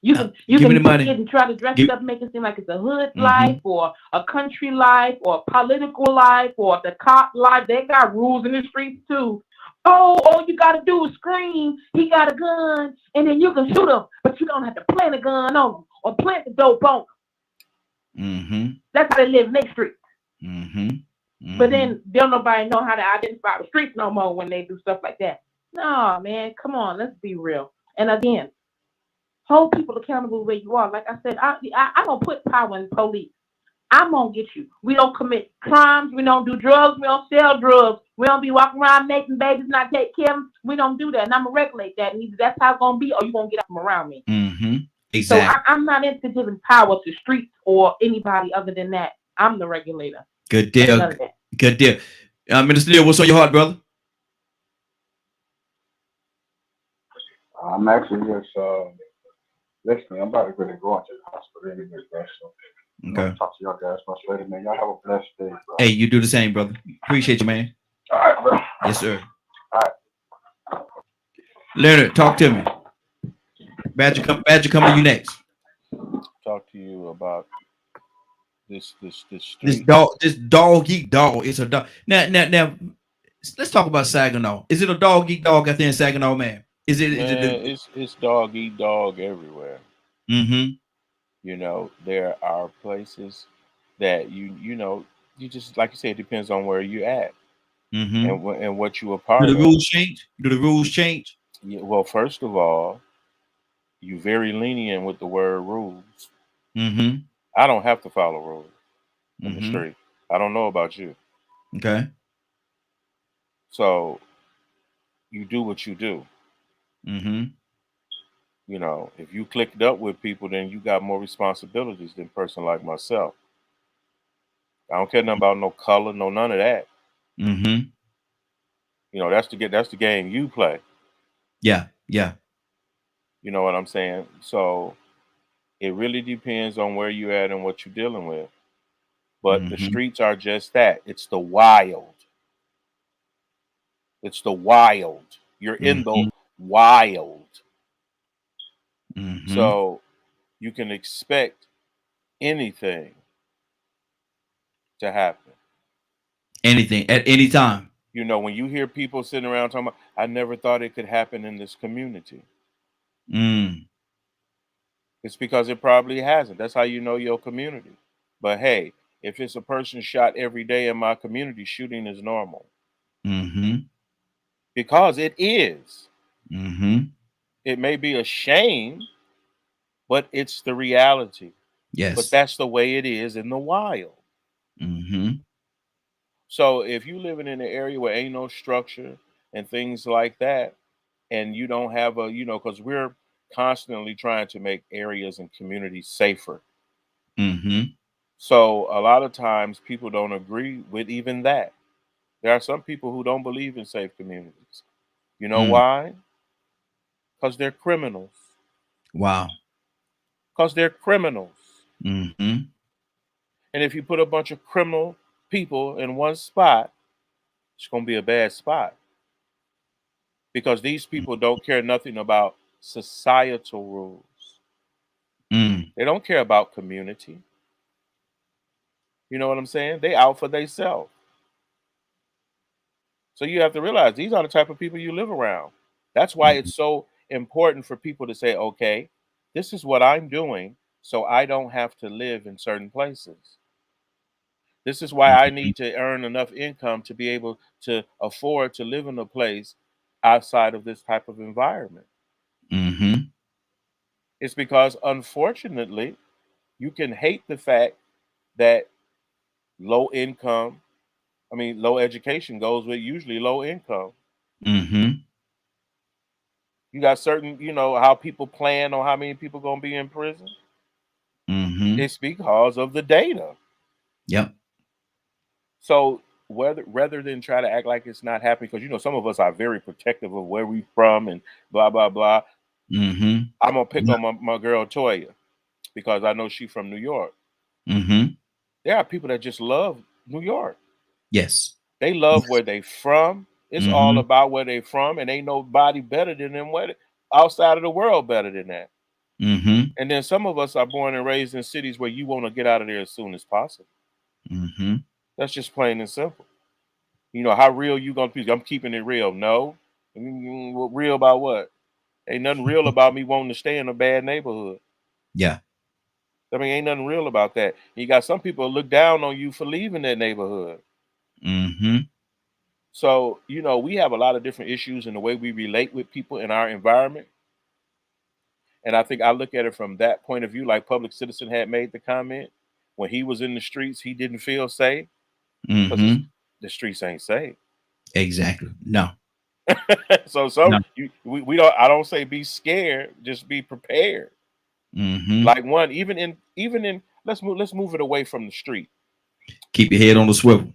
You can take it and try to dress it up, make it seem like it's a hood life or a country life or a political life or the cop life. They got rules in the streets too. Oh, all you got to do is scream, he got a gun, and then you can shoot him, but you don't have to plant a gun on him or plant the dope on him. That's how they live in their streets. But then don't nobody know how to identify the streets no more when they do stuff like that. No, man, come on, let's be real. And again, hold people accountable where you are. Like I said, I don't put power in police. I'm gonna get you. We don't commit crimes. We don't do drugs. We don't sell drugs. We don't be walking around making babies, not take care of them. We don't do that. And I'm gonna regulate that. And either that's how it's gonna be, or you're gonna get out from around me. Exactly. So I'm not into giving power to streets or anybody other than that. I'm the regulator. Good deal. Good deal. Minister Neal, what's on your heart, brother? I'm actually just listening. I'm about to really go into the hospital anyway, bro. So Okay. Talk to y'all guys much later, man. Y'all have a blessed day, bro. Hey, you do the same, brother. Appreciate you, man. All right, bro. Yes, sir. All right. Leonard, talk to me. Badger coming to you next. Talk to you about this This dog eat dog. It's a dog. Now, let's talk about Saginaw. Is it a dog eat dog out there in Saginaw, man? It's dog eat dog everywhere. You know, there are places that you know, you just like you said, it depends on where you're at and what you are part of. Do the rules change? Do the rules change? Yeah, well, first of all, you're very lenient with the word rules. I don't have to follow rules in the street. I don't know about you. Okay. So you do what you do. You know, if you clicked up with people, then you got more responsibilities than a person like myself. I don't care nothing about no color, no none of that. You know, that's the game you play. Yeah. You know what I'm saying? So it really depends on where you're at and what you're dealing with. But the streets are just that. It's the wild. It's the wild. You're in the wild. So you can expect anything to happen. Anything at any time. You know, when you hear people sitting around talking about, I never thought it could happen in this community. It's because it probably hasn't. That's how you know your community. But hey, if it's a person shot every day in my community, shooting is normal. Because it is. It may be a shame, but it's the reality. Yes. But that's the way it is in the wild. So if you living in an area where ain't no structure and things like that, and you don't have a, you know, because we're constantly trying to make areas and communities safer. So a lot of times people don't agree with even that. There are some people who don't believe in safe communities. You know why? Because they're criminals. Wow. Because they're criminals. And if you put a bunch of criminal people in one spot, it's going to be a bad spot. Because these people don't care nothing about societal rules. They don't care about community. You know what I'm saying? They out for themselves. So you have to realize these are the type of people you live around. That's why it's so important for people to say, okay, this is what I'm doing, so I don't have to live in certain places. This is why I need to earn enough income to be able to afford to live in a place outside of this type of environment. Mm-hmm. It's because, unfortunately, you can hate the fact that low education goes with usually low income. Mm-hmm. You got certain, how people plan on how many people going to be in prison. Mm-hmm. It's because of the data. Yep. So rather than try to act like it's not happening, because some of us are very protective of where we're from and blah blah blah. Mm-hmm. I'm gonna pick on my girl Toya because I know she's from New York. Mm-hmm. There are people that just love New York. Yes. They love where they from. It's Mm-hmm. all about where they from, and ain't nobody better than them outside of the world better than that. Mm-hmm. And then some of us are born and raised in cities where you want to get out of there as soon as possible. Mm-hmm. That's just plain and simple. How real you gonna be? I'm keeping it real. No. Real about what? Ain't nothing real about me wanting to stay in a bad neighborhood. Yeah. Ain't nothing real about that. You got some people look down on you for leaving that neighborhood. Mm-hmm. So, we have a lot of different issues in the way we relate with people in our environment. And I think I look at it from that point of view, like Public Citizen had made the comment. When he was in the streets, he didn't feel safe. Mm-hmm. The streets ain't safe. Exactly. No. So I don't say be scared, just be prepared. Mm-hmm. Like even in let's move it away from the street. Keep your head on the swivel.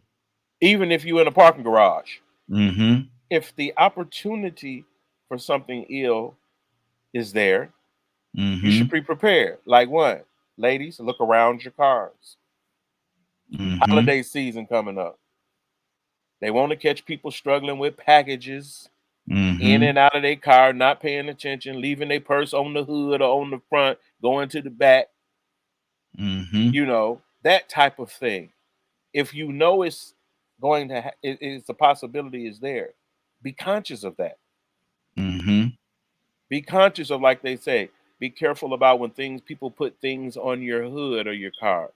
Even if you're in a parking garage. Mm-hmm. If the opportunity for something ill is there, Mm-hmm. you should be prepared. Like what? Ladies, look around your cars. Mm-hmm. Holiday season coming up. They want to catch people struggling with packages. Mm-hmm. In and out of their car, not paying attention, leaving their purse on the hood or on the front, going to the back. Mm-hmm. That type of thing. If you know it's going to, it's a possibility is there. Be conscious of that. Mm-hmm. Be conscious of, like they say, be careful about when people put things on your hood or your car.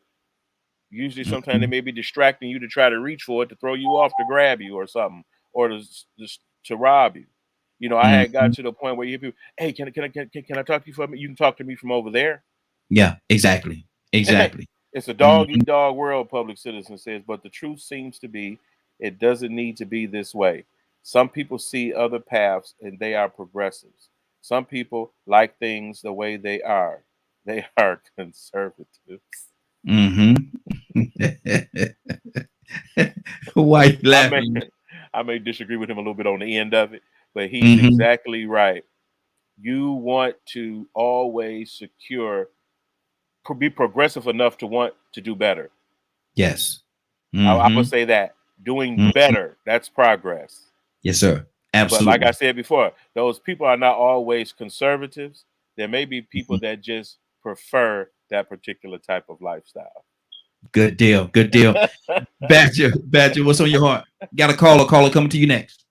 Usually, sometimes they may be distracting you to try to reach for it, to throw you off, to grab you or something, or to rob you. I had got to the point where you people, hey, can I talk to you for a minute? You can talk to me from over there. Yeah, exactly. It's a dog eat dog world, Public Citizen says, but the truth seems to be it doesn't need to be this way. Some people see other paths and they are progressives. Some people like things the way they are. They are conservatives. Mm-hmm. Why you laughing? I may disagree with him a little bit on the end of it, but he's exactly right. You want to always be progressive enough to want to do better. Yes. I would say that. Doing better, that's progress. Yes, sir. Absolutely. But like I said before, those people are not always conservatives. There may be people that just prefer that particular type of lifestyle. Good deal. Badger, what's on your heart? Got a caller coming to you next.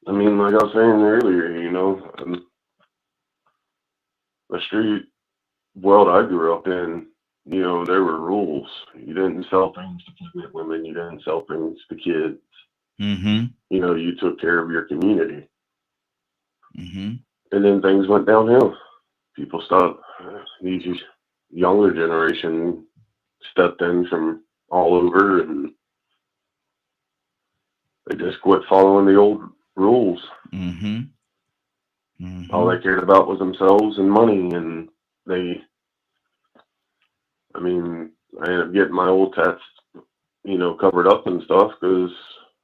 I mean, like I was saying earlier, the street world I grew up in, there were rules. You didn't sell things to pregnant women. You didn't sell things to kids. Mm-hmm. You took care of your community. Mm-hmm. And then things went downhill. People stopped. These younger generation stepped in from all over, and they just quit following the old rules. Mm-hmm. Mm-hmm. All they cared about was themselves and money, and I ended up getting my old tats, covered up and stuff because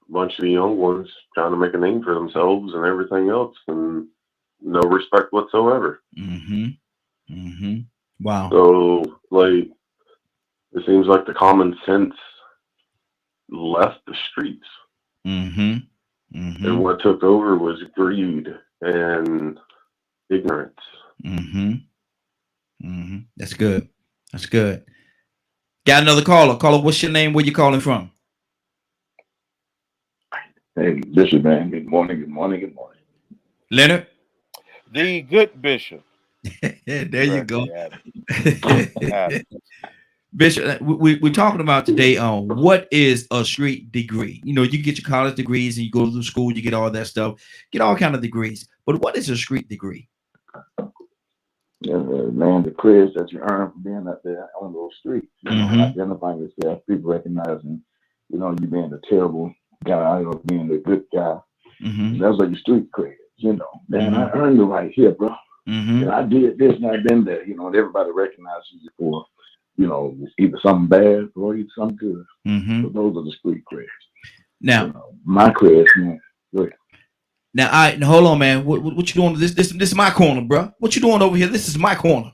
a bunch of the young ones trying to make a name for themselves and everything else, and no respect whatsoever. Mm-hmm. Mm-hmm. Wow. So, it seems like the common sense left the streets. Mm-hmm. Mm-hmm. And what took over was greed and ignorance. Mm-hmm. Mm-hmm. That's good. Got Got another caller. Caller, what's your name? Where you calling from? Hey, Bishop, man. Good morning. Good morning. Good morning. Leonard. The good Bishop. There you go. Bishop, we're talking about today on what is a street degree. You know, you get your college degrees and you go to school, you get all that stuff, get all kind of degrees. But what is a street degree? Yeah, man, the credits that you earn from being out there on those streets, you know, identifying yourself, people recognizing, you know, you being a terrible guy or being a good guy. That's like your street credits, you know. Man, I earned the right here, bro. And I did this and I did that, you know, and everybody recognizes you for, you know, either something bad or either something good. So those are the street credits. Now, you know, my credits, man. Go ahead. Now, hold on, man. What you doing? This is my corner, bro. What you doing over here? This is my corner.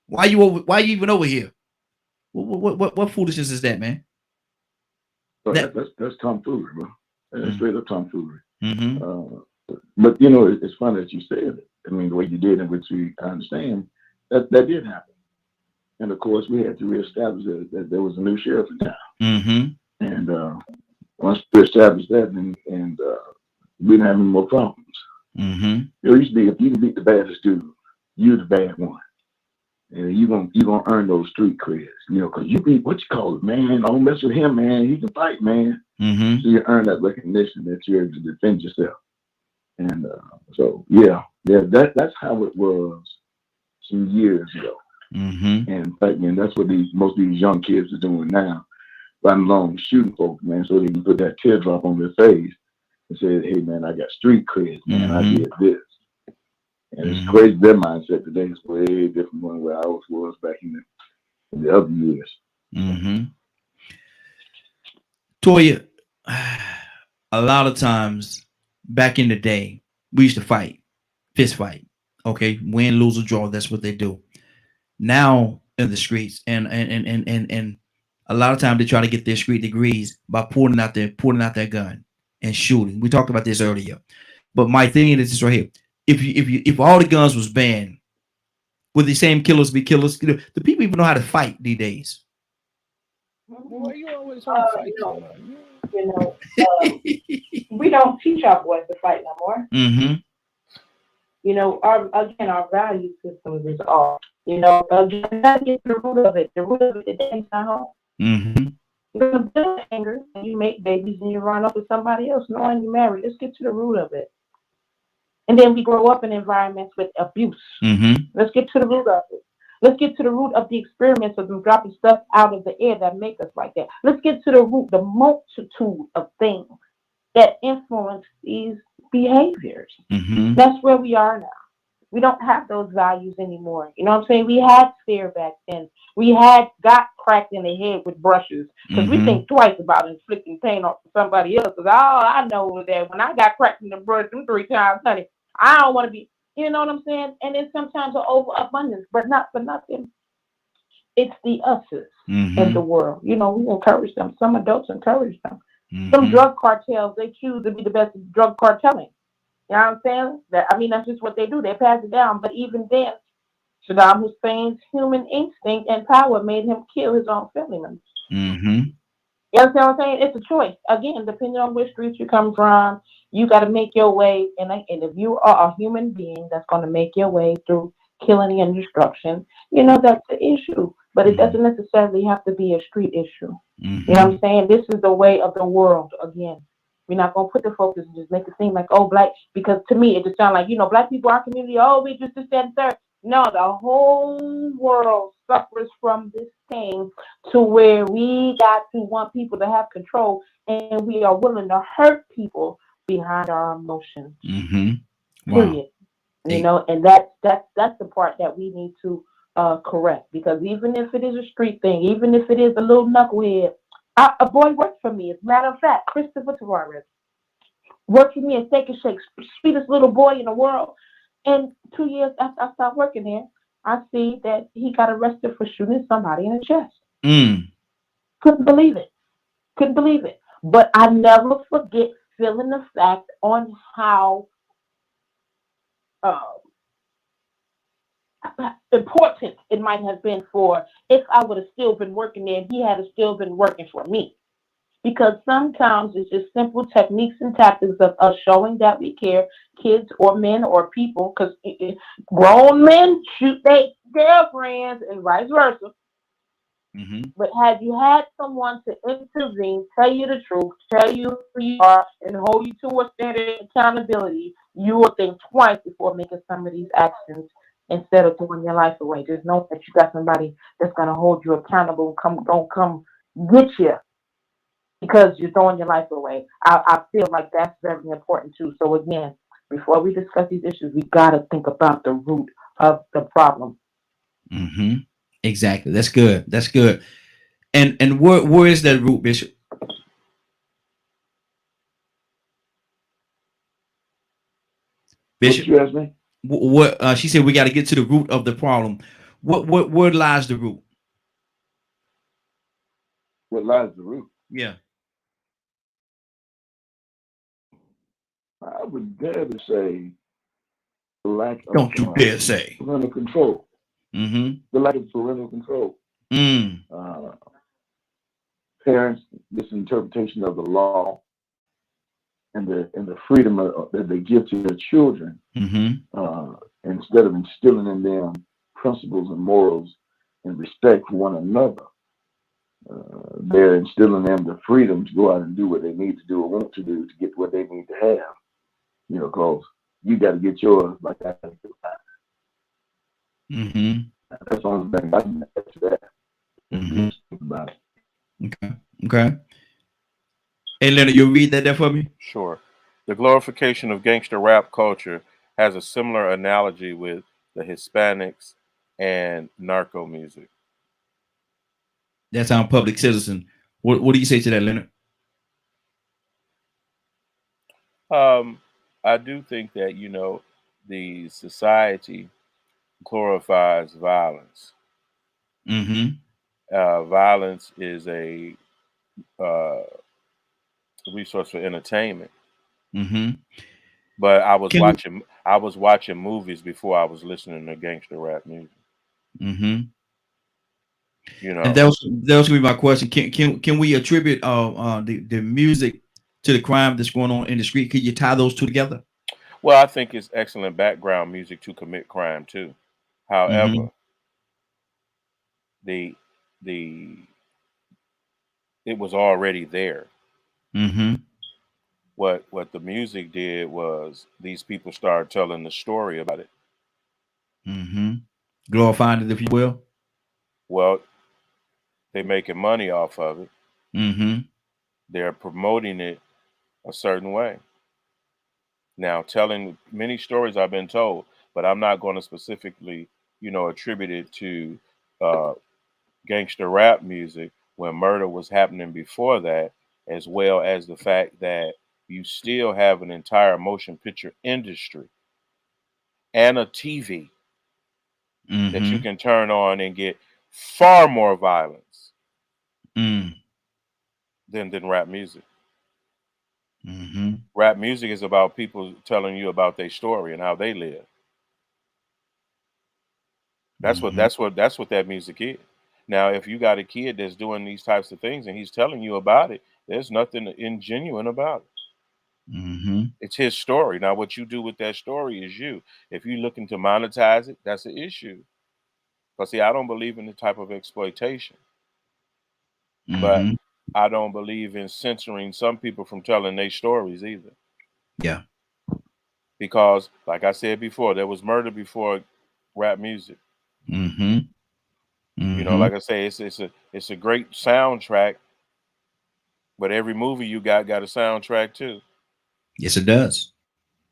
Why you even over here? What foolishness is that, man? That's tomfoolery, bro. That's straight up tomfoolery. But you know, it's funny that you said it. I mean, the way you did, in which I understand that did happen. And of course, we had to reestablish that there was a new sheriff in town. And once we established that, and we didn't have any more problems. It used to be, if you can beat the baddest dude, you're the bad one, and you gonna earn those street creds, you know, because you beat, what you call it, man. Don't mess with him, man. He can fight, man. So you earn that recognition that you're able to defend yourself. And so that's how it was some years ago. And in fact, man, that's what most of these young kids are doing now, running along shooting folks, man, so they can put that teardrop on their face and say, hey, man, I got street cred, man. I did this. And it's crazy. Their mindset today is way different than where I was back in the other years. Toya, a lot of times back in the day, we used to fight, fist fight. Okay, win, lose, or draw. That's what they do. Now in the streets, and a lot of times they try to get their street degrees by pulling out their gun and shooting. We talked about this earlier, but my thing is this right here: if all the guns was banned, would the same killers be killers? You know, the people even know how to fight these days. Well, you always want to fight. We don't teach our boys to fight no more. You know, our value system is off. You know, again, gotta get to the root of it. The root of it is daddy's not home. You're gonna build anger and you make babies and you run up with somebody else knowing you're married. Let's get to the root of it. And then we grow up in environments with abuse. Let's get to the root of it. Let's get to the root of the experiments of them dropping stuff out of the air that make us like that. Let's get to the root, the multitude of things that influence these behaviors. That's where we are now. We don't have those values anymore. You know what I'm saying? We had fear back then. We got cracked in the head with brushes because we think twice about inflicting pain on somebody else. Because I know that when I got cracked in the brush 3 times, honey, I don't want to be, you know what I'm saying? And then sometimes an overabundance, but not for nothing. It's the us's in the world. You know, we encourage them. Some adults encourage them. Some drug cartels, they choose to be the best at drug carteling. You know what I'm saying? That's just what they do. They pass it down. But even then, Saddam Hussein's human instinct and power made him kill his own family members. You understand what I'm saying? It's a choice. Again, depending on which streets you come from, you got to make your way. And if you are a human being that's going to make your way through killing and destruction, you know, that's the issue. But it doesn't necessarily have to be a street issue. You know what I'm saying? This is the way of the world again. We're not going to put the focus and just make it seem like, oh, black, because to me, it just sounds like, you know, black people, our community, oh, we just this, that, and third. No, the whole world suffers from this thing to where we got to want people to have control and we are willing to hurt people behind our emotions. Period. You know, and that's the part that we need to correct, because even if it is a street thing, even if it is a little knucklehead, a boy worked for me. As a matter of fact, Christopher Tavares worked for me at Steak and Shake, sweetest little boy in the world. And 2 years after I stopped working there, I see that he got arrested for shooting somebody in the chest. Couldn't believe it. But I never forget feeling the fact on how important it might have been for if I would have still been working there and he had still been working for me. Because sometimes it's just simple techniques and tactics of us showing that we care, kids or men or people, because grown men shoot their girlfriends and vice versa. But had you had someone to intervene, tell you the truth, tell you who you are, and hold you to a standard of accountability, you will think twice before making some of these actions instead of throwing your life away. Just know that you got somebody that's going to hold you accountable, don't come get you because you're throwing your life away. I feel like that's very important too. So again, before we discuss these issues, we got to think about the root of the problem. Exactly. That's good. That's good. And where is that root, Bishop? Bishop, what you asked me? What she said, we got to get to the root of the problem. Where lies the root? What lies the root? Yeah. I would dare to say the lack of Don't you dare say parental control. The lack of parental control. Parents' misinterpretation of the law and the freedom that they give to their children, instead of instilling in them principles and morals and respect for one another, they're instilling in them the freedom to go out and do what they need to do or want to do to get what they need to have. You know, because you got to get yours like I got to get mine. That's the only thing I can add to that. About it. Okay. Hey, Leonard, you'll read that there for me? Sure. The glorification of gangster rap culture has a similar analogy with the Hispanics and narco music. That's our Public Citizen. What do you say to that, Leonard? I do think that, the society glorifies violence. Violence is a resource for entertainment. But I was watching movies before I was listening to gangster rap music. And that was gonna be my question. Can we attribute the music to the crime that's going on in the street? Could you tie those two together? Well, I think it's excellent background music to commit crime too. However, it was already there. What the music did was these people started telling the story about it. Glorifying it, if you will. Well, they're making money off of it. They're promoting it a certain way. Now, telling many stories I've been told, but I'm not going to specifically, attribute it to gangster rap music when murder was happening before that, as well as the fact that you still have an entire motion picture industry and a TV that you can turn on and get far more violence than rap music. Rap music is about people telling you about their story and how they live. That's what that music is. Now, if you got a kid that's doing these types of things and he's telling you about it, there's nothing ingenuine about it. It's his story. Now, what you do with that story is you. If you're looking to monetize it, that's an issue. But see, I don't believe in the type of exploitation. But I don't believe in censoring some people from telling their stories either. Yeah. Because, like I said before, there was murder before rap music. Like I say, it's a great soundtrack, but every movie you got a soundtrack too. Yes, it does.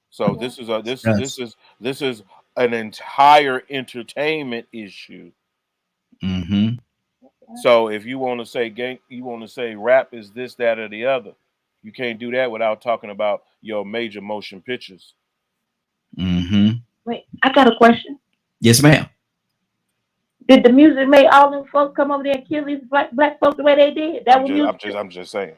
So this is an entire entertainment issue. So if you want to say rap is this, that, or the other, you can't do that without talking about your major motion pictures. Wait, I got a question. Yes, ma'am. Did the music make all them folks come over there and kill these black folks the way they did? I'm just saying.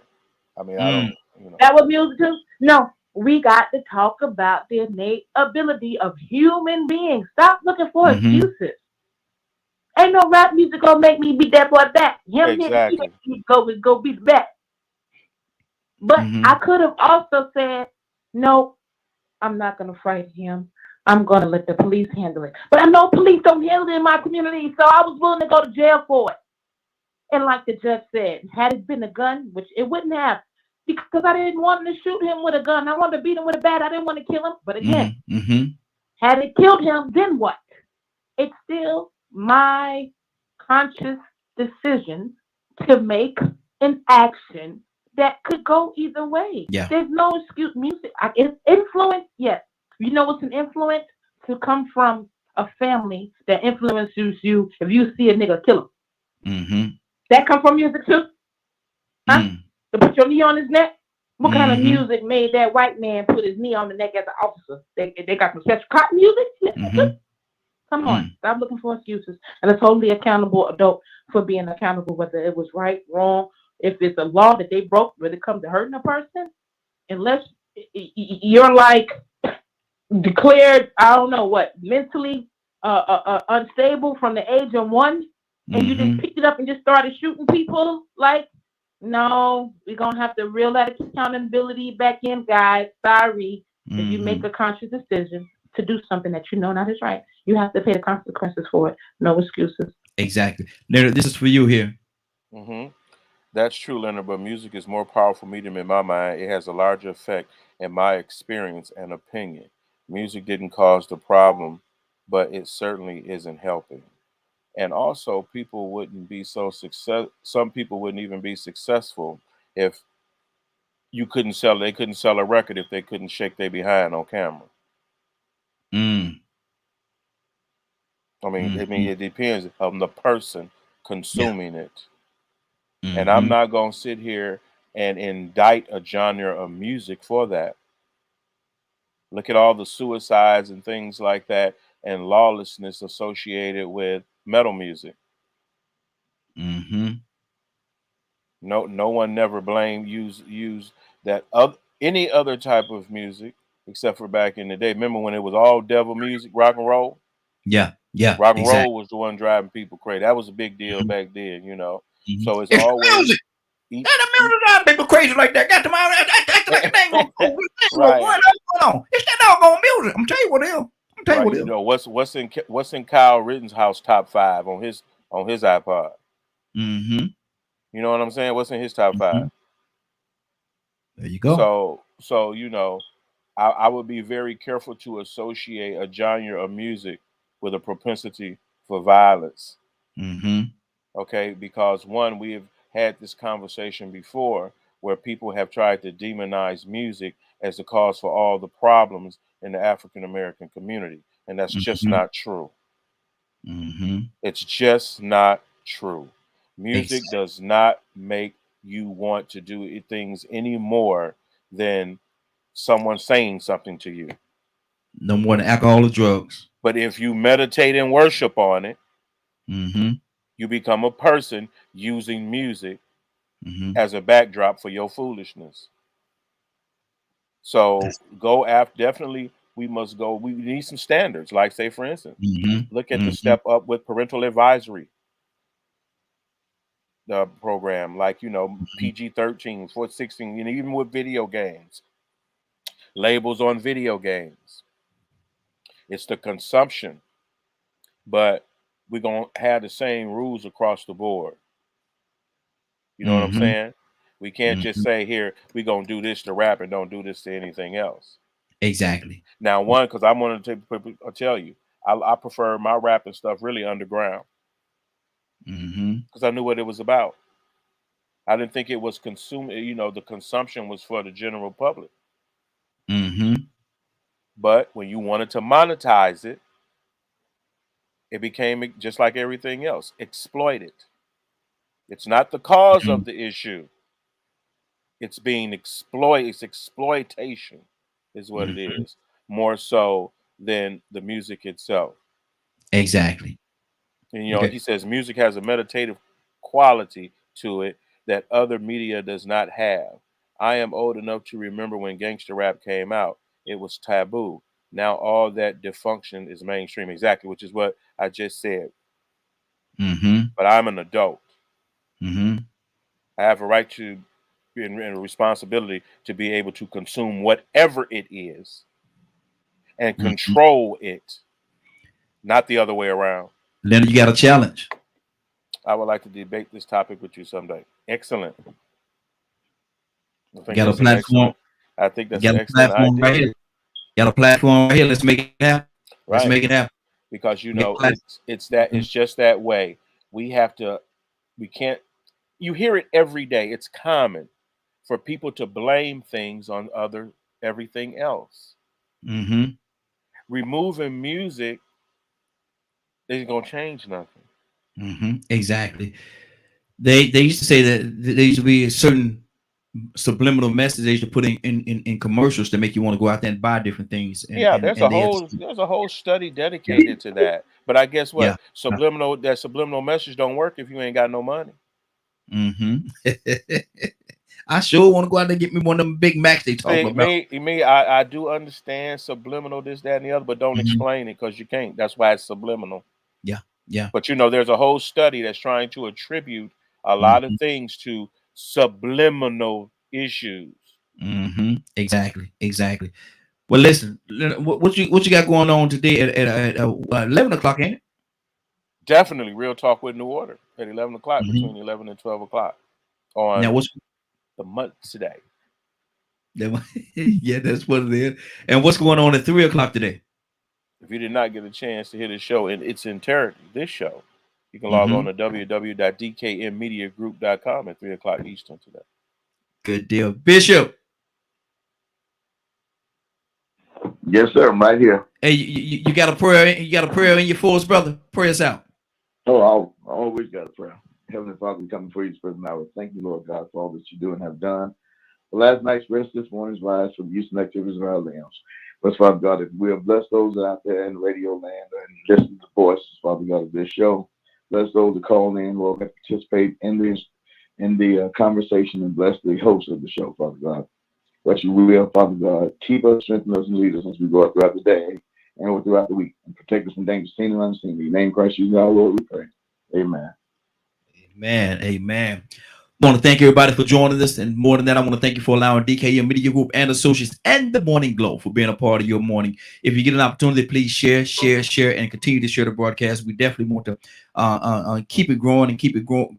I mean, I don't. That was music too? No. We got to talk about the innate ability of human beings. Stop looking for excuses. Ain't no rap music gonna make me beat that boy back. Him Exactly. go beat the back. But I could have also said, no, I'm not gonna fight him. I'm gonna let the police handle it. But I know police don't handle it in my community, so I was willing to go to jail for it. And like the judge said, had it been a gun, which it wouldn't have, because I didn't want to shoot him with a gun. I wanted to beat him with a bat. I didn't want to kill him. But again, had it killed him, then what? It's still my conscious decision to make an action that could go either way. Yeah. There's no excuse. Music, it's influence. Yes. You know what's an influence? To come from a family that influences you. If you see a nigga, kill him. That come from music too? Huh? To put your knee on his neck? What kind of music made that white man put his knee on the neck as an officer? They got some special cotton music? Come on, stop looking for excuses. And a totally accountable adult for being accountable, whether it was right, wrong, if it's a law that they broke when it comes to hurting a person, unless you're like declared, I don't know what, mentally unstable from the age of 1, and you just picked it up and just started shooting people, like, no, we're going to have to reel that accountability back in, guys. Sorry, if you make a conscious decision to do something that you know not is right, you have to pay the consequences for it. No excuses. Exactly. Leonard, this is for you here. That's true, Leonard, but music is more powerful medium in my mind. It has a larger effect in my experience and opinion. Music didn't cause the problem, but it certainly isn't helping. And also, people wouldn't be some people wouldn't even be successful if they couldn't sell a record if they couldn't shake their behind on camera. I mean, it depends on the person consuming it. And I'm not going to sit here and indict a genre of music for that. Look at all the suicides and things like that and lawlessness associated with metal music. No one never used that any other type of music except for back in the day. Remember when it was all devil music, rock and roll? Yeah. Rock and roll was the one driving people crazy. That was a big deal back then, you know. So it's always the music. The music driving people crazy like that. Got them out. That's like it ain't gonna go. Right. It's that doggone music. I'm telling you what else. You know what's in Kyle Rittenhouse top 5 on his iPod. You know what I'm saying? What's in his top 5? There you go. So you know, I would be very careful to associate a genre of music with a propensity for violence. Okay, because one, we have had this conversation before where people have tried to demonize music as the cause for all the problems in the African American community, and that's just not true. It's just not true. Music does not make you want to do things any more than someone saying something to you. No more than alcohol or drugs. But if you meditate and worship on it, you become a person using music as a backdrop for your foolishness. So definitely we must go. We need some standards, like say for instance, look at the Step Up with Parental Advisory program, like, you know, PG-13, 14, you know, even with video games, labels on video games. It's the consumption, but we're going to have the same rules across the board. You know what I'm saying? We can't just say, here, we're going to do this to rap and don't do this to anything else. Exactly. Now, one, because I wanted to tell you, I prefer my rap and stuff really underground. Because I knew what it was about. I didn't think it was you know, the consumption was for the general public. But when you wanted to monetize it, it became just like everything else, exploited. It's not the cause of the issue. It's being exploited. It's exploitation is what it is, more so than the music itself. Exactly. And, you know, he says music has a meditative quality to it that other media does not have. I am old enough to remember when gangster rap came out. It was taboo. Now all that dysfunction is mainstream. Exactly, which is what I just said. But I'm an adult. I have a right to and a responsibility to be able to consume whatever it is and control it, not the other way around. Leonard, you got a challenge. I would like to debate this topic with you someday. Excellent. Got a platform. I think that's an excellent idea. Right here. Got a platform right here. Let's make it happen. Right. Let's make it happen. Because it's just that way. We can't. You hear it every day. It's common for people to blame things on everything else. Removing music isn't gonna change nothing. Exactly. They used to say that there used to be a certain subliminal message they used to put in commercials to make you want to go out there and buy different things. There's a whole study dedicated to that. But I guess what? That subliminal message don't work if you ain't got no money. I sure want to go out there and get me one of them Big Macs they talk about. I do understand subliminal, this, that, and the other, but don't explain it because you can't. That's why it's subliminal. Yeah. But there's a whole study that's trying to attribute a lot of things to subliminal issues. Exactly. Well, listen, what you got going on today at 11 o'clock, ain't it? Definitely Real Talk with New Order at 11 o'clock, between 11 and 12 o'clock on the month today. Yeah, that's what it is. And what's going on at 3 o'clock today? If you did not get a chance to hear the show in its entirety, this show, you can log on to www.dkmmediagroup.com at 3 o'clock Eastern today. Good deal. Bishop. Yes, sir. I'm right here. Hey, you got a prayer? You got a prayer in your force, brother? Pray us out. Oh, I always got a prayer. Heavenly Father, we come before you this present hour. Thank you, Lord God, for all that you do and have done. For last night's rest, this morning's rise, for the use and activities of our limbs. But Father God, if we have blessed those out there in radio land and listen to the voices, Father God, of this show. Bless those that call in, Lord, that participate in the conversation, and bless the host of the show, Father God. But you will, Father God, keep us, strengthen us, and lead us as we go throughout the day and throughout the week, and protect us from dangers seen and unseen. In your name, Christ, you, our Lord, we pray. Amen. Amen. I want to thank everybody for joining us, and more than that, I want to thank you for allowing DKM Media Group and Associates and the Morning Glow for being a part of your morning. If you get an opportunity, please share, and continue to share the broadcast. We definitely want to keep it growing and keep it growing.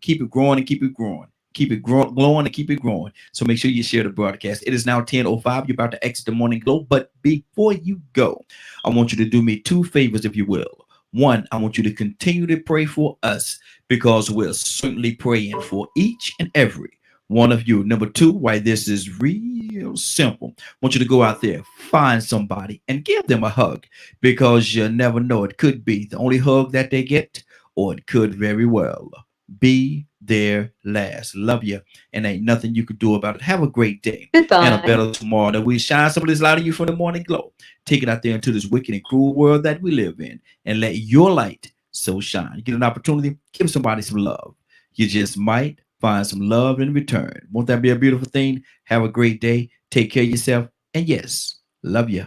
So make sure you share the broadcast. It is now 10:05. You're about to exit the Morning Glow, but before you go, I want you to do me two favors, if you will. One, I want you to continue to pray for us, because we're certainly praying for each and every one of you. Number two, why this is real simple. I want you to go out there, find somebody, and give them a hug, because you never know. It could be the only hug that they get, or it could very well be their last. Love you, and ain't nothing you could do about it. Have a great day and a better tomorrow. That we shine some of this light on you from the Morning Glow. Take it out there into this wicked and cruel world that we live in, and let your light so shine. You get an opportunity, give somebody some love. You just might find some love in return. Won't that be a beautiful thing? Have a great day. Take care of yourself. And yes, love you.